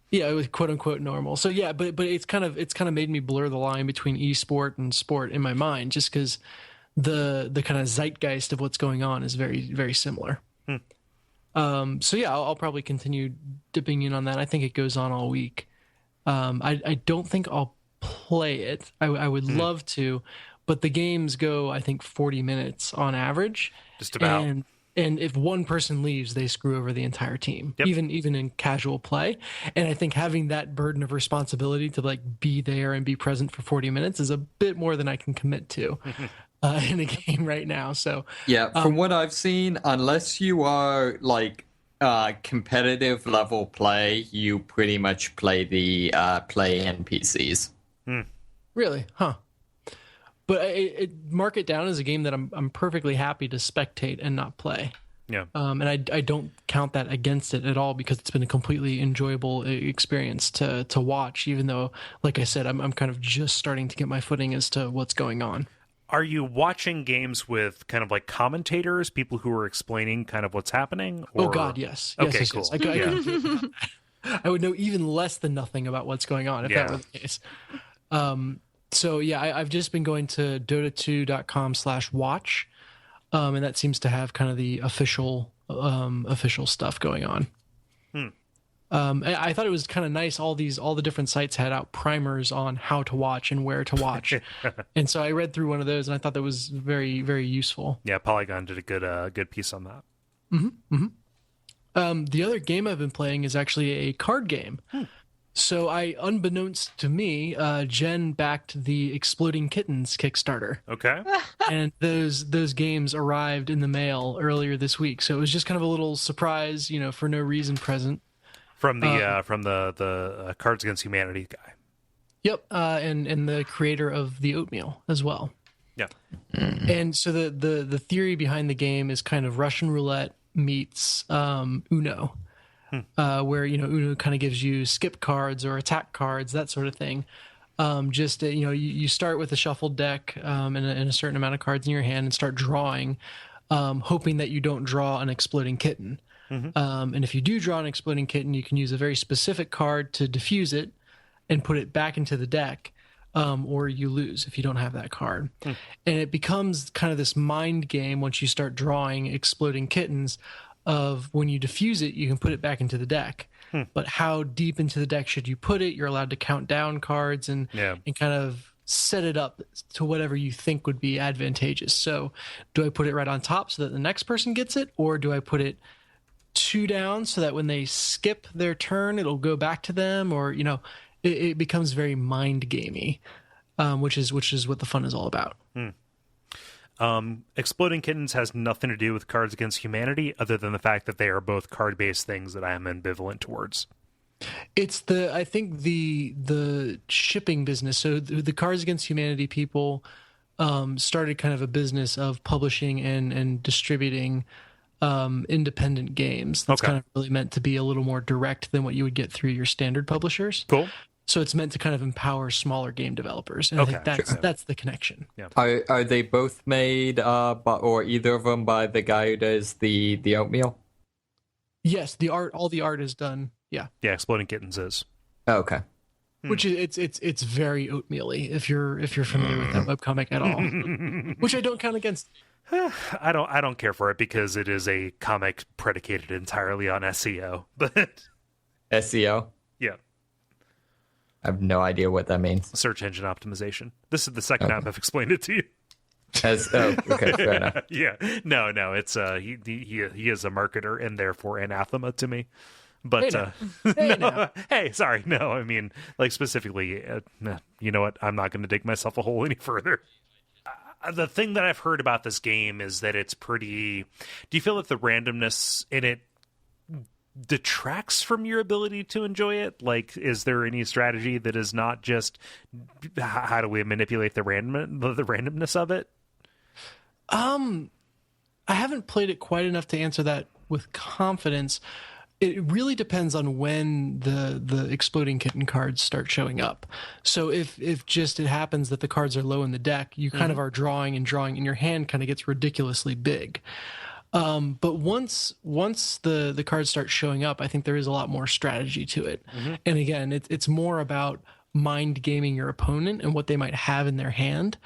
B: Yeah, it was quote unquote normal. So yeah, but it's kind of made me blur the line between esport and sport in my mind, just because the kind of zeitgeist of what's going on is very, very similar. So yeah, I'll probably continue dipping in on that. I think it goes on all week. I don't think I'll play it. I would love to, but the games go, I think, 40 minutes on average.
A: Just about.
B: And if one person leaves, they screw over the entire team, even in casual play. And I think having that burden of responsibility to like be there and be present for 40 minutes is a bit more than I can commit to in a game right now. So
C: yeah, from what I've seen, unless you are like competitive level play, you pretty much play the play NPCs.
B: Really? Huh. But mark it down as a game that I'm perfectly happy to spectate and not play.
A: Yeah.
B: And I don't count that against it at all, because it's been a completely enjoyable experience to watch, even though, like I said, I'm kind of just starting to get my footing as to what's going on.
A: Are you watching games with kind of like commentators, people who are explaining kind of what's happening? Or...
B: Oh God, yes.
A: Okay,
B: yes,
A: cool.
B: Yes. I would know even less than nothing about what's going on if that were the case. So yeah, I've just been going to Dota2.com/watch, and that seems to have kind of the official stuff going on. I thought it was kind of nice. All the different sites had out primers on how to watch and where to watch, and so I read through one of those, and I thought that was very, very useful.
A: Yeah, Polygon did a good piece on that.
B: The other game I've been playing is actually a card game. So unbeknownst to me, Jen backed the Exploding Kittens Kickstarter.
A: Okay.
B: And those games arrived in the mail earlier this week. So it was just kind of a little surprise, for no reason present.
A: From the Cards Against Humanity guy.
B: Yep, and the creator of the Oatmeal as well.
A: Yeah.
B: And so the theory behind the game is kind of Russian roulette meets Uno. Where Uno kind of gives you skip cards or attack cards, that sort of thing. You start with a shuffled deck and a certain amount of cards in your hand and start drawing, hoping that you don't draw an exploding kitten. And if you do draw an exploding kitten, you can use a very specific card to diffuse it and put it back into the deck, or you lose if you don't have that card. And it becomes kind of this mind game once you start drawing exploding kittens of when you diffuse it, you can put it back into the deck. But how deep into the deck should you put it? You're allowed to count down cards and kind of set it up to whatever you think would be advantageous. So do I put it right on top so that the next person gets it? Or do I put it 2 down so that when they skip their turn, it'll go back to them? Or, it becomes very mind gamey, which is what the fun is all about.
A: Exploding Kittens has nothing to do with Cards Against Humanity other than the fact that they are both card-based things that I am ambivalent towards.
B: It's I think the shipping business. So the Cards Against Humanity people started kind of a business of publishing and distributing independent games. That's kind of really meant to be a little more direct than what you would get through your standard publishers.
A: Cool.
B: So it's meant to kind of empower smaller game developers, and I think that's the connection.
A: Yeah.
C: Are they both made, or either of them by the guy who does the Oatmeal?
B: Yes, all the art is done. Yeah.
A: Yeah, Exploding Kittens is.
C: Oh, okay.
B: Which is it's very oatmeal-y if you're familiar with that webcomic at all. Which I don't count against.
A: I don't care for it because it is a comic predicated entirely on SEO. But
C: SEO?
A: Yeah.
C: I have no idea what that means.
A: Search engine optimization. This is the second time I've explained it to you.
C: Okay, fair enough.
A: Yeah, no, it's he is a marketer and therefore anathema to me. But hey, sorry, no, I mean like specifically, you know what? I'm not going to dig myself a hole any further. The thing that I've heard about this game is that it's pretty. Do you feel that the randomness in it detracts from your ability to enjoy it? Like, is there any strategy that is not just how do we manipulate the randomness of it?
B: I haven't played it quite enough to answer that with confidence. It really depends on when the exploding kitten cards start showing up. So if just it happens that the cards are low in the deck, you kind of are drawing, and your hand kind of gets ridiculously big. But once the cards start showing up, I think there is a lot more strategy to it. And again, it's more about mind gaming your opponent and what they might have in their hand,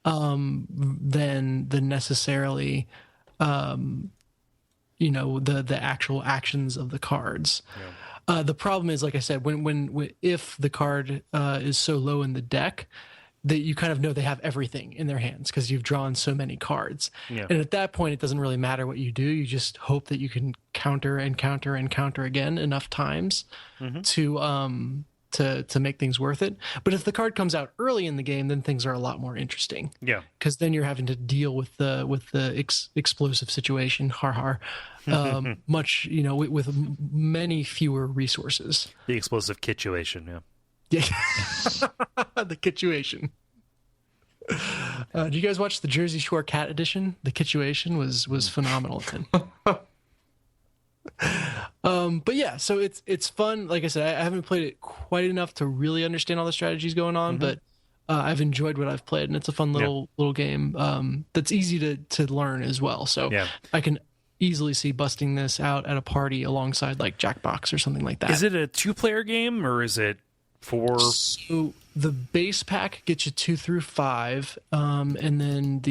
B: than necessarily, the actual actions of the cards. The problem is, like I said, when if the card is so low in the deck, that you kind of know they have everything in their hands because you've drawn so many cards. And at that point, it doesn't really matter what you do. You just hope that you can counter and counter and counter again enough times to make things worth it. But if the card comes out early in the game, then things are a lot more interesting. Yeah, because then you're having to deal with the explosive situation. Much with many fewer resources.
A: The explosive situation. Yeah.
B: Yeah, the Kittuation. Did you guys watch the Jersey Shore Cat edition? The Kittuation was phenomenal. But yeah, so it's fun. Like I said, I haven't played it quite enough to really understand all the strategies going on, but I've enjoyed what I've played, and it's a fun little game that's easy to learn as well. So I can easily see busting this out at a party alongside like Jackbox or something like that.
A: Is it a 2-player game or is it for...
B: So the base pack gets you 2 through 5, and then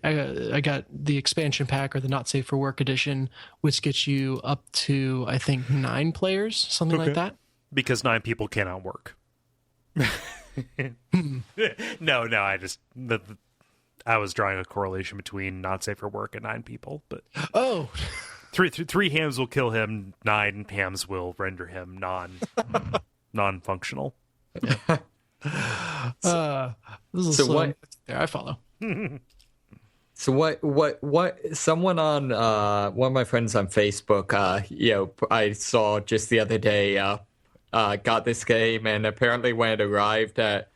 B: I got the expansion pack, or the Not Safe for Work edition, which gets you up to, I think, 9 players, something like that.
A: Because 9 people cannot work. No, I was drawing a correlation between Not Safe for Work and 9 people, but
B: Oh,
A: three hams will kill him, 9 hams will render him non-functional.
B: this is
C: So
B: slow.
C: what-
B: There, I follow.
C: So what someone on one of my friends on Facebook, I saw just the other day, got this game, and apparently when it arrived at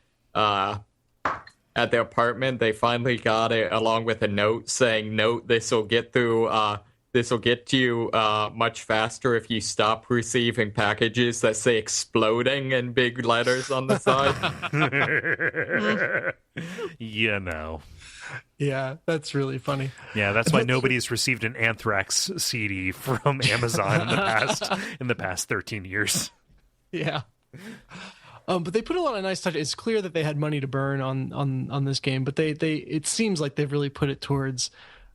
C: their apartment, they finally got it along with a note saying, "Note, this will get to you much faster if you stop receiving packages that say exploding in big letters on the side."
A: You know.
B: Yeah, that's really funny.
A: Yeah, that's why nobody's received an Anthrax CD from Amazon in the past 13 years.
B: Yeah. But they put a lot of nice touch. It's clear that they had money to burn on this game, but they it seems like they've really put it towards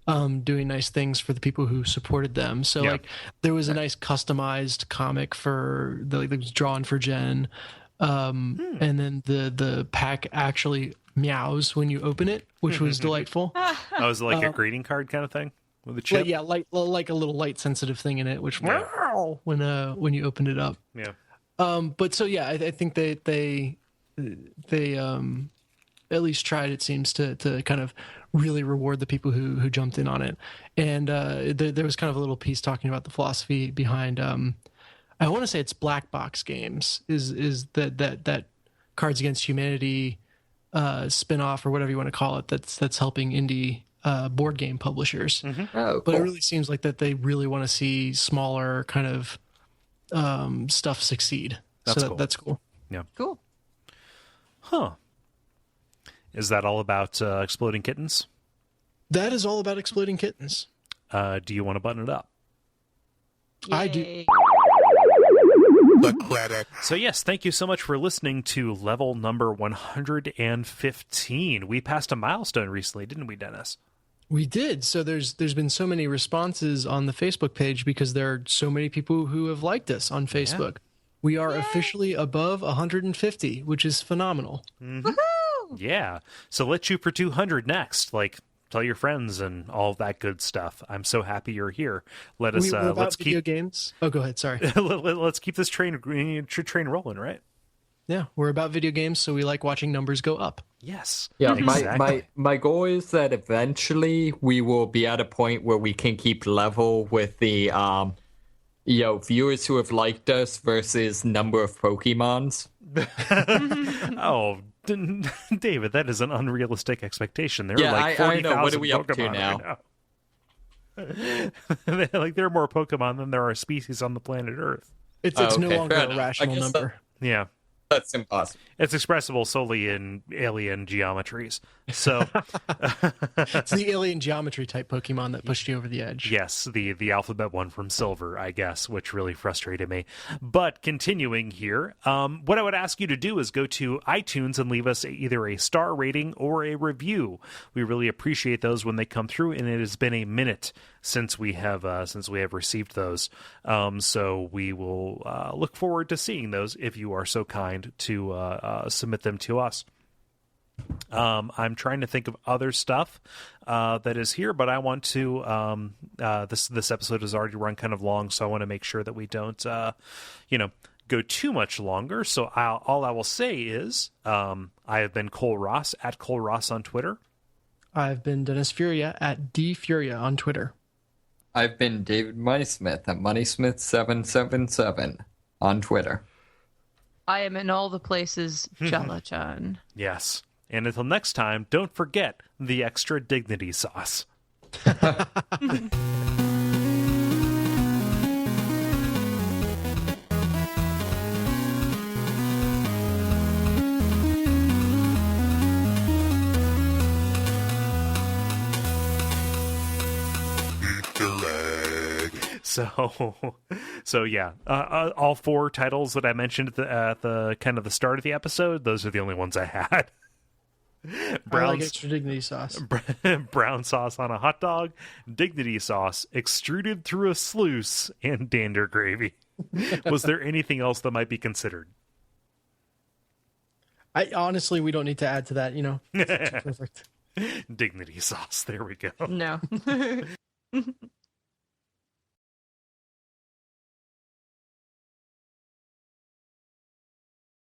B: doing nice things for the people who supported them. So
A: Yeah.
B: like there was a nice customized comic that was drawn for Jen, and then the pack actually meows when you open it, which was delightful.
A: Oh, is it like a greeting card kind of thing with a chip?
B: But yeah, like a little light sensitive thing in it, which meow when you open it up.
A: Yeah.
B: But so yeah, I think they at least tried, it seems, to kind of really reward the people who jumped in on it. And there was kind of a little piece talking about the philosophy behind. I want to say it's Black Box Games is that Cards Against Humanity spin-off, or whatever you want to call it, that's helping indie board game publishers.
C: Oh,
B: But it
C: cool.
B: really seems like that they really want to see smaller kind of stuff succeed.
A: That's
B: so
A: cool.
B: That's cool.
D: Cool.
A: Huh. Is that all about Exploding Kittens?
B: That is all about Exploding Kittens.
A: Do you want to button it up?
B: I do.
D: Yay.
E: The credit.
A: So yes, thank you so much for listening to level number 115. We passed a milestone recently, didn't we, Dennis?
B: We did. So there's been so many responses on the Facebook page because there are so many people who have liked us on Facebook. We are officially above 150, which is phenomenal.
A: Yeah. So let's shoot for 200 next. Like, tell your friends and all that good stuff. I'm so happy you're here. Let us
B: We're about
A: let's
B: video
A: keep
B: games. Oh, go ahead. Sorry.
A: let's keep this train rolling, right?
B: Yeah, we're about video games, so we like watching numbers go up.
A: Yes.
C: Yeah,
A: exactly.
C: my goal is that eventually we will be at a point where we can keep level with the viewers who have liked us versus number of Pokemons.
A: Oh, David, that is an unrealistic expectation. There are
C: Yeah,
A: like
C: I know.
A: 40,000
C: What are we up to
A: Pokemon
C: now?
A: right now. Like, there are more Pokemon than there are species on the planet Earth.
B: It's
C: Oh,
B: no
C: okay,
B: longer
C: fair
B: a
C: enough.
B: rational
C: I guess
B: number.
A: Yeah.
C: That's impossible.
A: It's expressible solely in alien geometries. So,
B: It's the alien geometry type Pokemon that pushed you over the edge.
A: yes, the alphabet one from Silver, I guess, which really frustrated me. But continuing here, what I would ask you to do is go to iTunes and leave us either a star rating or a review. We really appreciate those when they come through, and it has been a minute since we have received those. So we will look forward to seeing those if you are so kind to submit them to us. I'm trying to think of other stuff that is here, but I want to. This episode has already run kind of long, so I want to make sure that we don't, go too much longer. So all I will say is, I have been Kole Ross at Kole Ross on Twitter.
B: I've been Dennis Furia at dfuria on Twitter.
C: I've been David Moneysmith at Moneysmith777 on Twitter.
D: I am in all the places, Jala-chan.
A: Yes. And until next time, don't forget the extra dignity sauce. So yeah, all 4 titles that I mentioned at the kind of the start of the episode, those are the only ones I had.
B: I like extra dignity sauce.
A: Brown sauce on a hot dog, dignity sauce extruded through a sluice, and dander gravy. Was there anything else that might be considered?
B: I honestly, we don't need to add to that. It's perfect.
A: Dignity sauce. There we go.
D: No.